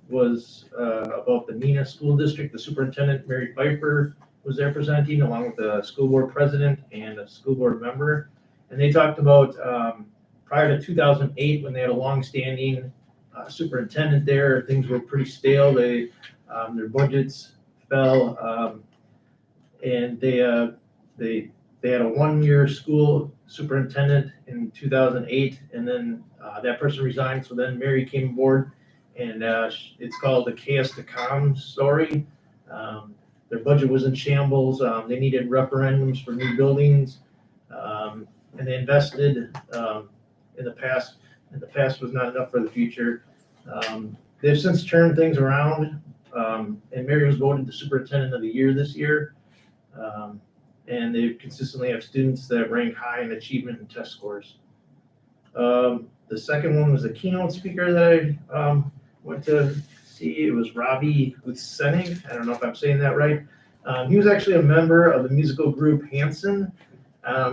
was about the Neenah School District. The superintendent, Mary Pfeiffer, was there presenting along with the school board president and a school board member. And they talked about prior to 2008, when they had a long-standing superintendent there, things were pretty stale. Their budgets fell, and they had a 1-year school superintendent in 2008, and then that person resigned. So then Mary came aboard, and it's called the chaos to calm story. Their budget was in shambles. They needed referendums for new buildings, and they invested in the past. And the past was not enough for the future. They've since turned things around, and Mary was voted the superintendent of the year this year. And they consistently have students that rank high in achievement and test scores. The second one was a keynote speaker that I went to see. It was Robbie Utsenig. I don't know if I'm saying that right. He was actually a member of the musical group Hanson.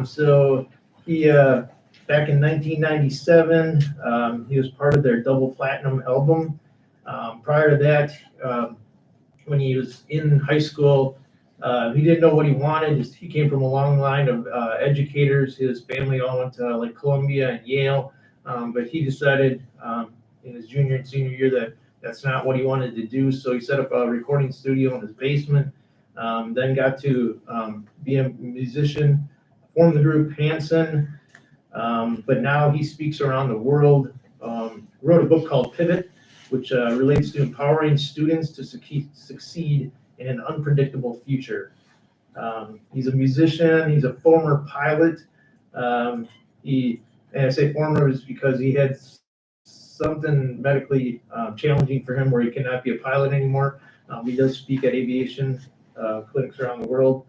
So he, back in 1997, he was part of their double platinum album. Prior to that, when he was in high school, he didn't know what he wanted. He came from a long line of educators. His family all went to like Columbia and Yale, but he decided in his junior and senior year that that's not what he wanted to do. So he set up a recording studio in his basement, then got to be a musician, formed the group Hanson, but now he speaks around the world. Wrote a book called Pivot, which relates to empowering students to succeed in an unpredictable future. He's a musician. He's a former pilot. And I say former is because he had something medically challenging for him where he cannot be a pilot anymore. He does speak at aviation clinics around the world.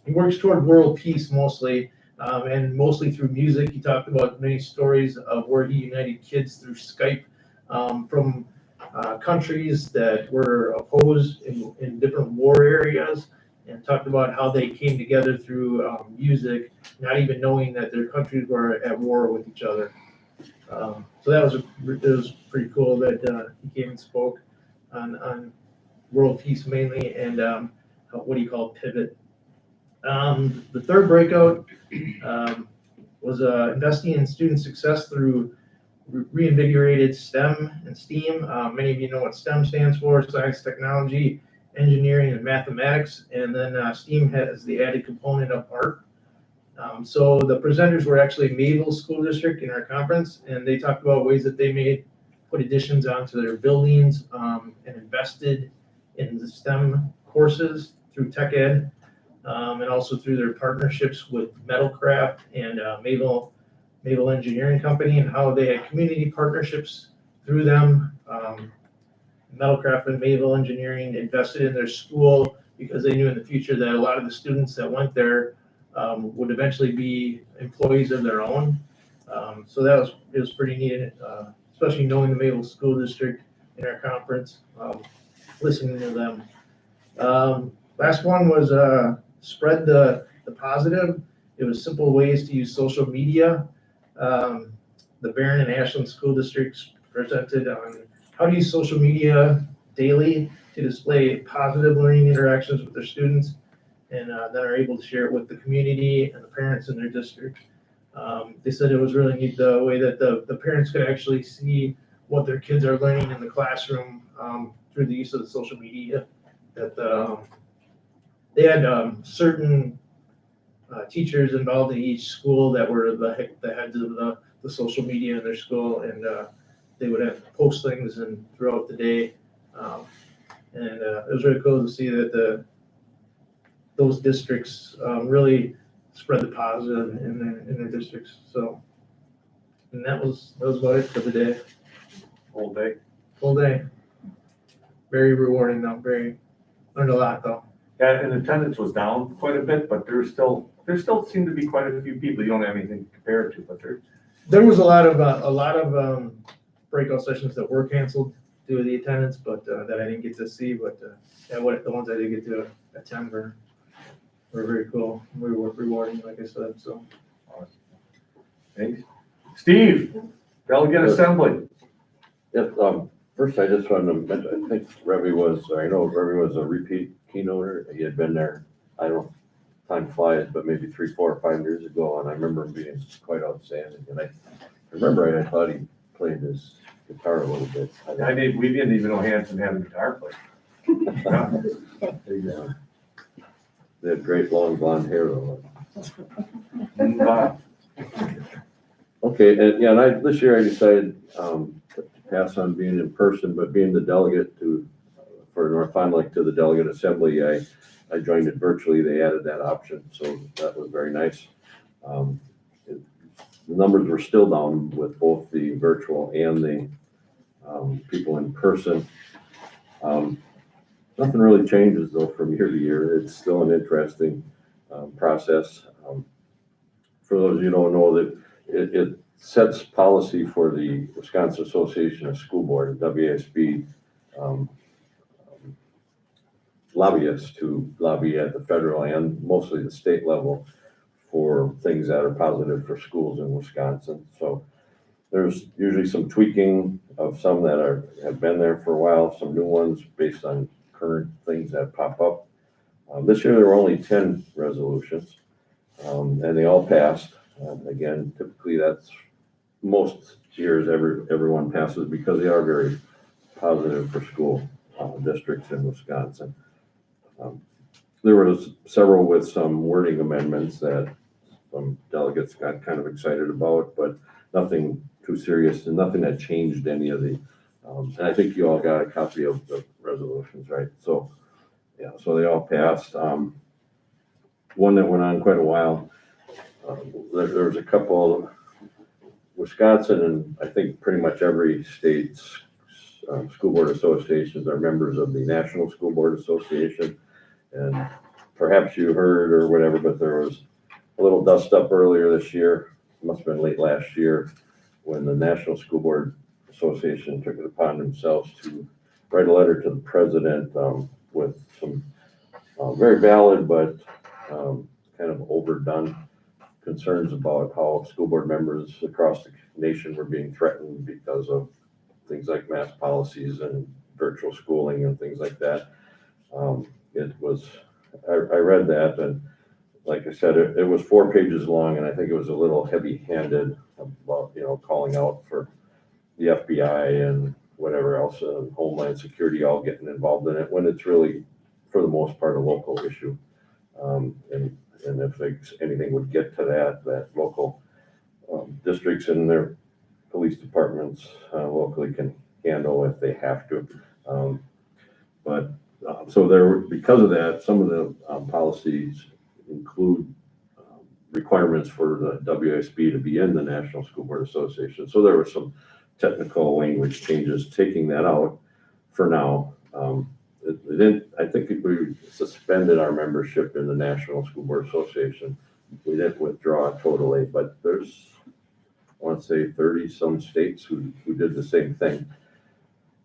He works toward world peace mostly, and mostly through music. He talked about many stories of where he united kids through Skype from countries that were opposed in different war areas, and talked about how they came together through music, not even knowing that their countries were at war with each other. So that was pretty cool that he came and spoke on world peace mainly, and what he called Pivot. The third breakout was investing in student success through reinvigorated STEM and STEAM. Many of you know what STEM stands for: science, technology, engineering, and mathematics. And then STEAM has the added component of art. So the presenters were actually Mayville School District in our conference, and they talked about ways that they put additions onto their buildings and invested in the STEM courses through tech ed, and also through their partnerships with Metalcraft and Mayville Engineering Company, and how they had community partnerships through them. Metalcraft and Mayville Engineering invested in their school because they knew in the future that a lot of the students that went there would eventually be employees of their own. So it was pretty neat, especially knowing the Mayville School District in our conference, listening to them. Last one was spread the positive. It was simple ways to use social media. The Barron and Ashland School Districts presented on how to use social media daily to display positive learning interactions with their students, and then are able to share it with the community and the parents in their district. They said it was really neat the way that the parents could actually see what their kids are learning in the classroom through the use of the social media. That they had certain teachers involved in each school that were the heads of the social media in their school, and they would have post things and throughout the day. And it was really cool to see that those districts really spread the positive in their districts. So, and that was about it for the day. Whole day. Full day. Very rewarding though. Learned a lot though. Yeah, and attendance was down quite a bit, but there still seemed to be quite a few people. You don't have anything to compare it to, but there was a lot of breakout sessions that were canceled due to the attendance, but that I didn't get to see. But the ones I did get to attend were very cool. We were rewarding, like I said. So, thanks, Steve. Delegate Assembly. Yes. First, I just wanted to mention, I know Revy was a repeat keynoter. He had been there, I don't know, time flies, but maybe 3, 4, or 5 years ago, and I remember him being quite outstanding. And I thought he played his guitar a little bit. We didn't even know Hanson had a guitar player. They had great long blonde hair though. Okay, and this year I decided to pass on being in person, but being the delegate for North Fond du Lac to the Delegate Assembly, I joined it virtually. They added that option, so that was very nice. The numbers were still down with both the virtual and the people in person. Nothing really changes though from year to year. It's still an interesting process. For those of you who don't know, that it sets policy for the Wisconsin Association of School Board, WASB, lobbyists to lobby at the federal and mostly the state level for things that are positive for schools in Wisconsin. So there's usually some tweaking of some that have been there for a while, some new ones based on current things that pop up. This year there were only 10 resolutions, and they all passed. Again, typically that's most years everyone passes because they are very positive for school districts in Wisconsin. There was several with some wording amendments that some delegates got kind of excited about, but nothing too serious and nothing that changed any of the, and I think you all got a copy of the resolutions, right? So, yeah, so they all passed. One that went on quite a while, there was a couple, Wisconsin and I think pretty much every state's school board associations are members of the National School Board Association. And perhaps you heard or whatever, but there was a little dust up earlier this year, must have been late last year, when the National School Board Association took it upon themselves to write a letter to the president with some very valid but kind of overdone concerns about how school board members across the nation were being threatened because of things like mask policies and virtual schooling and things like that. I read that, and like I said, it was 4 pages long, and I think it was a little heavy-handed about, calling out for the FBI and whatever else, Homeland Security all getting involved in it, when it's really, for the most part, a local issue. And if anything would get to that local districts and their police departments locally can handle if they have to. So because of that, some of the policies include requirements for the WSB to be in the National School Board Association. So there were some technical language changes, taking that out for now. I think we suspended our membership in the National School Board Association. We didn't withdraw totally, but there's, I want to say 30 some states who did the same thing.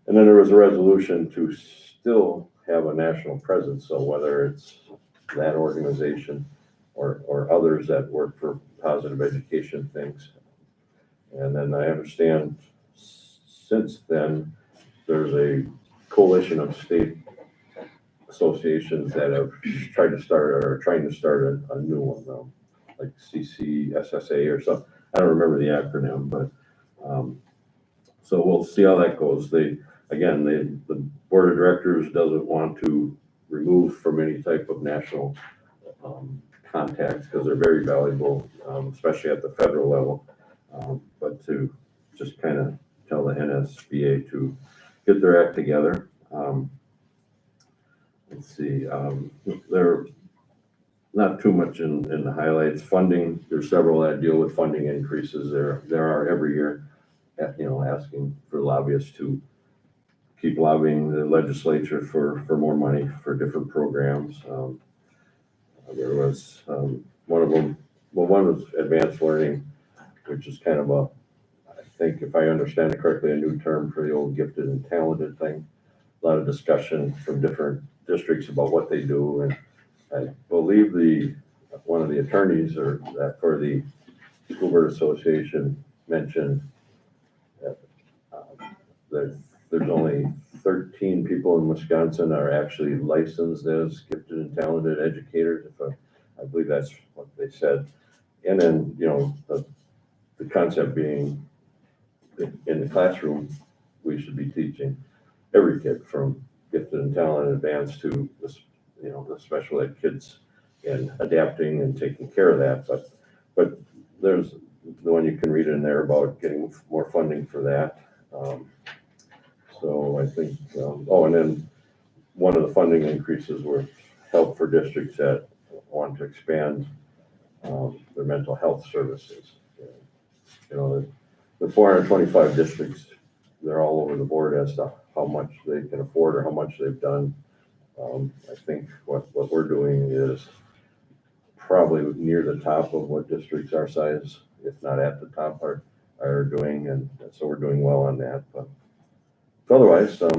And then there was a resolution to still have a national presence. So whether it's that organization or others that work for positive education things. And then I understand since then, there's a coalition of state associations that have tried to start or are trying to start a new one now, like CCSSA or something. I don't remember the acronym, but so we'll see how that goes. The board of directors doesn't want to remove from any type of national contacts because they're very valuable, especially at the federal level. But to just kind of tell the NSBA to get their act together. Let's see, there not too much in the highlights. Funding, there's several that deal with funding increases. There are every year, asking for lobbyists to keep lobbying the legislature for more money for different programs. There was one of them, one was advanced learning, which is kind of I think if I understand it correctly, a new term for the old gifted and talented thing. A lot of discussion from different districts about what they do, and I believe one of the attorneys for the School Board Association mentioned that there's only 13 people in Wisconsin are actually licensed as gifted and talented educators. I believe that's what they said. And then, the concept being in the classroom, we should be teaching every kid from gifted and talented advanced to the special ed kids and adapting and taking care of that. But there's the one you can read in there about getting more funding for that. So I think, and then one of the funding increases were help for districts that want to expand their mental health services. The 425 districts, they're all over the board as to how much they can afford or how much they've done. I think what we're doing is probably near the top of what districts our size, if not at the top, are doing, and so we're doing well on that. But otherwise, it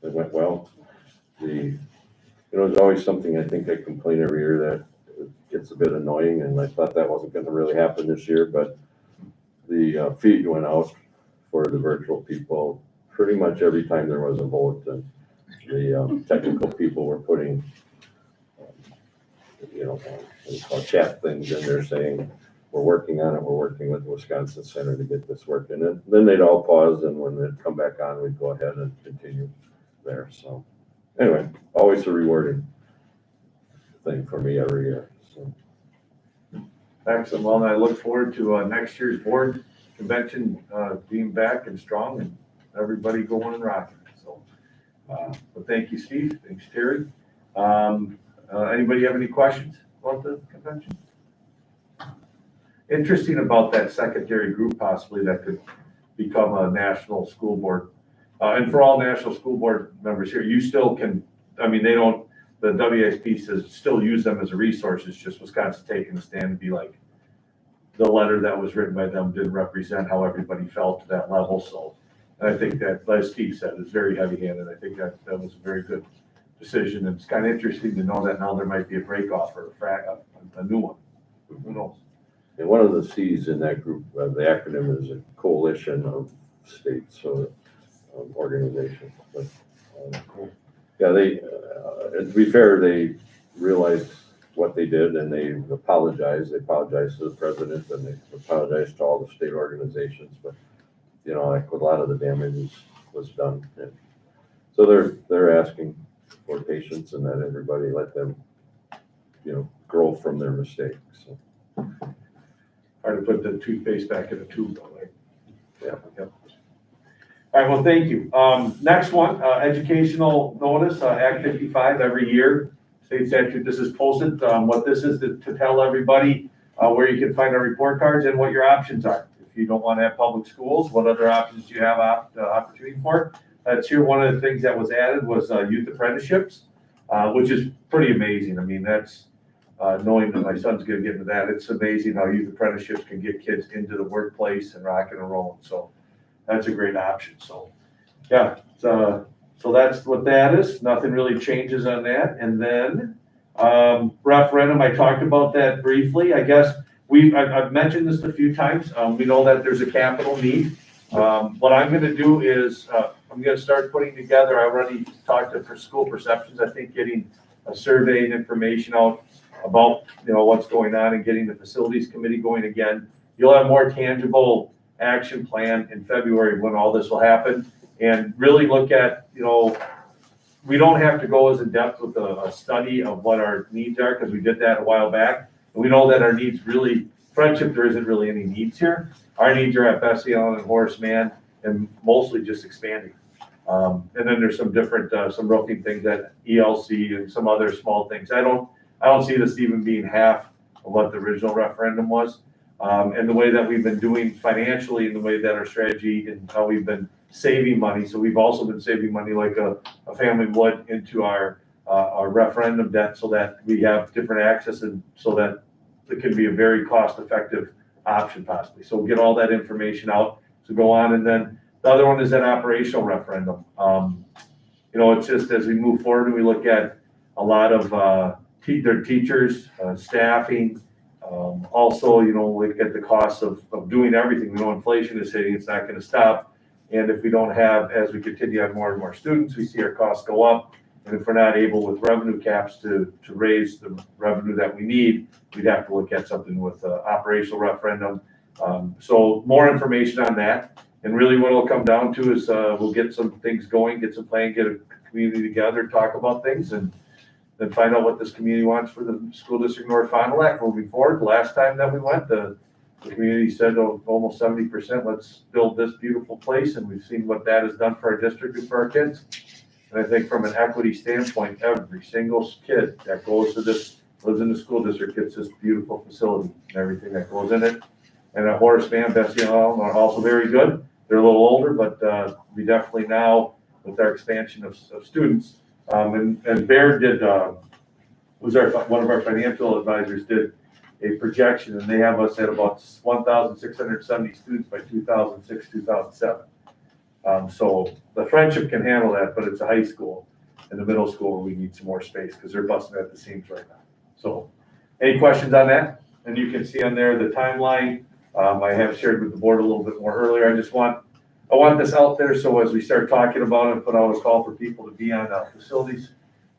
went well. There's always something I think I complain every year that gets a bit annoying, and I thought that wasn't going to really happen this year, but the feed went out for the virtual people pretty much every time there was a vote, and the technical people were putting chat things in there saying, we're working on it, we're working with the Wisconsin Center to get this working. And then they'd all pause, and when they'd come back on, we'd go ahead and continue there. So anyway, always a rewarding thing for me every year. So. Excellent. Well, and I look forward to next year's board convention being back and strong and everybody going and rocking. So, but thank you, Steve. Thanks, Terry. Anybody have any questions about the convention? Interesting about that secondary group possibly that could become a national school board. And for all national school board members here, you still can, the WSP says still use them as a resource. It's just Wisconsin taking a stand and be like, the letter that was written by them didn't represent how everybody felt to that level. So and I think that, as Steve said, is very heavy-handed. I think that was a very good decision. And it's kind of interesting to know that now there might be a break-off or a new one. Who knows? And one of the C's in that group, the acronym is a coalition of states or organizations. But, to be fair, they realized what they did, and they apologized. They apologized to the president, and they apologized to all the state organizations, but, you know, like a lot of the damage was done. And so they're asking for patience and that everybody let them, you know, grow from their mistakes. So. Hard to put the toothpaste back in the tube though, right? Yeah. Yep. All right, well, thank you. Next one, educational notice, Act 55 every year. State statute, this is posted. What this is to tell everybody where you can find our report cards and what your options are. If you don't want to have public schools, what other options do you have opportunity for? That's here. One of the things that was added was youth apprenticeships, which is pretty amazing. I mean, that's knowing that my son's going to get into that. It's amazing how youth apprenticeships can get kids into the workplace and rocking and rolling. So that's a great option. So yeah, so that's what that is. Nothing really changes on that. And then referendum, I talked about that briefly. I guess I've mentioned this a few times. We know that there's a capital need. What I'm going to do is I'm going to start putting together, I already talked to school perceptions, I think getting a survey and information out about, you know, what's going on and getting the facilities committee going again. You'll have more tangible action plan in February when all this will happen, and really look at, you know, we don't have to go as in depth with a study of what our needs are, because we did that a while back. And we know that our needs really, Friendship, there isn't really any needs here. Our needs are at Bessie Allen and Horace Mann, and mostly just expanding. And then there's some different, some roofing things at ELC and some other small things. I don't see this even being half of what the original referendum was. And the way that we've been doing financially, and the way that our strategy and how we've been saving money. So we've also been saving money like a family would into our referendum debt, so that we have different access, and so that it can be a very cost-effective option possibly. So we'll get all that information out to go on. And then the other one is an operational referendum. You know, it's just as we move forward and we look at a lot of their teachers, staffing, also, you know, look at the cost of doing everything. We know inflation is hitting, it's not going to stop. And if we don't have, as we continue to have more and more students, we see our costs go up. And if we're not able with revenue caps to raise the revenue that we need, we'd have to look at something with operational referendum. So more information on that. And really what it'll come down to is we'll get some things going, get some plan, get a community together, talk about things, and then find out what this community wants for the School District North Fond du Lac moving forward. The last time that we went, the community said almost 70%, let's build this beautiful place. And we've seen what that has done for our district and for our kids. And I think from an equity standpoint, every single kid that goes to this, lives in the school district, gets this beautiful facility and everything that goes in it. And at Horace Mann, Bessie and Allen are also very good. They're a little older, but we definitely now, with our expansion of students, and Baird did, one of our financial advisors did a projection, and they have us at about 1,670 students by 2006, 2007. So the Friendship can handle that, but it's a high school. In the middle school, we need some more space because they're busting at the seams right now. So any questions on that? And you can see on there the timeline. I have shared with the board a little bit more earlier. I want this out there, so as we start talking about it, put out a call for people to be on the facilities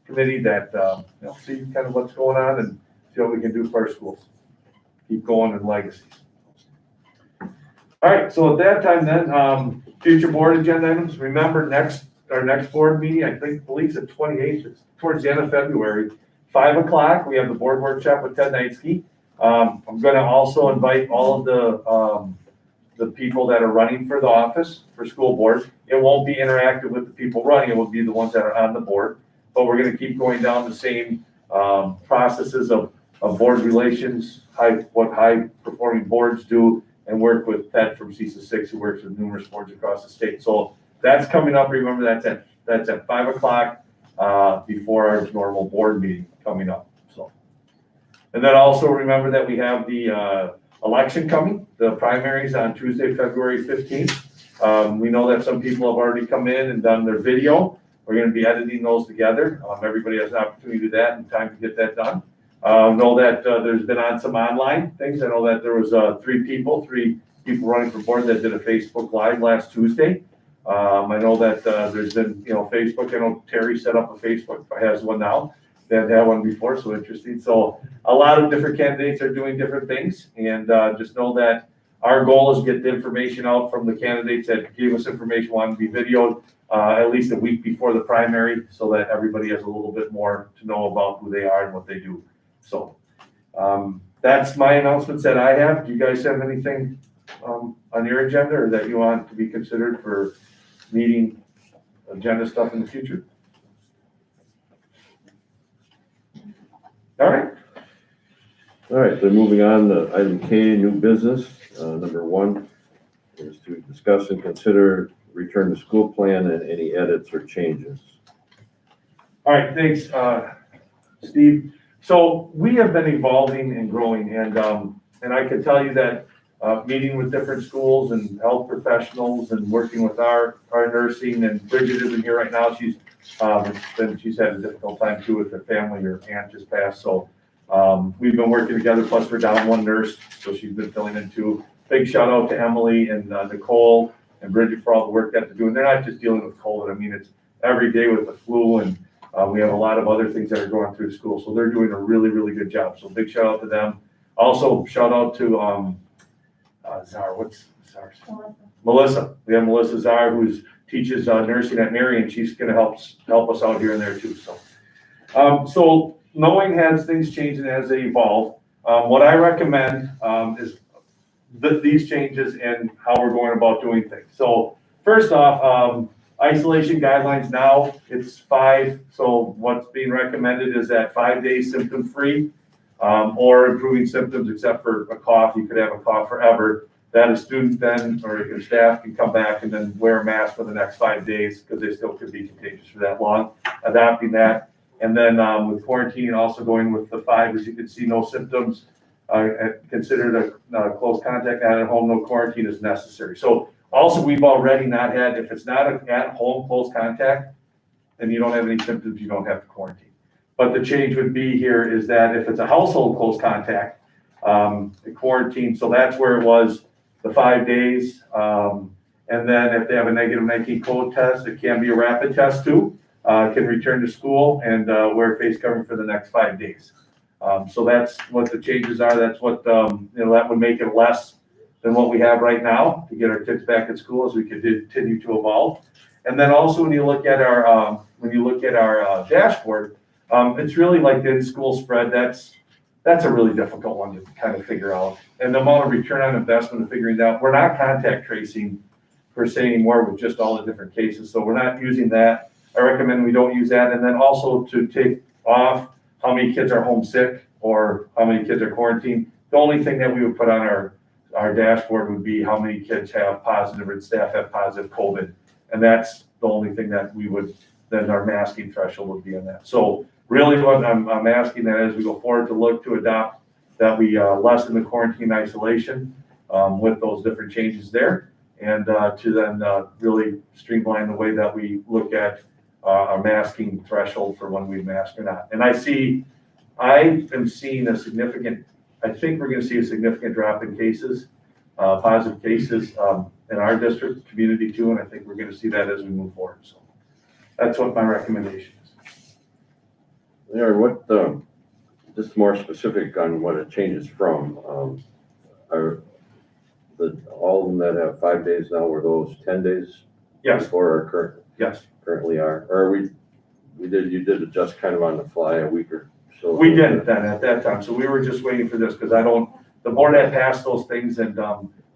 committee, that you know, see kind of what's going on and see what we can do for our schools. Keep going in legacies. All right, so at that time then, future board agenda items. Remember, our next board meeting, I believe it's the 28th. It's towards the end of February, 5 o'clock. We have the board workshop with Ted Knightsky. I'm going to also invite all of the people that are running for the office for school board. It won't be interactive with the people running. It will be the ones that are on the board. But we're going to keep going down the same processes of board relations, what high performing boards do, and work with Ted from CESA 6, who works with numerous boards across the state. So that's coming up. Remember, that's at 5 o'clock before our normal board meeting coming up. So, and then also remember that we have the election coming, the primaries on Tuesday, February 15th. We know that some people have already come in and done their video. We're going to be editing those together. Everybody has an opportunity to do that and time to get that done. Know that there's been on some online things. I know that there was three people running for board that did a Facebook Live last Tuesday. I know that there's been, Facebook. I know Terry set up a Facebook, has one now. they hadn't had one before, so interesting. So a lot of different candidates are doing different things, and just know that our goal is to get the information out from the candidates that gave us information, wanting to be videoed at least a week before the primary, so that everybody has a little bit more to know about who they are and what they do. So that's my announcements that I have. Do you guys have anything on your agenda or that you want to be considered for meeting agenda stuff in the future? All right. All right, then moving on to item K, new business. Number 1 is to discuss and consider return to school plan and any edits or changes. All right, thanks, Steve. So we have been evolving and growing, and I can tell you that meeting with different schools and health professionals and working with our nursing, and Bridget isn't here right now. She's had a difficult time too with her family. Her aunt just passed, so we've been working together. Plus, we're down one nurse, so she's been filling in too. Big shout out to Emily and Nicole and Bridget for all the work that they're doing. They're not just dealing with COVID. I mean, it's every day with the flu, and we have a lot of other things that are going through school. So they're doing a really, really good job. So big shout out to them. Also, shout out to Zara. What's Zara's? Melissa. We have Melissa Zara, who teaches nursing at Marion. She's going to help us out here and there too. So knowing as things change and as they evolve, what I recommend is these changes and how we're going about doing things. So first off, isolation guidelines now, it's 5. So what's being recommended is that 5 days symptom-free or improving symptoms except for a cough. You could have a cough forever. That a student then or your staff can come back and then wear a mask for the next 5 days because they still could be contagious for that long, adopting that. And then with quarantine, also going with the 5, as you can see, no symptoms, considered a close contact, not at home, no quarantine is necessary. So also, we've already not had, if it's not an at-home close contact, and you don't have any symptoms, you don't have to quarantine. But the change would be here is that if it's a household close contact, the quarantine, so that's where it was the 5 days. And then if they have a negative 19 COVID test, it can be a rapid test too, can return to school and wear a face covering for the next 5 days. So that's what the changes are. That's what, that would make it less than what we have right now to get our kids back at school as we continue to evolve. And then also when you look at our dashboard, it's really like the in-school spread. That's a really difficult one to kind of figure out. And the amount of return on investment of figuring out, we're not contact tracing per se anymore with just all the different cases. So we're not using that. I recommend we don't use that. And then also to take off how many kids are homesick or how many kids are quarantined. The only thing that we would put on our dashboard would be how many kids have positive or staff have positive COVID. And that's the only thing that we would, then our masking threshold would be on that. So really what I'm asking that as we go forward to look to adopt that we lessen the quarantine isolation with those different changes there. And to then really streamline the way that we look at our masking threshold for when we mask or not. And I am seeing a significant, I think we're going to see a significant drop in cases, positive cases in our district, community too, and I think we're going to see that as we move forward. So that's what my recommendation is. Aaron, what, just more specific on what it changes from, are all of them that have 5 days now, were those 10 days? Yes. Before our current? Yes. Currently are, or you did adjust kind of on the fly a week or so? We didn't then at that time, so we were just waiting for this because the board had passed those things, and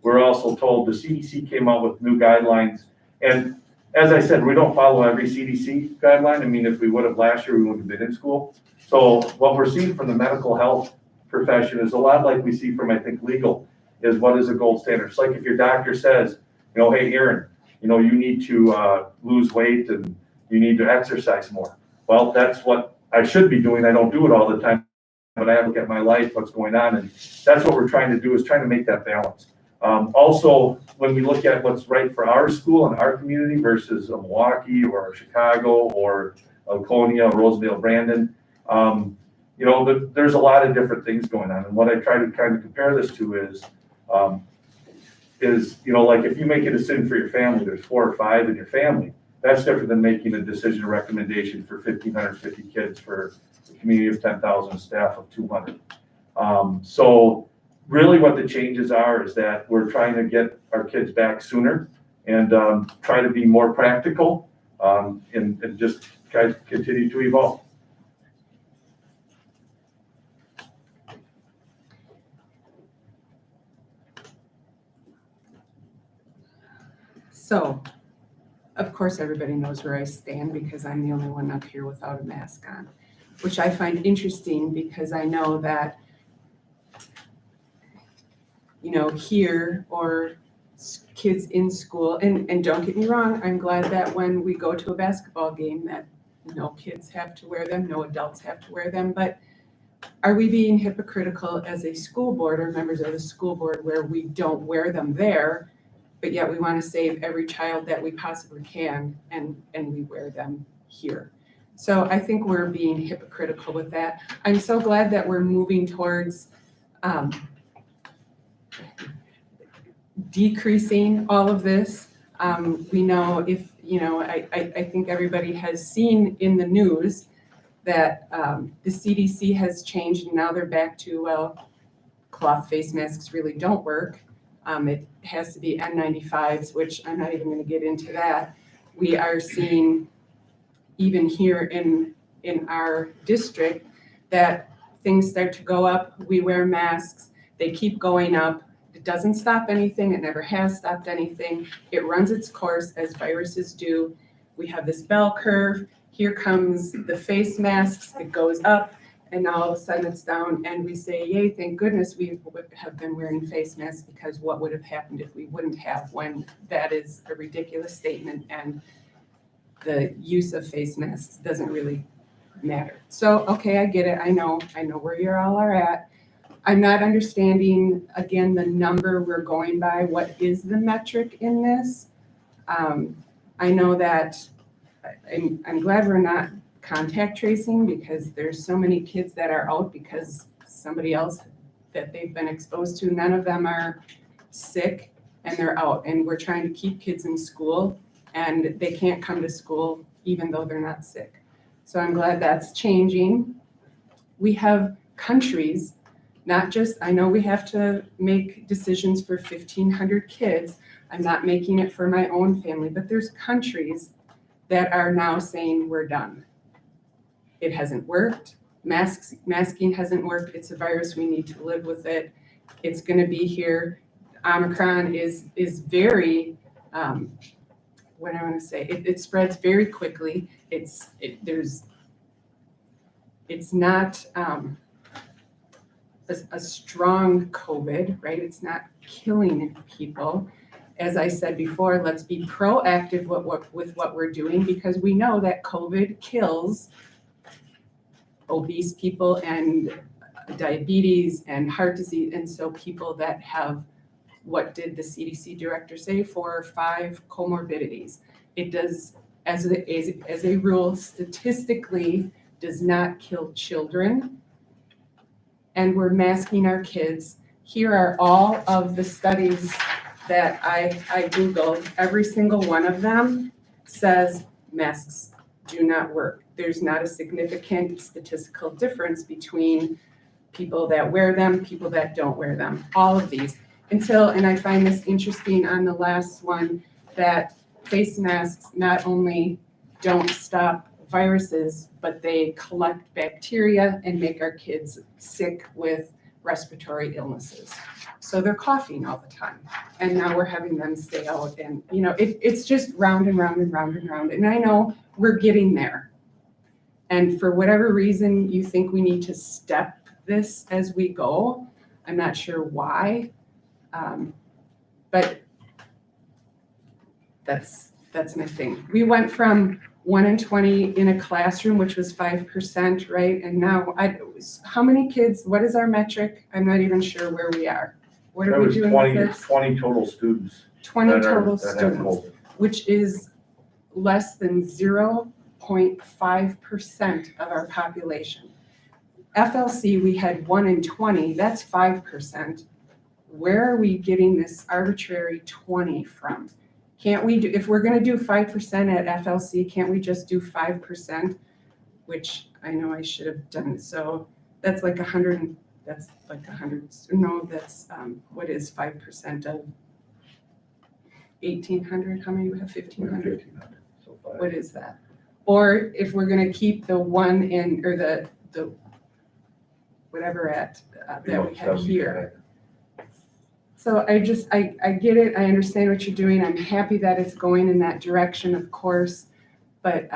we're also told the CDC came out with new guidelines. And as I said, we don't follow every CDC guideline. I mean, if we would have last year, we wouldn't have been in school. So what we're seeing from the medical health profession is a lot like we see from, I think, legal, is what is a gold standard. It's like if your doctor says, hey, Aaron, you need to lose weight and you need to exercise more. Well, that's what I should be doing. I don't do it all the time, but I have to look at my life, what's going on. And that's what we're trying to do, is trying to make that balance. Also, when we look at what's right for our school and our community versus Milwaukee or Chicago or Laconia, Rosedale, Brandon, there's a lot of different things going on. And what I try to kind of compare this to is like if you make a decision for your family, there's 4 or 5 in your family. That's different than making a decision or recommendation for 1,550 kids for a community of 10,000, staff of 200. So really what the changes are is that we're trying to get our kids back sooner and try to be more practical and just guys continue to evolve. So, of course, everybody knows where I stand because I'm the only one up here without a mask on, which I find interesting because I know that, you know, here or kids in school, and don't get me wrong, I'm glad that when we go to a basketball game that no kids have to wear them, no adults have to wear them, but are we being hypocritical as a school board or members of the school board where we don't wear them there, but yet we want to save every child that we possibly can and we wear them here? So I think we're being hypocritical with that. I'm so glad that we're moving towards decreasing all of this. We know if, you know, I think everybody has seen in the news that the CDC has changed and now they're back to, well, cloth face masks really don't work. It has to be N95s, which I'm not even going to get into that. We are seeing even here in our district that things start to go up. We wear masks. They keep going up. It doesn't stop anything. It never has stopped anything. It runs its course as viruses do. We have this bell curve. Here comes the face masks. It goes up and now all of a sudden it's down and we say, yay, thank goodness we have been wearing face masks, because what would have happened if we wouldn't have, when that is a ridiculous statement and the use of face masks doesn't really matter. So, okay, I get it. I know where you all are at. I'm not understanding, again, the number we're going by. What is the metric in this? I know that I'm glad we're not contact tracing, because there's so many kids that are out because somebody else that they've been exposed to, none of them are sick and they're out, and we're trying to keep kids in school and they can't come to school even though they're not sick. So I'm glad that's changing. We have countries, not just, I know we have to make decisions for 1,500 kids. I'm not making it for my own family, but there's countries that are now saying we're done. It hasn't worked. Masking hasn't worked. It's a virus. We need to live with it. It's going to be here. Omicron is very, what I want to say, it spreads very quickly. It's not a strong COVID, right? It's not killing people. As I said before, let's be proactive with what we're doing, because we know that COVID kills obese people and diabetes and heart disease. And so people that have, what did the CDC director say, 4 or 5 comorbidities. It does, as a rule, statistically does not kill children. And we're masking our kids. Here are all of the studies that I Googled. Every single one of them says masks do not work. There's not a significant statistical difference between people that wear them, people that don't wear them, all of these. And I find this interesting on the last one, that face masks not only don't stop viruses, but they collect bacteria and make our kids sick with respiratory illnesses. So they're coughing all the time. And now we're having them stay out, and you know, it's just round and round and round and round. And I know we're getting there. And for whatever reason you think we need to step this as we go, I'm not sure why. But that's my thing. We went from 1 in 20 in a classroom, which was 5%, right? And now, how many kids, what is our metric? I'm not even sure where we are. What are we doing with this? 20 total students. 20 total students, which is less than 0.5% of our population. FLC, we had 1 in 20, that's 5%. Where are we getting this arbitrary 20 from? Can't we do, if we're gonna do 5% at FLC, can't we just do 5%? Which I know I should have done, so that's like 100, that's like 100, no, that's, what is 5% of 1,800? How many do we have? 1,500? So What is that? Or if we're gonna keep the one in, or the whatever that we have here. So I get it, I understand what you're doing, I'm happy that it's going in that direction, of course, but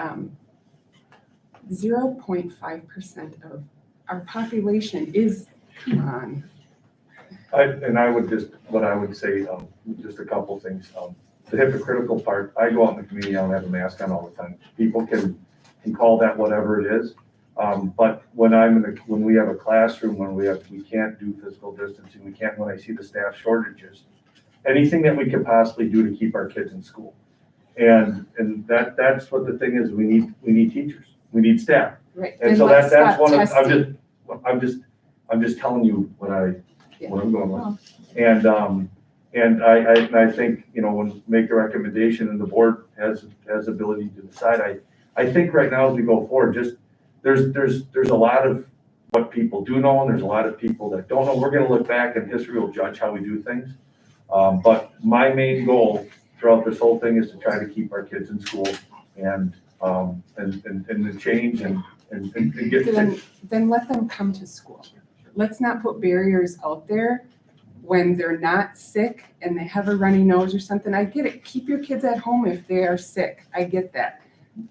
0.5% of our population is, come on. I would just, what I would say, just a couple things. The hypocritical part, I go out in the community, I don't have a mask on all the time. People can call that whatever it is. But when we have a classroom, we can't do physical distancing, when I see the staff shortages, anything that we could possibly do to keep our kids in school. And that's what the thing is, we need teachers, we need staff. Right. And so that's one of, I'm just telling you what I'm going with. And I think, when make a recommendation and the board has ability to decide, I think right now as we go forward, just there's a lot of what people do know and there's a lot of people that don't know. We're gonna look back and history will judge how we do things. But my main goal throughout this whole thing is to try to keep our kids in school and the change and get. Then let them come to school. Let's not put barriers out there when they're not sick and they have a runny nose or something. I get it. Keep your kids at home if they are sick. I get that.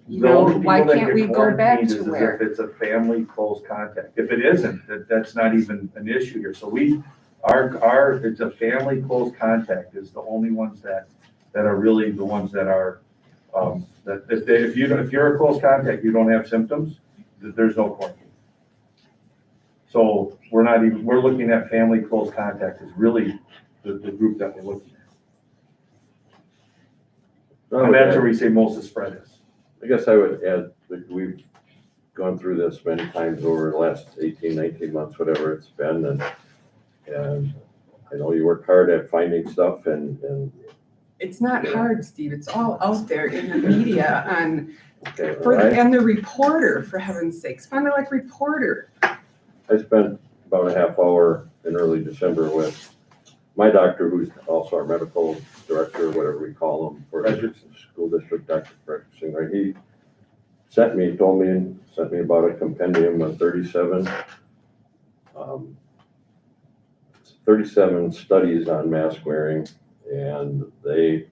Why can't we go back to where? If it's a family close contact. If it isn't, that's not even an issue here. So it's a family close contact is the only ones that are really the ones that are, that if you're a close contact, you don't have symptoms, there's no quarantine. So we're looking at family close contact is really the group that we're looking at. And that's where we say most of the spread is. I guess I would add that we've gone through this many times over the last 18, 19 months, whatever it's been. And I know you work hard at finding stuff and it's not hard, Steve. It's all out there in the media and the reporter, for heaven's sakes. Find it like reporter. I spent about a half hour in early December with my doctor, who's also our medical director, whatever we call him, for the school district, Dr. Practicing, right? He sent me about a compendium of 37 studies on mask wearing, and it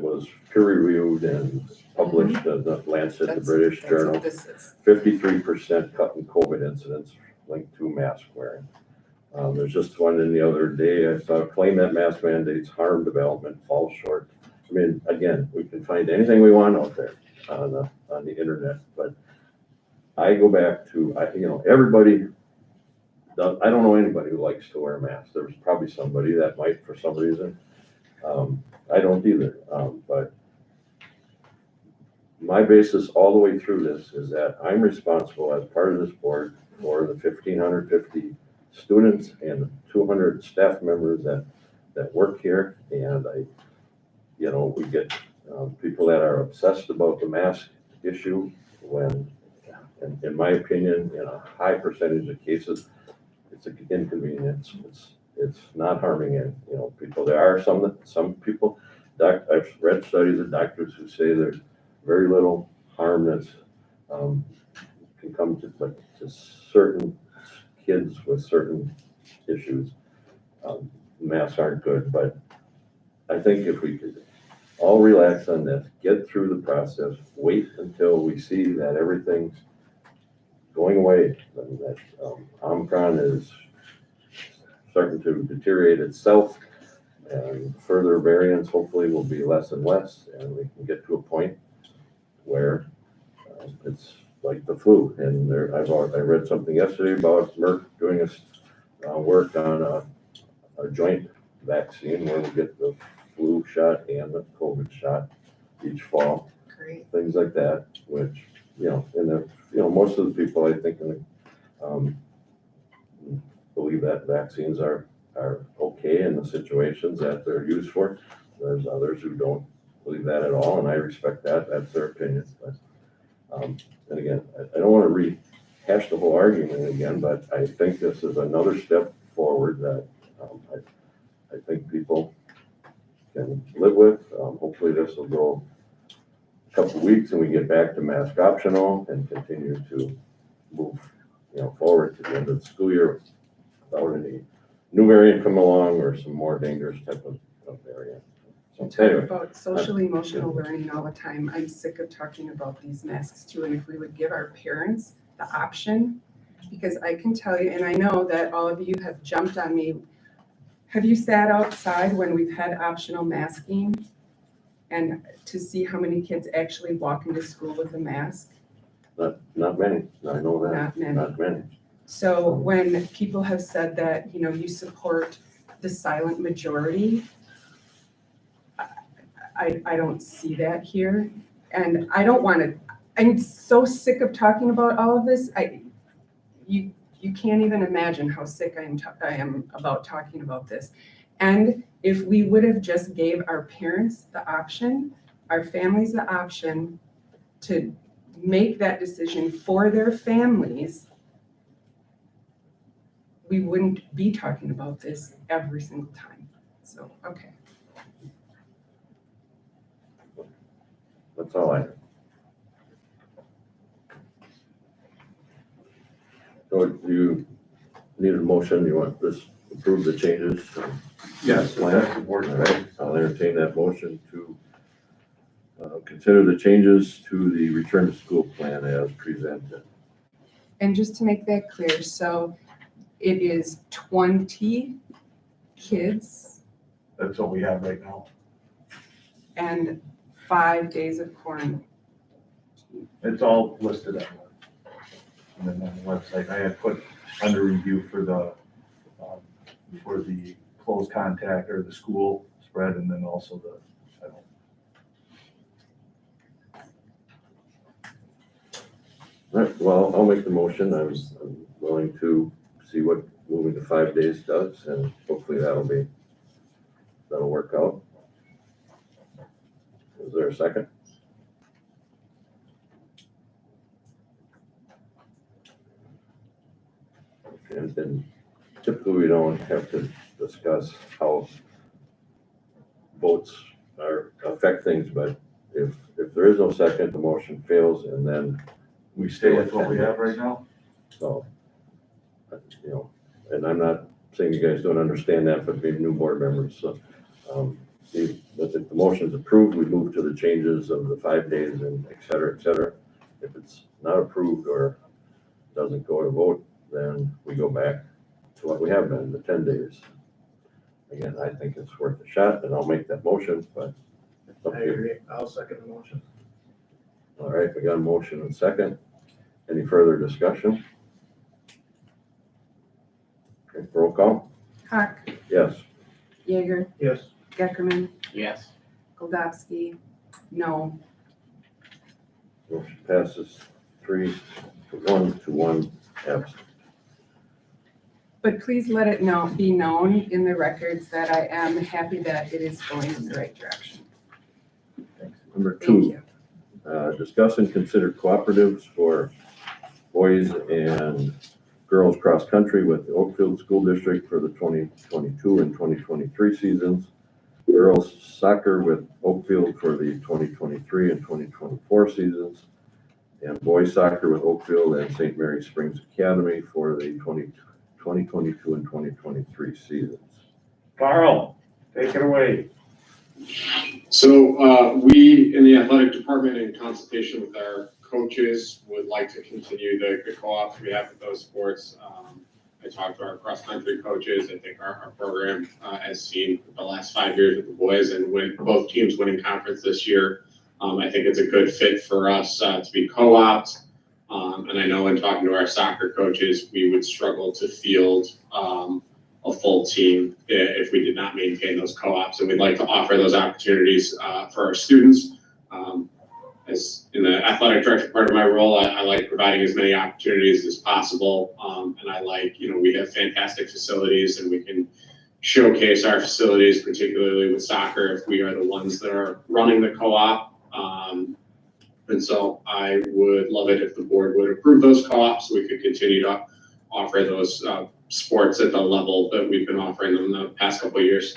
was peer reviewed and published in the Lancet, the British Journal. 53% cut in COVID incidents linked to mask wearing. There's just one in the other day. I saw a claim that mask mandates harm development falls short. I mean, again, we can find anything we want out there on the internet, but I go back to, everybody does. I don't know anybody who likes to wear a mask. There's probably somebody that might for some reason. I don't either, but my basis all the way through this is that I'm responsible as part of this board for the 1,550 students and 200 staff members that work here. And we get people that are obsessed about the mask issue when, in my opinion, in a high percentage of cases, it's an inconvenience. It's not harming it. People. There are some people. I've read studies of doctors who say there's very little harm that's can come to certain kids with certain issues. Masks aren't good, but I think if we could all relax on this, get through the process, wait until we see that everything's going away, and that Omicron is starting to deteriorate itself, and further variants hopefully will be less and less, and we can get to a point where it's like the flu. And I read something yesterday about Merck doing work on a joint vaccine where we get the flu shot and the COVID shot each fall. Great. Things like that, which, most of the people I think believe that vaccines are okay in the situations that they're used for. There's others who don't believe that at all, and I respect that. That's their opinion. But And again, I don't want to rehash the whole argument again, but I think this is another step forward that I think people can live with. Hopefully this will go a couple of weeks and we get back to mask optional and continue to move, forward to the end of the school year without any new variant come along or some more dangerous type of variant. So We talk anyway, about social emotional learning all the time. I'm sick of talking about these masks too, and if we would give our parents the option, because I can tell you, and I know that all of you have jumped on me. Have you sat outside when we've had optional masking and to see how many kids actually walk into school with a mask? not many, I know that. Not many. So when people have said that, you support the silent majority, I don't see that here. And I don't want to, I'm so sick of talking about all of this. You can't even imagine how sick I am about talking about this. And if we would have just gave our parents the option, our families the option to make that decision for their families, we wouldn't be talking about this every single time. So, okay. That's all I have. So do you need a motion? You want this, approve the changes? Yes, that's the board. All right, I'll entertain that motion to consider the changes to the return to school plan as presented. And just to make that clear, so it is 20 kids That's what we have right now. and 5 days of quarantine. It's all listed on the website. I had put under review for the close contact or the school spread, and then also the, All right, well, I'll make the motion. I'm willing to see what moving to 5 days does, and hopefully that'll work out. Is there a second? And then typically we don't have to discuss how votes affect things, but if there is no second, the motion fails, and then we stay with what we have right now. So, and I'm not saying you guys don't understand that, but maybe new board members, so, if the motion is approved, we move to the changes of the 5 days and et cetera, et cetera. If it's not approved or doesn't go to vote, then we go back to what we have been, the 10 days. Again, I think it's worth a shot, and I'll make that motion, but it's up I to you. agree. I'll second the motion. All right, we got a motion and second. Any further discussion? Okay, roll call. Hawk, Yes. Jaeger, Yes. Geckerman, Yes. Goldowski, no. Motion passes 3-1 to 1 absent. But please let it be known in the records that I am happy that it is going in the right direction. Number Thank 2, you. discuss and consider cooperatives for boys and girls cross country with the Oakfield School District for the 2022 and 2023 seasons. Girls soccer with Oakfield for the 2023 and 2024 seasons. And boys soccer with Oakfield and St. Mary Springs Academy for the 2022 and 2023 seasons. Carl, take it away. So we in the athletic department, in consultation with our coaches, would like to continue the co-ops we have with those sports. I talked to our cross-country coaches. I think our program has seen the last 5 years with the boys, and with both teams winning conference this year, I think it's a good fit for us to be co-opt. And I know in talking to our soccer coaches, we would struggle to field a full team if we did not maintain those co-ops, and we'd like to offer those opportunities for our students. As in the athletic director part of my role, I like providing as many opportunities as possible, and I like, we have fantastic facilities, and we can showcase our facilities, particularly with soccer, if we are the ones that are running the co-op. And so I would love it if the board would approve those co-ops, so we could continue to offer those sports at the level that we've been offering them the past couple of years.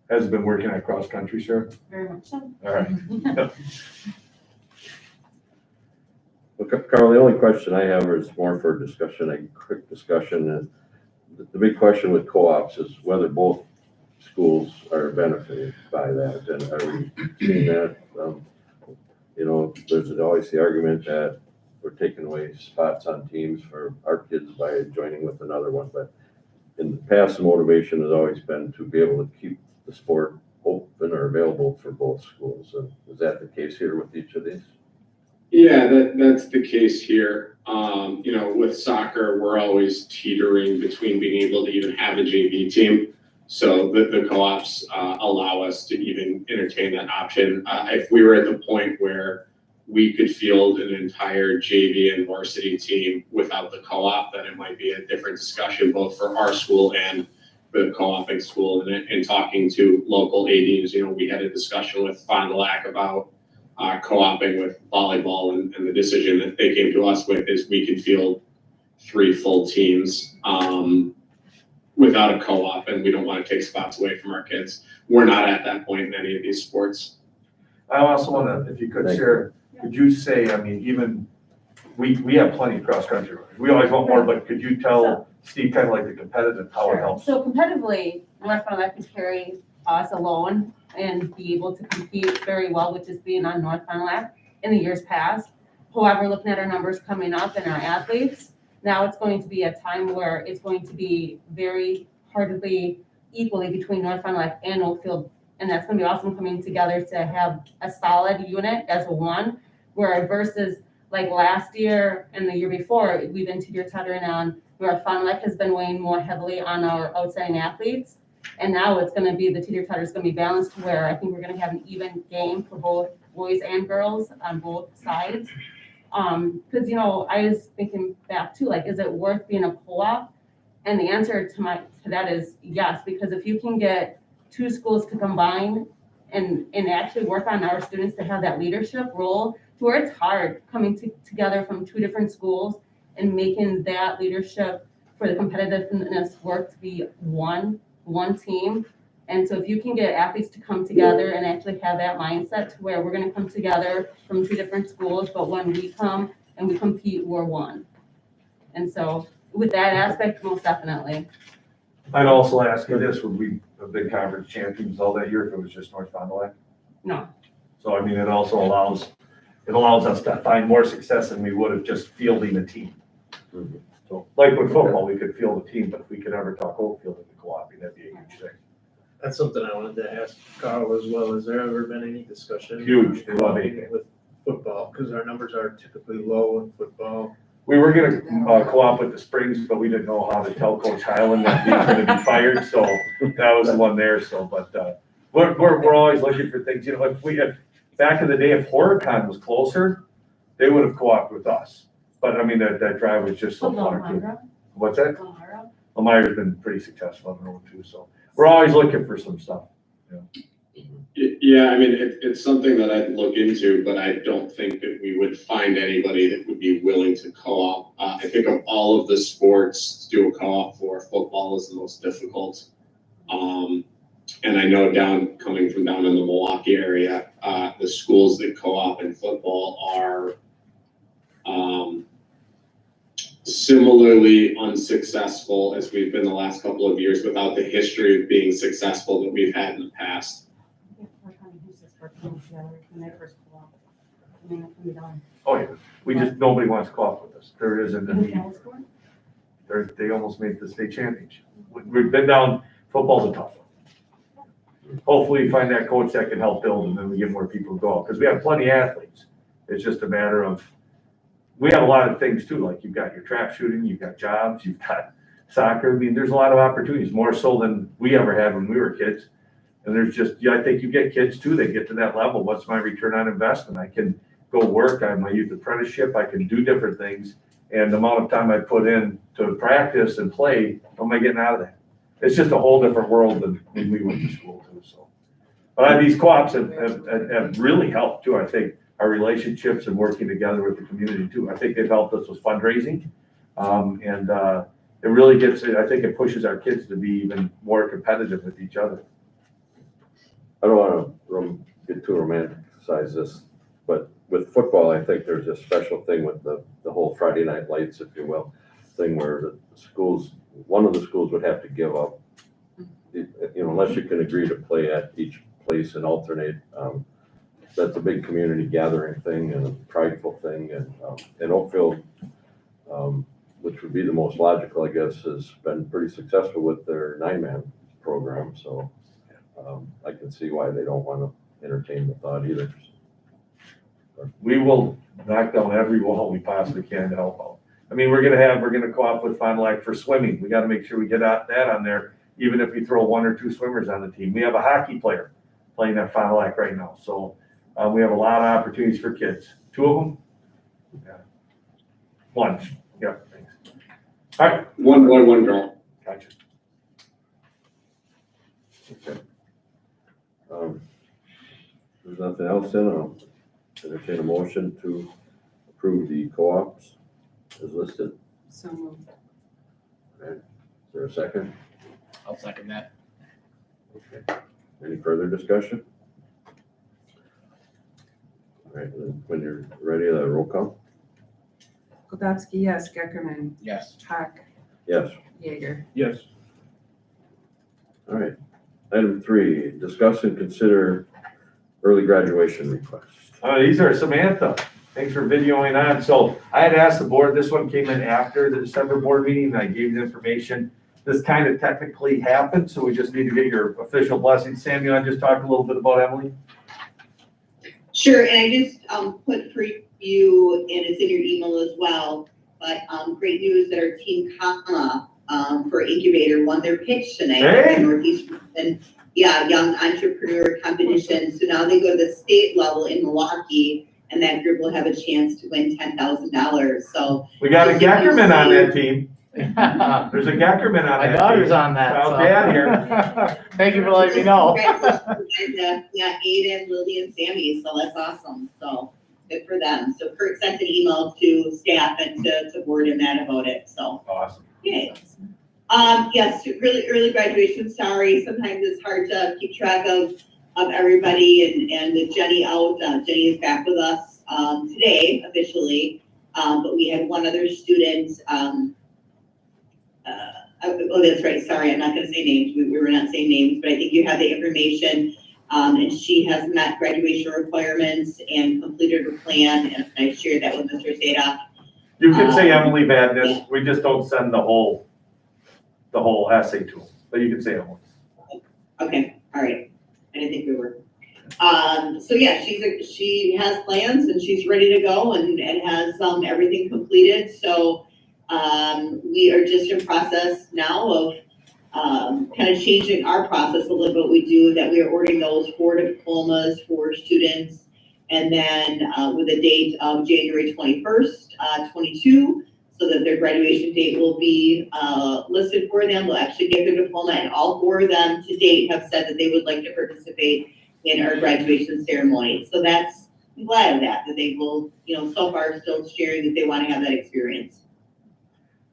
Has been working at cross country, sir? Very much so. All right. Well, Carl, the only question I have is more for discussion, a quick discussion. And the big question with co-ops is whether both schools are benefited by that. And are we seeing that? You know, there's always the argument that we're taking away spots on teams for our kids by joining with another one. But in the past, the motivation has always been to be able to keep the sport open or available for both schools. And is that the case here with each of these? Yeah, that's the case here. You know, with soccer, we're always teetering between being able to even have a JV team. So the co-ops allow us to even entertain that option. If we were at the point where we could field an entire JV and varsity team without the co-op, then it might be a different discussion, both for our school and the co-oping school. And in talking to local ADs, you know, we had a discussion with Fond du Lac about co-oping with volleyball, and the decision that they came to us with is we could field 3 full teams without a co-op, and we don't want to take spots away from our kids. We're not at that point in any of these sports. I also want to, if you could share, could you say, I mean, even, we have plenty of cross country. We always want more, but could you tell Steve kind of like the competitive, how it helps? So competitively, North Fond du Lac could carry us alone and be able to compete very well with just being on North Fond du Lac in the years past. However, looking at our numbers coming up and our athletes, now it's going to be a time where it's going to be very hardly equally between North Fond du Lac and Oakfield. And that's going to be awesome coming together to have a solid unit as a one, where versus like last year and the year before, we've been teeter-tottering on where Fond du Lac has been weighing more heavily on our outstanding athletes. And now it's going to be, the teeter-totter is going to be balanced to where I think we're going to have an even game for both boys and girls on both sides. Because, you know, I was thinking back too, like, is it worth being a co-op? And the answer to that is yes, because if you can get 2 schools to combine and actually work on our students to have that leadership role, to where it's hard coming together from 2 different schools and making that leadership for the competitiveness work to be one team. And so if you can get athletes to come together and actually have that mindset to where we're going to come together from 2 different schools, but when we come and we compete, we're one. And so with that aspect, most definitely. I'd also ask you this, would we have been conference champions all that year if it was just North Fond du Lac? No. So I mean, it also allows us to find more success than we would have just fielding a team. So like with football, we could field a team, but if we could ever talk Oakfield into co-oping, that'd be a huge thing. That's something I wanted to ask Carl as well. Has there ever been any discussion? Huge, they love it. With football, because our numbers are typically low in football. We were gonna co-op with the Springs, but we didn't know how to tell Coach Highland that he was gonna be fired, so that was the one there, so, but, we're always looking for things, you know, if back in the day, if Horicon was closer, they would have co-opted with us, but I mean, that drive was just so far too. What's that? Elmira's been pretty successful on their own too, so we're always looking for some stuff. Yeah, I mean, it's something that I'd look into, but I don't think that we would find anybody that would be willing to co-op. I think of all of the sports, to do a co-op for football is the most difficult. And I know coming from down in the Milwaukee area, the schools that co-op in football are similarly unsuccessful as we've been the last couple of years without the history of being successful that we've had in the past. Oh, yeah, nobody wants to co-op with us, there isn't a need. They almost made the state championship. We've been down, football's a tough one. Hopefully you find that coach that can help build and then we get more people to go out, because we have plenty of athletes. It's just a matter of, we have a lot of things too, like you've got your trap shooting, you've got jobs, you've got soccer. I mean, there's a lot of opportunities, more so than we ever had when we were kids. And there's just, I think you get kids too, they get to that level. What's my return on investment? I can go work, I have my youth apprenticeship, I can do different things. And the amount of time I put in to practice and play, what am I getting out of that? It's just a whole different world than when we went to school too, so. But these co-ops have really helped too, I think, our relationships and working together with the community too. I think they've helped us with fundraising. It really gets, I think it pushes our kids to be even more competitive with each other. I don't wanna get too romanticize this, but with football, I think there's a special thing with the whole Friday night lights, if you will, thing where the schools, one of the schools would have to give up, you know, unless you can agree to play at each place and alternate. That's a big community gathering thing and a prideful thing, and Oakville, which would be the most logical, I guess, has been pretty successful with their 9-man program, so I can see why they don't want to entertain the thought either. We will knock down every wall we possibly can to help out. I mean, we're gonna co-op with Fond du Lac for swimming. We gotta make sure we get that on there, even if we throw 1 or 2 swimmers on the team. We have a hockey player playing at Fond du Lac right now, so we have a lot of opportunities for kids. 2 of them? Yeah. 1, yeah, thanks. All right. One boy, one girl. Gotcha. Okay. There's nothing else in, I'll entertain a motion to approve the co-ops as listed. So moved. Okay. Is there a second? I'll second that. Okay. Any further discussion? All right, then when you're ready, roll call? Goldowski, yes. Geckerman, Yes. Hack, Yes. Jaeger. Yes. All right. Item 3, discuss and consider early graduation requests. These are Samantha. Thanks for videoing on. So I had asked the board, this one came in after the December board meeting, and I gave the information. This kind of technically happened, so we just need to get your official blessing. Sam, you want to just talk a little bit about Emily? Sure, and I just put for you, and it's in your email as well, but great news that our team Kama for Incubator won their pitch tonight. Hey! Northeast, and yeah, young entrepreneur competition. So now they go to the state level in Milwaukee, and that group will have a chance to win $10,000. So We got a Geckerman on that team. There's a Geckerman on that team. My daughter's on that. Proud so. dad here. Thank you for letting me know. And, yeah, Aiden, Lily, and Sammy, so that's awesome. So good for them. So Kurt sent an email to staff and to board and Matt about it, so. Awesome. Yay. Yes, really early graduation, sorry, sometimes it's hard to keep track of everybody and Jenny out, Jenny is back with us, today officially, but we had one other student, oh, that's right, sorry, I'm not gonna say names, we were not saying names, but I think you have the information, and she has met graduation requirements and completed her plan, and I shared that with Mr. Zeta. You can say Emily Badness. We just don't send the whole essay to them, but you can say Emily. Okay, all right. I didn't think we were. So yeah, she has plans and she's ready to go and has everything completed. So we are just in process now of kind of changing our process a little bit. We do that. We are ordering those 4 diplomas for students, and then with a date of January 21st, 22. So that their graduation date will be listed for them. They'll actually get their diploma, and all 4 of them to date have said that they would like to participate in our graduation ceremony. So I'm glad of that they will, so far still sharing that they want to have that experience.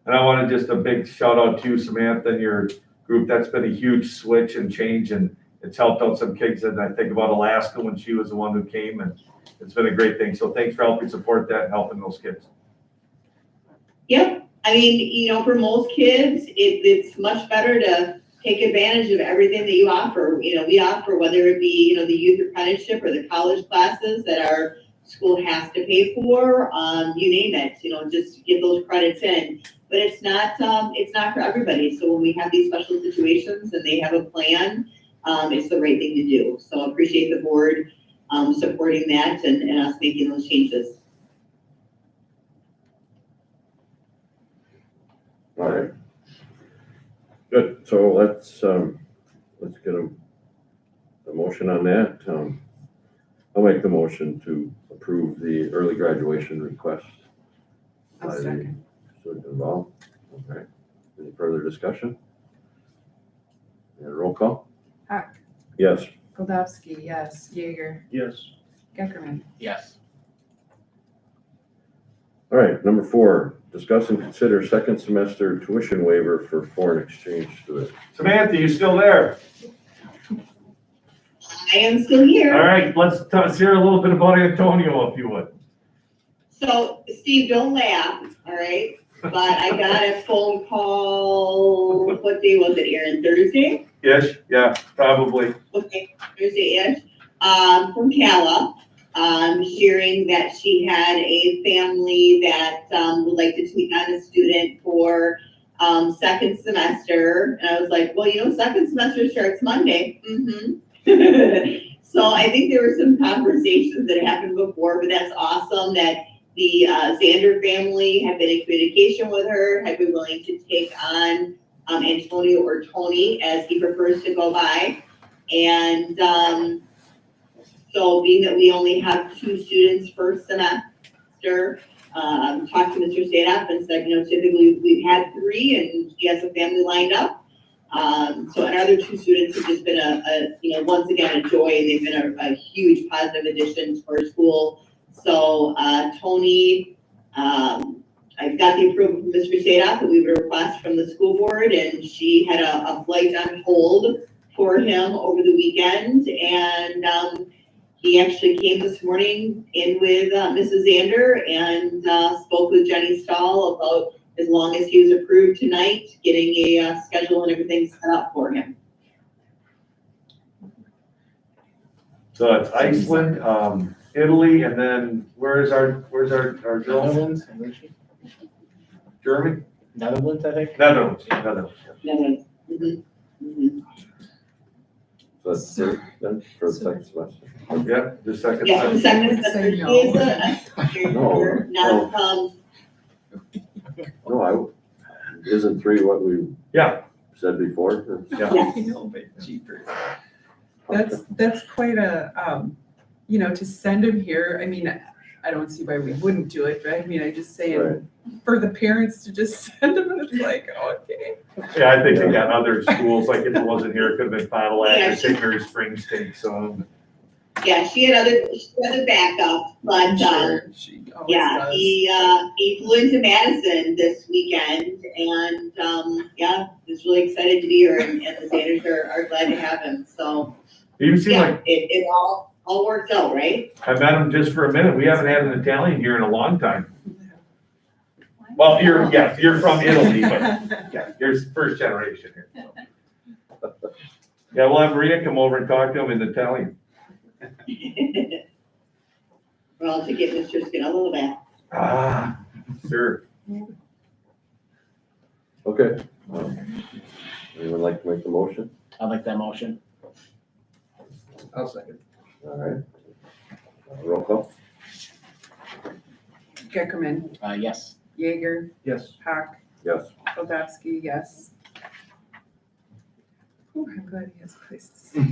And I want to just a big shout out to you, Samantha, and your group. That's been a huge switch and change, and it's helped out some kids. And I think about Alaska when she was the one who came, and it's been a great thing. So thanks for helping support that and helping those kids. Yep. I mean, for most kids, it's much better to take advantage of everything that you offer. We offer, whether it be, the youth apprenticeship or the college classes that our school has to pay for, you name it, just get those credits in. But it's not for everybody. So when we have these special situations and they have a plan, it's the right thing to do. So I appreciate the board supporting that and us making those changes. All right. Good, so let's get a motion on that. I'll make the motion to approve the early graduation request by the student involved. Okay, any further discussion? And roll call? Hack, Yes. Goldowski, yes. Jaeger, Yes. Geckerman. Yes. All right, number 4, discuss and consider second semester tuition waiver for foreign exchange students. Samantha, you still there? I am still here. All right, let's hear a little bit about Antonio, if you would. So, Steve, don't laugh, all right? But I got a phone call, what day was it, Aaron? Thursday? Yes, yeah, probably. Okay, Thursday-ish, from Calla, sharing that she had a family that, would like to take on a student for, second semester. And I was like, well, second semester starts Monday. So I think there were some conversations that happened before, but that's awesome that the Xander family have been in communication with her, have been willing to take on Antonio or Tony, as he prefers to go by. And so being that we only have 2 students per semester, talked to Mr. Sadaf and said, typically we've had 3 and he has a family lined up. So our other 2 students have just been once again a joy, and they've been a huge positive addition to our school. So Tony, I got the approval from Mr. Sadaf that we would request from the school board, and she had a flight on hold for him over the weekend, and he actually came this morning in with Mrs. Zander and spoke with Jenny Stahl about, as long as he was approved tonight, getting a schedule and everything set up for him. So it's Iceland, Italy, and then where's our girl? Netherlands. Germany? Netherlands, I think. Netherlands. So that's then for the second semester. Yeah, the second. Yeah, the second semester, she is No, not, No, isn't 3 what we said before? Yeah. I know, but jeepers. That's quite a, to send him here, I mean, I don't see why we wouldn't do it, but I mean, I just saying, Right. for the parents to just send him, and it's like, okay. Yeah, I think they got other schools, like if it wasn't here, it could have been Fond du Lac or St. Mary Springs State, so. yeah, she had other backup, but, She yeah, does. he flew into Madison this weekend, and, was really excited to be here, and the Sanders are glad to have him, so. You seem like, It all worked out, right? I met him just for a minute. We haven't had an Italian here in a long time. Well, you're from Italy, but yeah, you're first generation here. So. Yeah, we'll have Maria come over and talk to him in Italian. Well, to get Mr. Scanello back. Ah, sure. Okay. Anyone like to make the motion? I'd like that motion. I'll second. All right. Roll call? Geckerman, Yes. Jaeger, Yes. Hawk, Yes. Goldowski, yes. Oh, I'm glad he has a place to stay.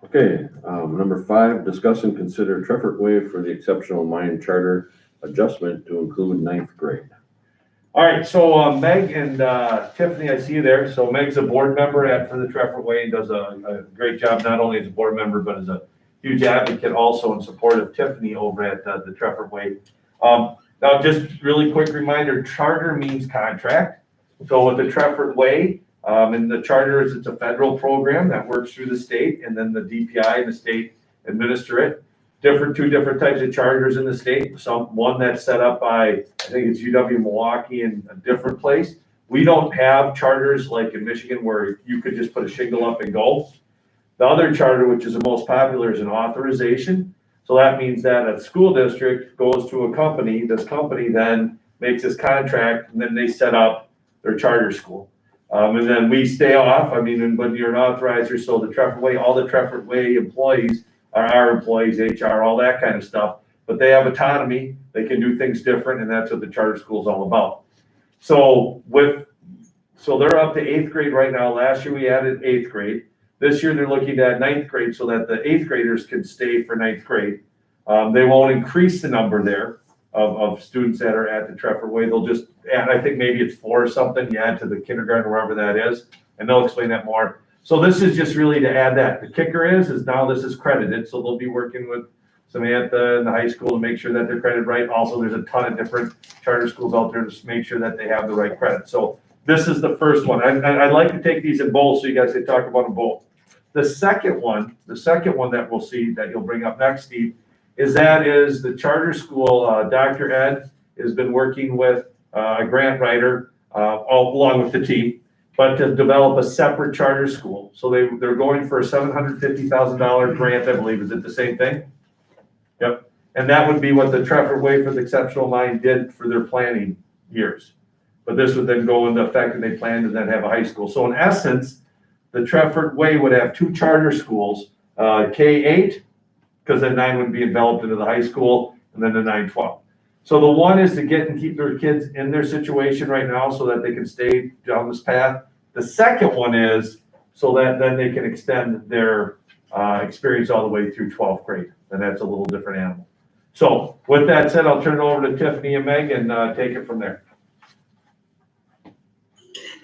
Okay, number 5, discuss and consider Treffert Way for the exceptional mind charter adjustment to include 9th grade. All right, so Meg and Tiffany, I see you there. So Meg's a board member for the Treffert Way and does a great job, not only as a board member, but as a huge advocate also in support of Tiffany over at the Treffert Way. Now, just really quick reminder, charter means contract. So with the Treffert Way, and the charter is, it's a federal program that works through the state, and then the DPI and the state administer it. Two different types of charters in the state. One that's set up by, I think it's UW Milwaukee and a different place. We don't have charters like in Michigan where you could just put a shingle up and go. The other charter, which is the most popular, is an authorization. So that means that a school district goes to a company, this company then makes this contract, and then they set up their charter school. And then we stay off, when you're an authorizer, so the Treffert Way, all the Treffert Way employees are our employees, HR, all that kind of stuff, but they have autonomy, they can do things different, and that's what the charter school is all about. So they're up to 8th grade right now. Last year we added 8th grade. This year they're looking at 9th grade so that the 8th graders can stay for 9th grade. They won't increase the number there of students that are at the Treffert Way. They'll just add, I think maybe it's 4 or something, you add to the kindergarten, wherever that is. and they'll explain that more. So this is just really to add that. The kicker is now this is credited, so they'll be working with Samantha and the high school to make sure that they're credited right. Also, there's a ton of different charter schools out there to make sure that they have the right credit. So this is the first one. I'd like to take these in both so you guys can talk about them both. The second one that we'll see that you'll bring up next, Steve, is the charter school. Dr. Ed has been working with a grant writer all along with the team, but to develop a separate charter school. So they're going for a $750,000 grant, I believe. Is it the same thing? Yep. And that would be what the Trefford Way for the Exceptional Mind did for their planning years. But this would then go into effect and they plan to then have a high school. So in essence, the Trefford Way would have two charter schools, K-8, because then 9 would be enveloped into the high school, and then the 9-12. So the one is to get and keep their kids in their situation right now so that they can stay down this path. The second one is so that then they can extend their experience all the way through 12th grade. And that's a little different animal. So with that said, I'll turn it over to Tiffany and Meg and take it from there.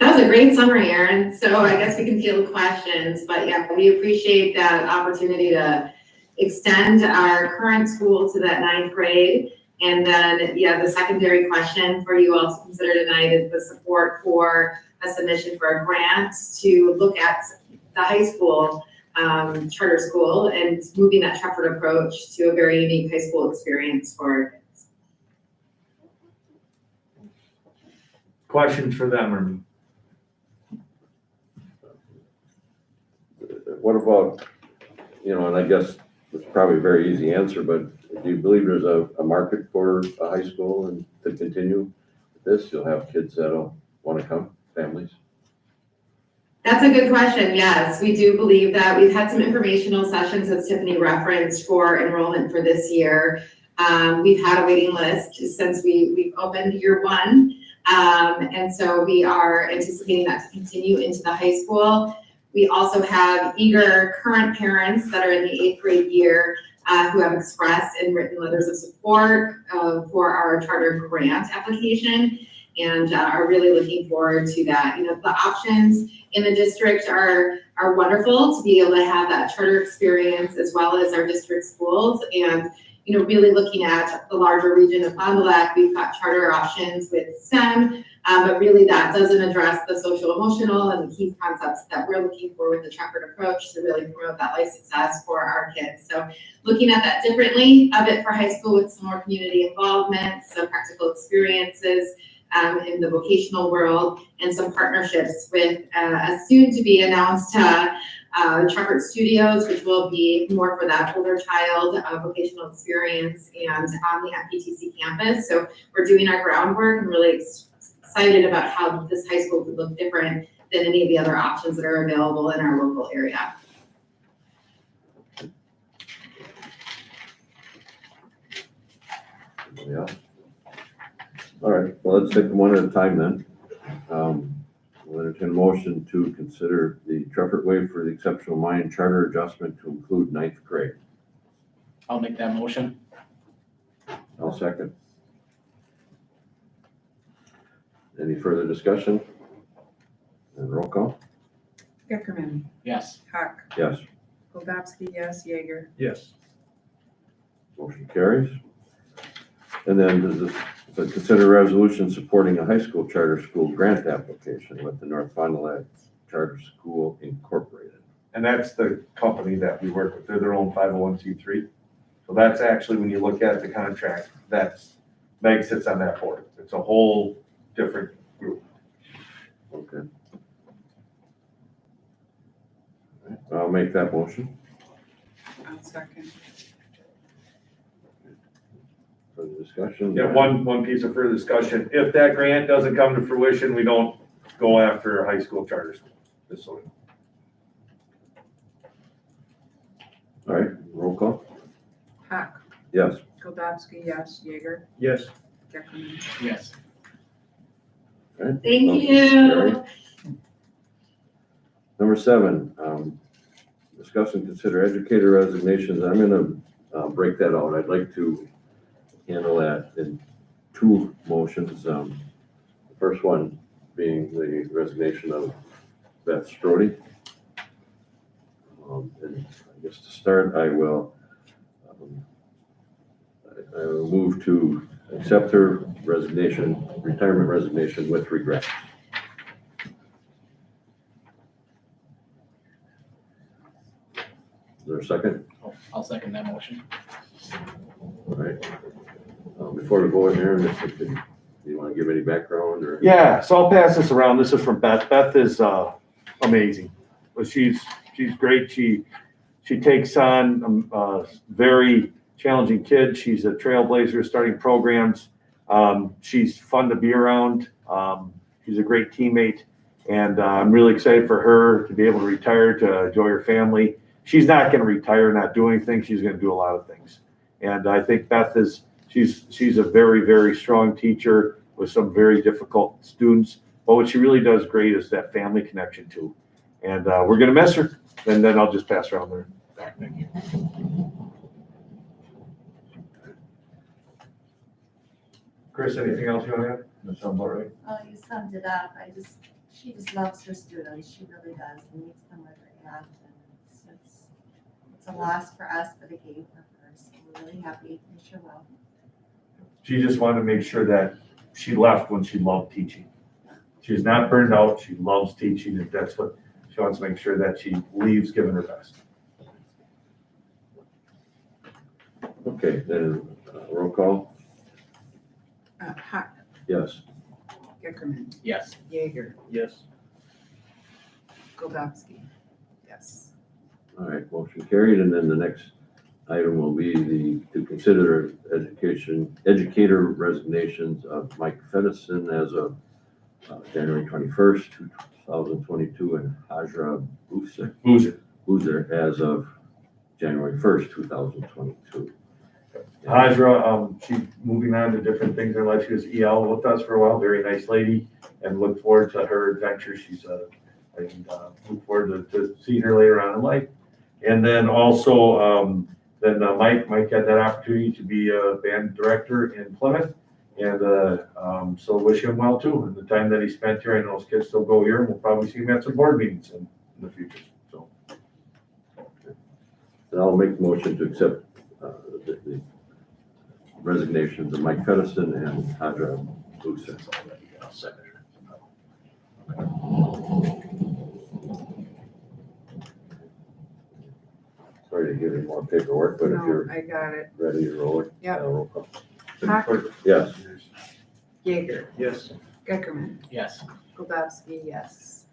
That was a great summary, Aaron. So I guess we can field questions, but yeah, we appreciate that opportunity to extend our current school to that 9th grade. And then, yeah, the secondary question for you all to consider tonight is the support for a submission for a grant to look at the high school charter school and moving that Trefford approach to a very unique high school experience for kids. Questions for them, or What about, and I guess it's probably a very easy answer, but do you believe there's a market for a high school and to continue this? You'll have kids that'll want to come, families? That's a good question. Yes, we do believe that. We've had some informational sessions, as Tiffany referenced, for enrollment for this year. We've had a waiting list since we've opened year 1. And so we are anticipating that to continue into the high school. We also have eager current parents that are in the 8th grade year who have expressed and written letters of support for our charter grant application and are really looking forward to that. The options in the district are wonderful to be able to have that charter experience as well as our district schools. And really looking at the larger region of Fond du Lac, we've got charter options with STEM, but really that doesn't address the social emotional and the key concepts that we're looking for with the Trefford approach to really promote that life success for our kids. So looking at that differently, a bit for high school with some more community involvement, some practical experiences in the vocational world, and some partnerships with a soon to be announced Trefford Studios, which will be more for that older child vocational experience and on the MPTC campus. So we're doing our groundwork and really excited about how this high school could look different than any of the other options that are available in our local area. Yeah. All right, well, let's take them one at a time then. We'll entertain a motion to consider the Trefford Way for the Exceptional Mind charter adjustment to include 9th grade. I'll make that motion. I'll second. Any further discussion? And roll call? Geckerman, Yes. Huck, Yes. Goldowski, yes, Jaeger. Yes. Motion carries. And then so consider resolution supporting a high school charter school grant application with the North Fond du Lac Charter School Incorporated. And that's the company that we work with. They're their own 501c3. So that's actually, when you look at the contract, Meg sits on that board. It's a whole different group. Okay. I'll make that motion. I'll second. Further discussion? Yeah, one piece of further discussion. If that grant doesn't come to fruition, we don't go after a high school charter school. Just so you know. All right, roll call? Huck, Yes. Goldowski, yes, Jaeger. Yes. Geckerman. Yes. All right. Thank Motion you. carried. Number 7, discuss and consider educator resignations. I'm gonna break that out. I'd like to handle that in 2 motions. The first one being the resignation of Beth Strode. And I guess to start, I will move to accept her resignation, retirement resignation with regret. Is there a second? I'll second that motion. All right. Before we go in there, do you want to give any background or? Yeah, so I'll pass this around. This is from Beth. Beth is amazing. But she's great. She takes on very challenging kids. She's a trailblazer starting programs. She's fun to be around. She's a great teammate. And I'm really excited for her to be able to retire, to enjoy her family. She's not going to retire, not do anything. She's going to do a lot of things. And I think Beth she's a very, very strong teacher with some very difficult students. But what she really does great is that family connection too. And we're going to miss her. And then I'll just pass around there. Back. Thank you. Chris, anything else you want to add? That sounds about right. Oh, you summed it up. She just loves her students. She really does. And meets them where they're at. And it's a loss for us, but a gain for her. So we're really happy. Wish her well. She just wanted to make sure that she left when she loved teaching. She's not burned out. She loves teaching. And that's what she wants to make sure that she leaves giving her best. Okay, then roll call. Hawk, Yes. Geckerman, Yes. Jaeger, Yes. Goldowski. Yes. All right, motion carried. And then the next item will be to consider educator resignations of Mike Fedison as of January 21st, 2022, and Hajra Boozer as of January 1st, 2022. Hajra, she's moving on to different things in life. She was EL with us for a while, very nice lady, and look forward to her adventure. I look forward to seeing her later on in life. And then also, Mike had that opportunity to be a band director in Plymouth. And so wish him well too. And the time that he spent here, I know his kids still go here, and we'll probably see him at some board meetings in the future. So. And I'll make the motion to accept the resignations of Mike Fedison and Hajra Boozer. Sorry to give you more paperwork, but if No, you're I got it. ready to roll it. Yep. Roll call. Hawk, Yes. Jaeger, Yes. Geckerman, Yes. Goldowski, yes.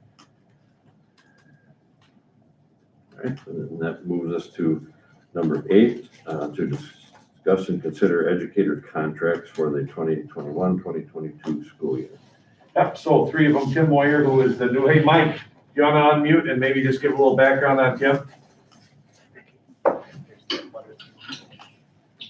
All right, and that moves us to number 8, to discuss and consider educator contracts for the 2021-2022 school year. Yep, so 3 of them, Tim Moyer, who is the new, hey, Mike, you want to unmute and maybe just give a little background on Tim?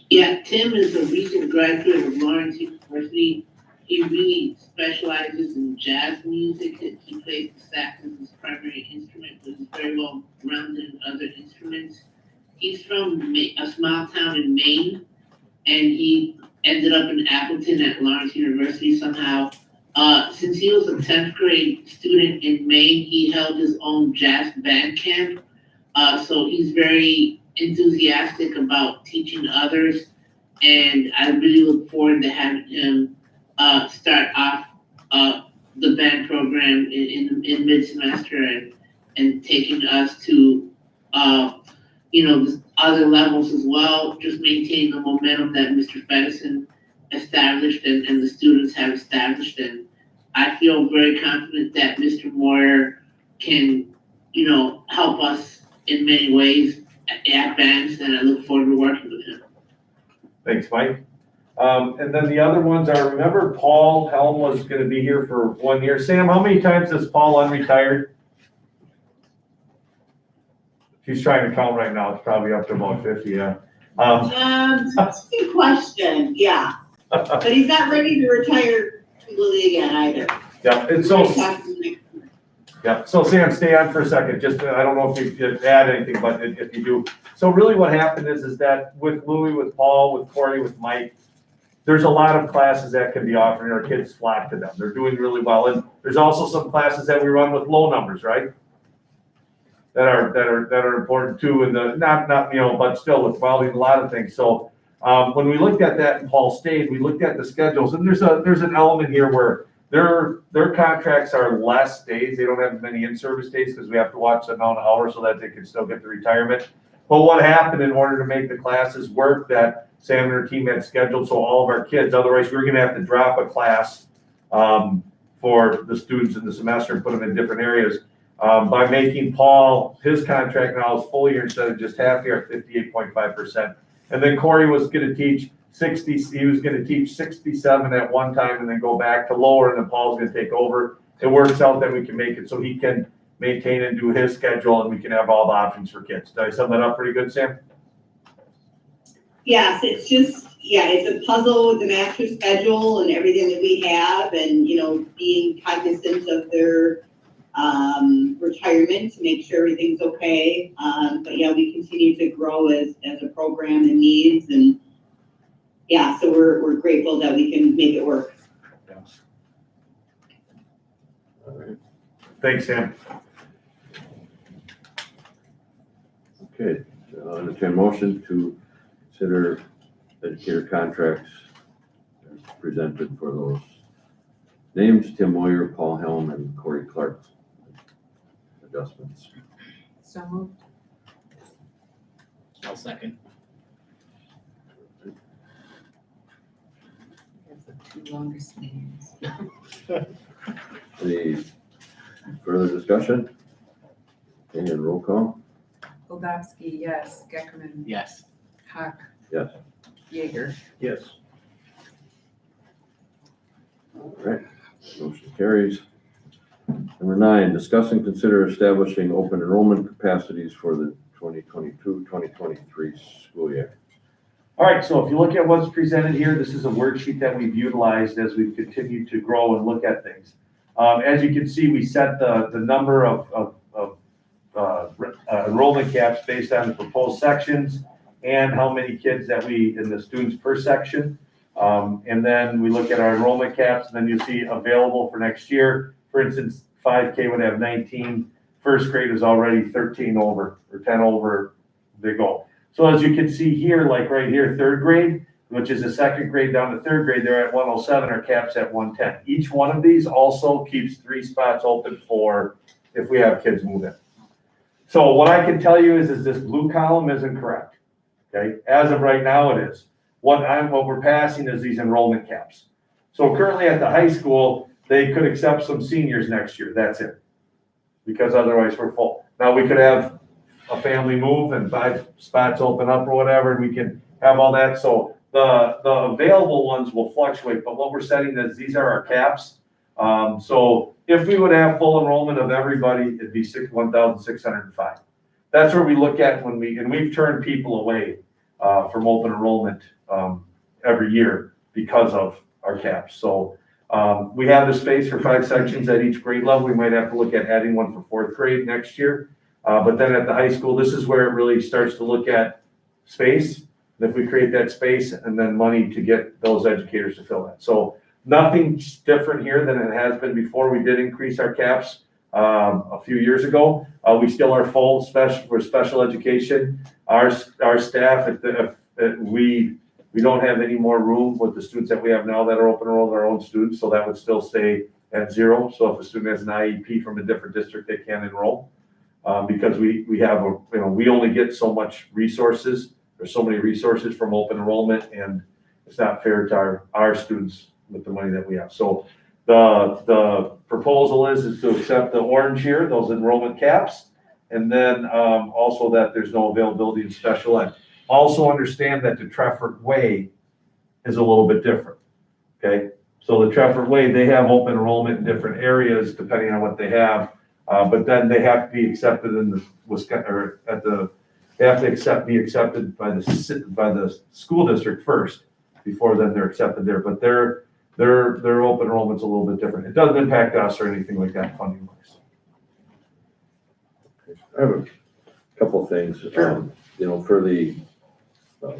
Yeah, Tim is a recent graduate of Lawrence University. He really specializes in jazz music. He plays the sax as his primary instrument, but is very well rounded in other instruments. He's from a small town in Maine, and he ended up in Appleton at Lawrence University somehow. Since he was a 10th grade student in Maine, he held his own jazz band camp. So he's very enthusiastic about teaching others, and I really look forward to having him start off the band program in mid-semester and taking us to other levels as well, just maintaining the momentum that Mr. Fedison established and the students have established. And I feel very confident that Mr. Moyer can, help us in many ways at bands, and I look forward to working with him. Thanks, Mike. And then the other ones are, remember Paul Helm was going to be here for 1 year. Sam, how many times has Paul unretired? She's trying to count right now. It's probably up to about 50, yeah. That's a good question, yeah. But he's not ready to retire completely again either. Yeah, and so Sam, stay on for a second. Just, I don't know if you could add anything, but if you do. So really what happened is that with Louis, with Paul, with Corey, with Mike, there's a lot of classes that can be offered, and our kids flock to them. They're doing really well. And there's also some classes that we run with low numbers, right? That are important too, and not, but still involving a lot of things. So when we looked at that in Paul State, we looked at the schedules, and there's an element here where their contracts are less days. They don't have as many in-service days because we have to watch the amount of hours so that they can still get the retirement. But what happened in order to make the classes work that Sam and her team had scheduled, so all of our kids, otherwise we were gonna have to drop a class for the students in the semester and put them in different areas. By making Paul, his contract now is full year instead of just half year at 58.5%. And then Corey was gonna teach 60, he was gonna teach 67 at one time and then go back to lower, and then Paul's gonna take over. It works out that we can make it so he can maintain and do his schedule, and we can have all the options for kids. Did I sum that up pretty good, Sam? Yes, it's just, it's a puzzle with the master schedule and everything that we have, and, being cognizant of their retirement to make sure everything's okay. But yeah, we continue to grow as a program and needs, and so we're grateful that we can make it work. All right. Thanks, Sam. Okay, entertain motion to consider educator contracts as presented for those names: Tim Moyer, Paul Helm, and Corey Clark. Adjustments. So moved. I'll second. That's the two longest names. Any further discussion? Okay, and roll call? Goldowski, yes. Geckerman. Yes. Hack. Yes. Jaeger. Yes. All right, motion carries. Number 9, discuss and consider establishing open enrollment capacities for the 2022-2023 school year. All right, so if you look at what's presented here, this is a worksheet that we've utilized as we've continued to grow and look at things. As you can see, we set the number of enrollment caps based on the proposed sections and how many kids that in the students per section. And then we look at our enrollment caps, and then you see available for next year. For instance, 5K would have 19. First grade is already 13 over or 10 over the goal. So as you can see here, like right here, third grade, which is the second grade down to third grade, they're at 107, our cap's at 110. Each one of these also keeps 3 spots open for if we have kids move in. So what I can tell you is this blue column isn't correct. Okay, as of right now it is. What we're passing is these enrollment caps. So currently at the high school, they could accept some seniors next year, that's it. Because otherwise we're full. Now we could have a family move and 5 spots open up or whatever, and we can have all that. So the available ones will fluctuate, but what we're setting is these are our caps. So if we would have full enrollment of everybody, it'd be 1,605. That's where we look at when we've turned people away from open enrollment every year because of our caps. So we have the space for 5 sections at each grade level. We might have to look at adding one for 4th grade next year. But then at the high school, this is where it really starts to look at space. If we create that space and then money to get those educators to fill that. So nothing different here than it has been before. We did increase our caps a few years ago. We still are full for special education. Our staff, we don't have any more room with the students that we have now that are open enrolled, our own students, so that would still stay at 0. So if a student has an IEP from a different district, they can't enroll because we have we only get so much resources. There's so many resources from open enrollment, and it's not fair to our students with the money that we have. So the proposal is to accept the orange here, those enrollment caps, and then also that there's no availability in special ed. Also understand that the Trefford Way is a little bit different, okay? So the Trefford Way, they have open enrollment in different areas depending on what they have, but then they have to be accepted in the they have to be accepted by the school district first before then they're accepted there. But their open enrollment's a little bit different. It doesn't impact us or anything like that funding wise. I have a couple of things. Sure. For the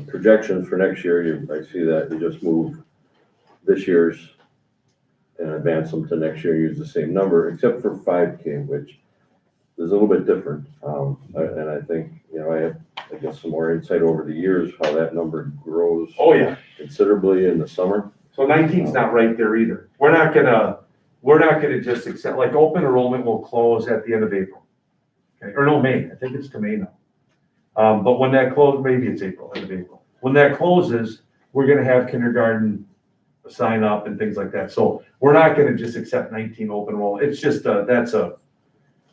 projections for next year, I see that you just moved this year's and advance them to next year, use the same number, except for 5K, which is a little bit different. And I think, I have, I guess, some more insight over the years, how that number grows. Oh, yeah. Considerably in the summer. So 19's not right there either. We're not gonna just accept, like, open enrollment will close at the end of April. Okay, or no, May, I think it's to May now. But when that maybe it's April, end of April. When that closes, we're gonna have kindergarten sign up and things like that. So we're not gonna just accept 19 open enrollment. It's just, that's an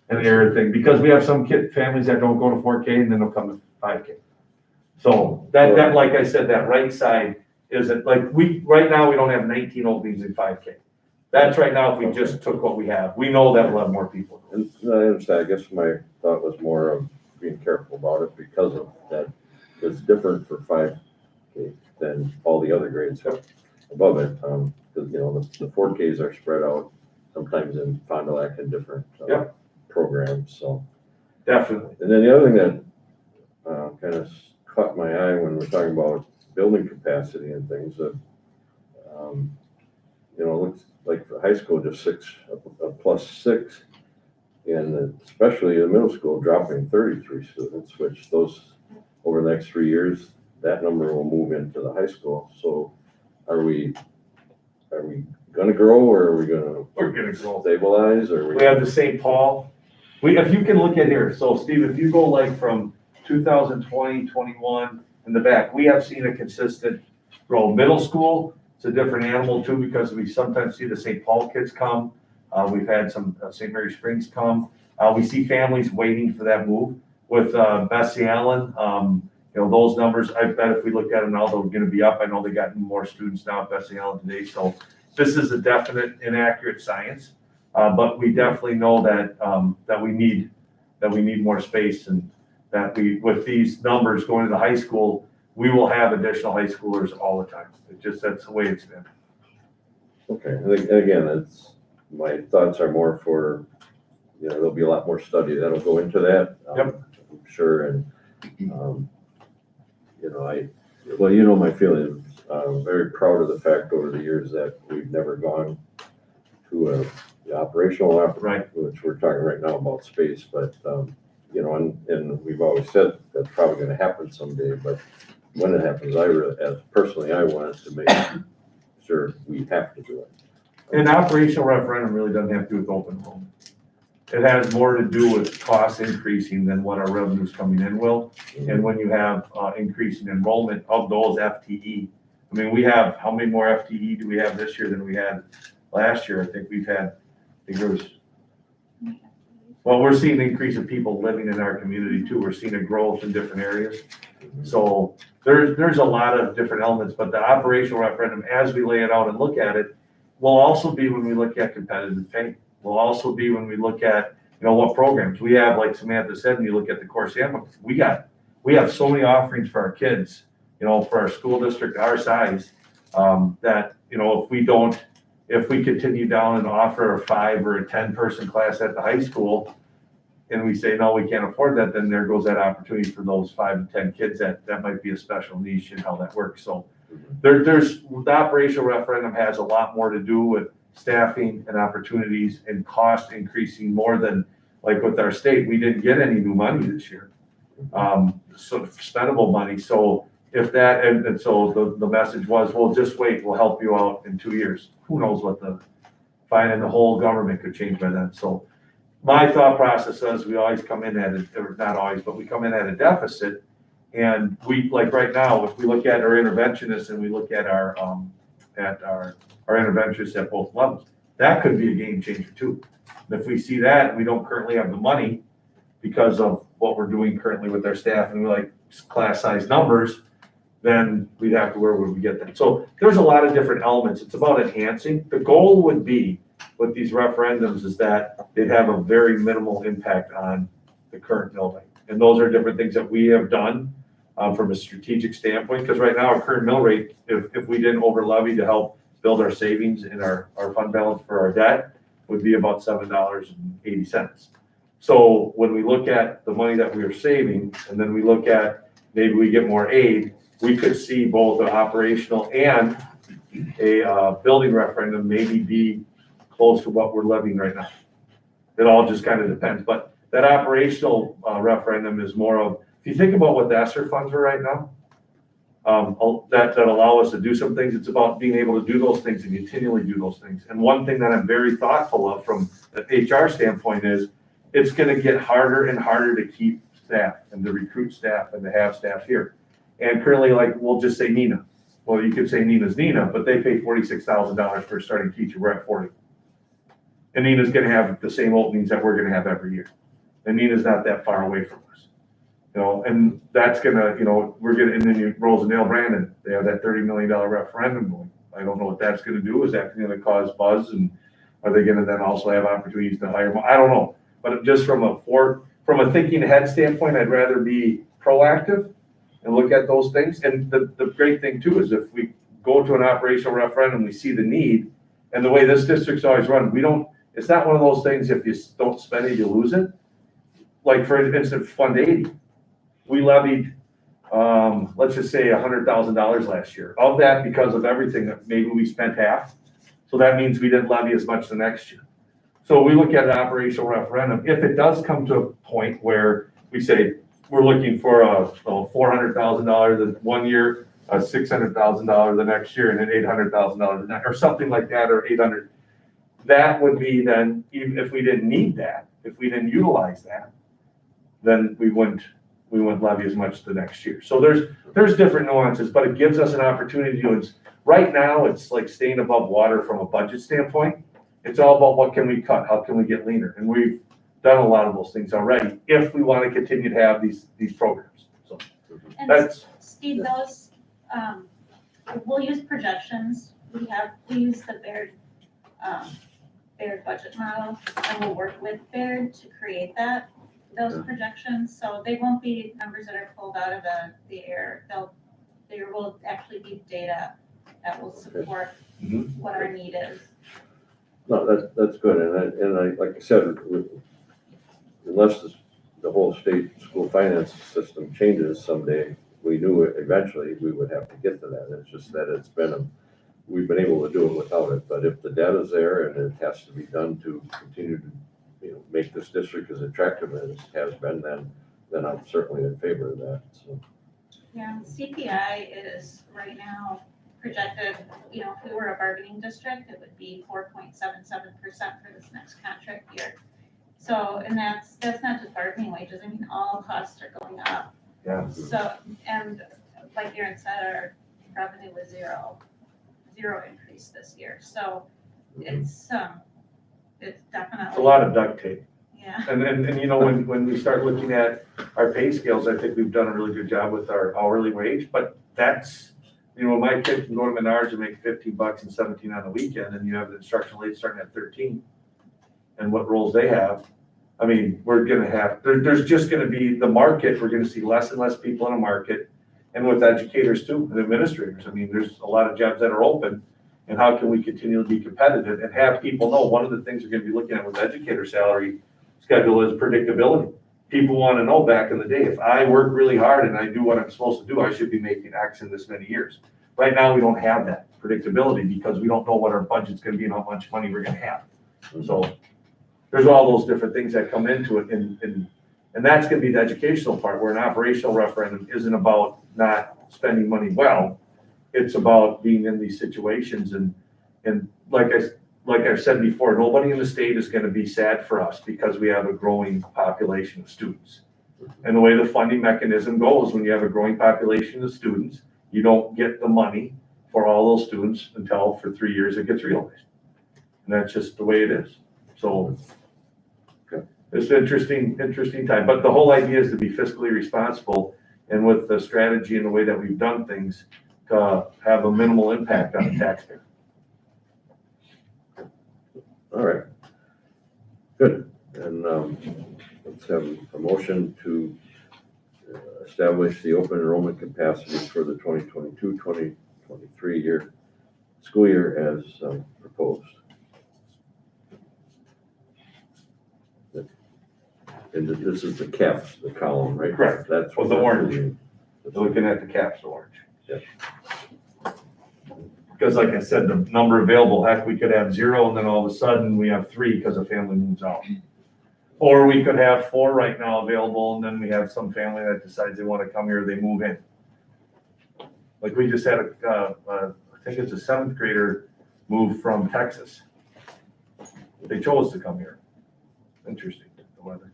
error thing, because we have some families that don't go to 4K and then they'll come to 5K. So that, like I said, that right side isn't, like, right now, we don't have 19 openings in 5K. That's right now if we just took what we have. We know that we'll have more people. And I understand, I guess my thought was more of being careful about it because of that. It's different for 5K than all the other grades above it. Because, the 4Ks are spread out sometimes in Fond du Lac in different programs, so. Definitely. And then the other thing that kind of caught my eye when we're talking about building capacity and things, that, it looks like for high school, just a +6, and especially the middle school dropping 33 students, which those, over the next 3 years, that number will move into the high school. So are we gonna grow, or are we gonna? We're gonna grow. Stabilize, or? We have the St. Paul. If you can look at here, so Steve, if you go like from 2020, 21 in the back, we have seen a consistent growth. Middle school, it's a different animal too, because we sometimes see the St. Paul kids come. We've had some St. Mary Springs come. We see families waiting for that move. With Bessie Allen, those numbers, I bet if we looked at them now, they're gonna be up. I know they got more students now at Bessie Allen today, so this is a definite inaccurate science. But we definitely know that we need more space, and that with these numbers going to the high school, we will have additional high schoolers all the time. That's the way it's been. Okay, and again, my thoughts are more for, there'll be a lot more study that'll go into that. Yep. I'm sure, and, my feelings. I'm very proud of the fact over the years that we've never gone to the operational, right, which we're talking right now about space, but, and we've always said that's probably gonna happen someday, but when it happens, I wanted to make sure we have to do it. An operational referendum really doesn't have to do with open enrollment. It has more to do with costs increasing than what our revenues coming in will. And when you have increasing enrollment of those FTE, I mean, we have, how many more FTE do we have this year than we had last year? I think there was, well, we're seeing an increase of people living in our community too. We're seeing a growth in different areas. So there's a lot of different elements, but the operational referendum, as we lay it out and look at it, will also be when we look at competitive pay. Will also be when we look at, what programs we have, like Samantha said, when you look at the course handbook, we have so many offerings for our kids, for our school district, our size, that, if we continue down and offer a 5 or a 10 person class at the high school, and we say, no, we can't afford that, then there goes that opportunity for those 5 to 10 kids that might be a special niche in how that works. So there's the operational referendum has a lot more to do with staffing and opportunities and cost increasing more than, like with our state, we didn't get any new money this year. So spendable money. So if that, and so the message was, well, just wait, we'll help you out in 2 years. Who knows what the whole government could change by then. So my thought process is we always come in or not always, but we come in at a deficit. And we, like right now, if we look at our interventionists and we look at our interventionists at both levels, that could be a game changer too. And if we see that and we don't currently have the money because of what we're doing currently with our staff and we like class size numbers, then we'd have to, where would we get that? So there's a lot of different elements. It's about enhancing. The goal would be with these referendums is that they'd have a very minimal impact on the current mill rate. And those are different things that we have done from a strategic standpoint, because right now our current mill rate, if we didn't over levy to help build our savings and our fund balance for our debt, would be about $7.80. So when we look at the money that we are saving, and then we look at maybe we get more aid, we could see both the operational and a building referendum maybe be close to what we're levying right now. It all just kind of depends, but that operational referendum is more of, if you think about what the ESSER funds are right now, that allow us to do some things, it's about being able to do those things and continually do those things. And one thing that I'm very thoughtful of from the HR standpoint is, it's gonna get harder and harder to keep staff and to recruit staff and to have staff here. And currently, like, we'll just say Nina. Well, you could say Nina's Nina, but they pay $46,000 for a starting teacher, we're at 40. And Nina's gonna have the same openings that we're gonna have every year. And Nina's not that far away from us. You know, and that's gonna, you know, we're gonna, and then Rose and Dale Brandon, they have that $30 million referendum going. I don't know what that's gonna do. Is that gonna cause buzz? And are they gonna then also have opportunities to hire more? I don't know. But just from a thinking ahead standpoint, I'd rather be proactive and look at those things. And the great thing too is, if we go to an operational referendum, we see the need, and the way this district's always run, it's not one of those things, if you don't spend it, you lose it. Like, for instance, Fund 80, we levied, let's just say $100,000 last year. Of that, because of everything, maybe we spent half. So that means we didn't levy as much the next year. So we look at an operational referendum. If it does come to a point where we say we're looking for a $400,000 the one year, a $600,000 the next year, and then $800,000 the next, or something like that, or 800, that would be then, even if we didn't need that, if we didn't utilize that, then we wouldn't levy as much the next year. So there's different nuances, but it gives us an opportunity to, right now, it's like staying above water from a budget standpoint. It's all about what can we cut, how can we get leaner, and we've done a lot of those things already if we want to continue to have these programs. So And that's, Steve, those, we'll use projections. We use the Baird budget model, and we'll work with Baird to create those projections. So they won't be numbers that are pulled out of the air. There will actually be data that will support what our need is. No, that's good, and I, like I said, unless the whole state school finance system changes someday, we knew eventually we would have to get to that. It's just that we've been able to do it without it, but if the data's there and it has to be done to continue to, make this district as attractive as it has been, then I'm certainly in favor of that, so. Yeah, CPI is right now projected, if we were a bargaining district, it would be 4.77% for this next contract year. So, and that's not just bargaining wages, I mean, all costs are going up. yeah. So, and like Aaron said, our revenue was zero increase this year, so it's definitely. It's a lot of duct tape. Yeah. And when we start looking at our pay scales, I think we've done a really good job with our hourly wage, but that's, my kid can go to Menards and make $15 and 17 on the weekend, and you have the instructional aid starting at 13. And what roles they have, I mean, we're gonna have, there's just gonna be the market, we're gonna see less and less people in a market, and with educators too, and administrators. I mean, there's a lot of jobs that are open, and how can we continue to be competitive and have people know, one of the things we're gonna be looking at with educator salary schedule is predictability. People wanna know back in the day, if I work really hard and I do what I'm supposed to do, I should be making X in this many years. Right now, we don't have that predictability because we don't know what our budget's gonna be and how much money we're gonna have. So there's all those different things that come into it, and that's gonna be the educational part, where an operational referendum isn't about not spending money well, it's about being in these situations, and like I've said before, nobody in the state is gonna be sad for us because we have a growing population of students. And the way the funding mechanism goes, when you have a growing population of students, you don't get the money for all those students until for 3 years it gets realized. And that's just the way it is. So it's an interesting time, but the whole idea is to be fiscally responsible, and with the strategy and the way that we've done things, to have a minimal impact on the taxpayer. All right, good, and let's have a motion to establish the open enrollment capacity for the 2022-2023 school year as proposed. And this is the caps, the column, right? Correct. That's Well, the orange. Looking at the caps, orange. Yep. Because like I said, the number available, heck, we could have 0 and then all of a sudden we have 3 because a family moves out. Or we could have 4 right now available and then we have some family that decides they want to come here, they move in. Like we just had I think it's a 7th grader move from Texas. They chose to come here. Interesting, the weather.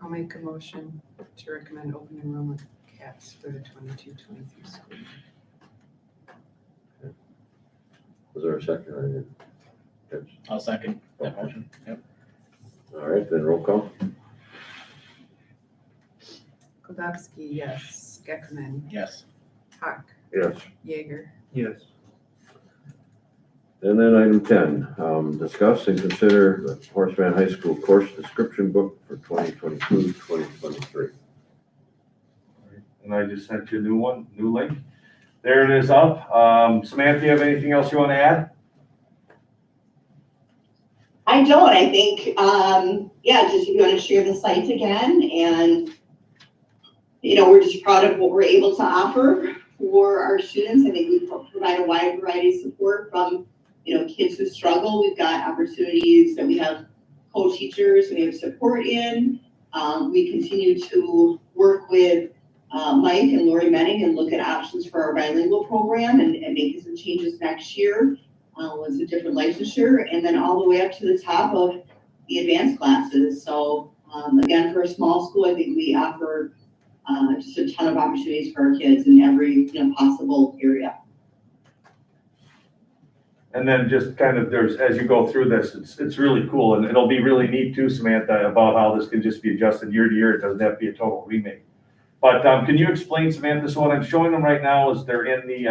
I'll make a motion to recommend open enrollment caps for the 22-23 school year. Was there a second? I didn't catch. I'll second that motion. Yep. All right, then roll call. Kowalski, yes. Geckman, Yes. Hawk, Yes. Jaeger. Yes. And then item 10, discuss and consider the Horseman High School course description book for 2022-2023. And I just sent you a new link. There it is up. Samantha, you have anything else you want to add? I don't, I think, just if you want to share the site again, and, we're just proud of what we're able to offer for our students. I think we provide a wide variety of support from, kids who struggle. We've got opportunities that we have co-teachers, we have support in. We continue to work with Mike and Lori Menning and look at options for our bilingual program and making some changes next year with a different licensure, and then all the way up to the top of the advanced classes. So again, for a small school, I think we offer just a ton of opportunities for our kids in every possible area. And then just kind of as you go through this, it's really cool, and it'll be really neat too, Samantha, about how this can just be adjusted year to year. It doesn't have to be a total remake. But can you explain, Samantha? So what I'm showing them right now is they're in the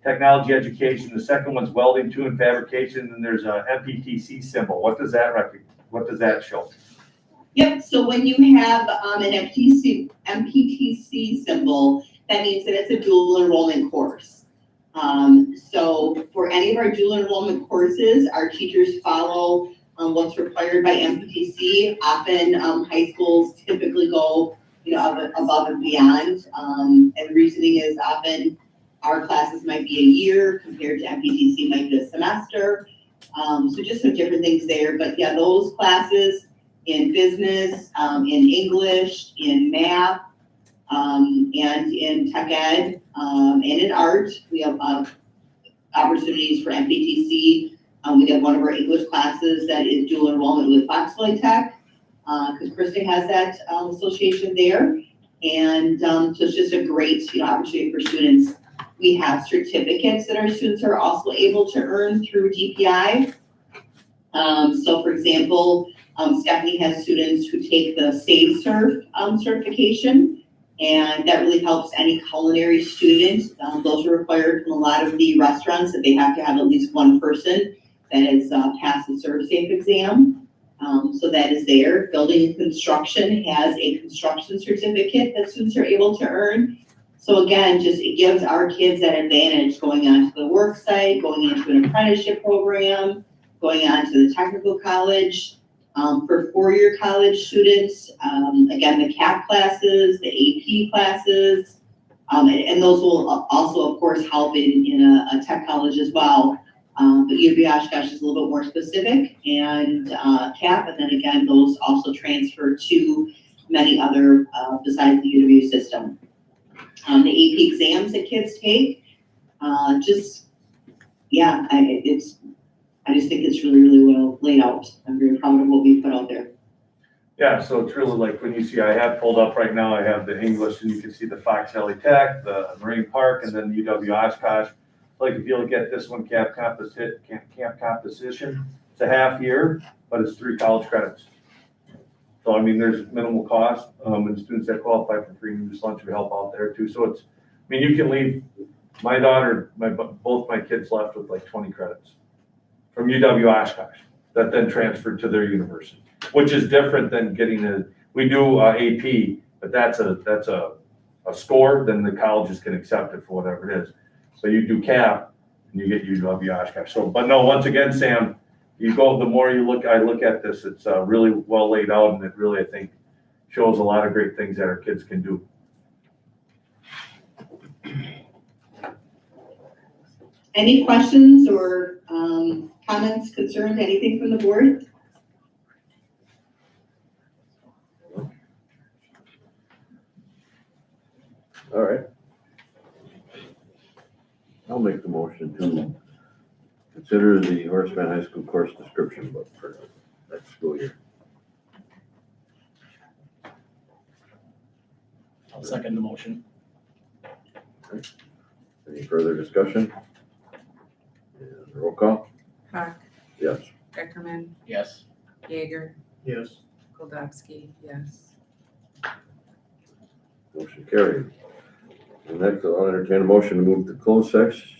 technology education. The second one's welding, tune, and fabrication, and there's a MPTC symbol. What does that show? Yep, so when you have an MPTC symbol, that means that it's a dual enrollment course. So for any of our dual enrollment courses, our teachers follow what's required by MPTC. Often high schools typically go above and beyond. And the reasoning is often our classes might be a year compared to MPTC might be a semester. So just some different things there. But yeah, those classes in business, in English, in math, and in tech ed, and in art, we have opportunities for MPTC. We have one of our English classes that is dual enrollment with Foxley Tech, because Krista has that association there. And so it's just a great opportunity for students. We have certificates that our students are also able to earn through DPI. So for example, Stephanie has students who take the Save Serve certification, and that really helps any culinary student. Those are required from a lot of the restaurants that they have to have at least one person that has passed the Serve Safe exam. So that is there. Building and construction has a construction certificate that students are able to earn. So again, it gives our kids that advantage going onto the work site, going into an apprenticeship program, going on to the technical college. For four-year college students, again, the CAP classes, the AP classes, and those will also, of course, help in a tech college as well. But UW Oshkosh is a little bit more specific, and CAP, and then again, those also transfer to many other besides the UW system. The AP exams that kids take, I just think it's really, really well laid out. I'm very proud of what we put out there. Yeah, so it's really like when you see, I have pulled up right now, I have the English, and you can see the Fox Valley Tech, the Marine Park, and then UW Oshkosh. Like if you look at this one, camp composition, it's a half year, but it's 3 college credits. So I mean, there's minimal cost, and students that qualify for free English lunch would help out there too. So it's, I mean, you can leave. My daughter, both my kids left with like 20 credits from UW Oshkosh that then transferred to their university, which is different than getting we do AP, but that's a score, then the colleges can accept it for whatever it is. So you do CAP and you get UW Oshkosh. So, but no, once again, Sam, the more I look at this, it's really well laid out, and it really, I think, shows a lot of great things that our kids can do. Any questions or, comments, concerns, anything from the board? All right. I'll make the motion to consider the Horseman High School course description book for next school year. I'll second the motion. Any further discussion? And roll call? Hawk, Yes. Beckerman, Yes. Jaeger, Yes. Goldowski, yes. Motion carried. And next, I'll entertain a motion to move to closed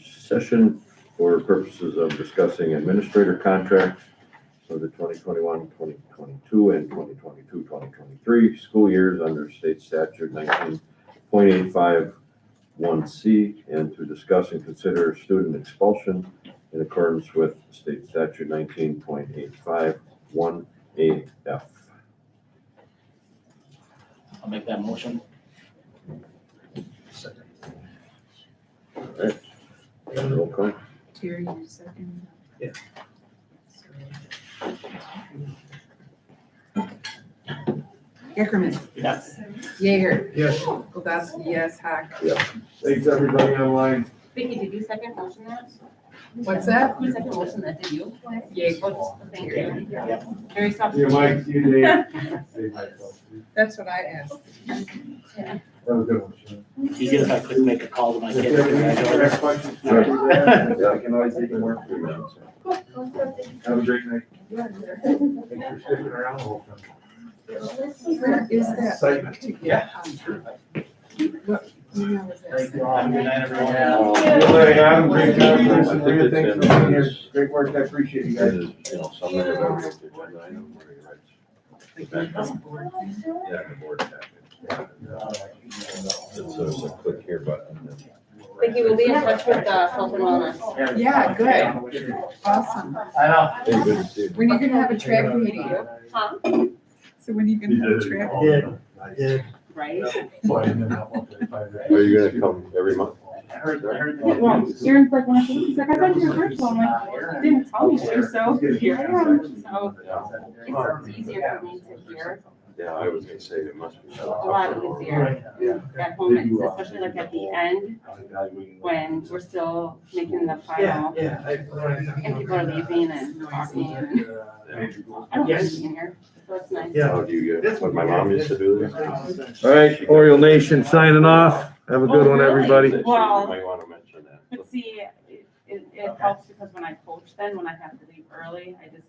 session for purposes of discussing administrator contracts for the 2021, 2022, and 2022, 2023 school years under state statute 19.851C, and to discuss and consider student expulsion in accordance with state statute 19.851AF. I'll make that motion. All right. And roll call? Terry, you second? Yeah. Beckerman, Yes. Jaeger, Yes. Goldowski, yes. Hawk. Thanks, everybody online. Vicky, did you second motion that? What's that? You second motion that, did you? Jaeger. Oh, thank you. Very soft. See you, Mike, see you, Dave. Say hi, Phil. That's what I asked. That was a good one, Sean. You get if I could make a call to my kids. Next question. Sure. I can always take them work. Have a great night. Thanks for sticking around the whole time. Where is that? Excitement. Yeah. What email is that? Thank you all. Good night, everyone. Good night, Adam. Great job, Chris and Leah. Thanks for being here. Great work. I appreciate you That guys. is, you know, some of the agenda item where he writes the background. Yeah, the board packet. It's a click here button. Vicky, we'll be in touch with health and wellness. Yeah, good. Awesome. I know. Hey, good to see you. When are you gonna have a track meeting? Huh? So when are you gonna have a track? Yeah. Right? Are you gonna come every month? I heard Well, Aaron's like, when I said, he's like, I thought you were virtual. I'm like, you didn't tell me to, so here I am. So it's easier for me to hear. Yeah, I was gonna say it must be. A lot easier. At home, it's especially like at the end, when we're still making the final. And people are leaving and talking. I don't like being here, so it's nice. How do you get, what my mom used to do this? All right, Oriole Nation signing off. Have a good one, everybody. You Well- might wanna mention that. But see, it helps because when I coach then, when I have to leave early, I just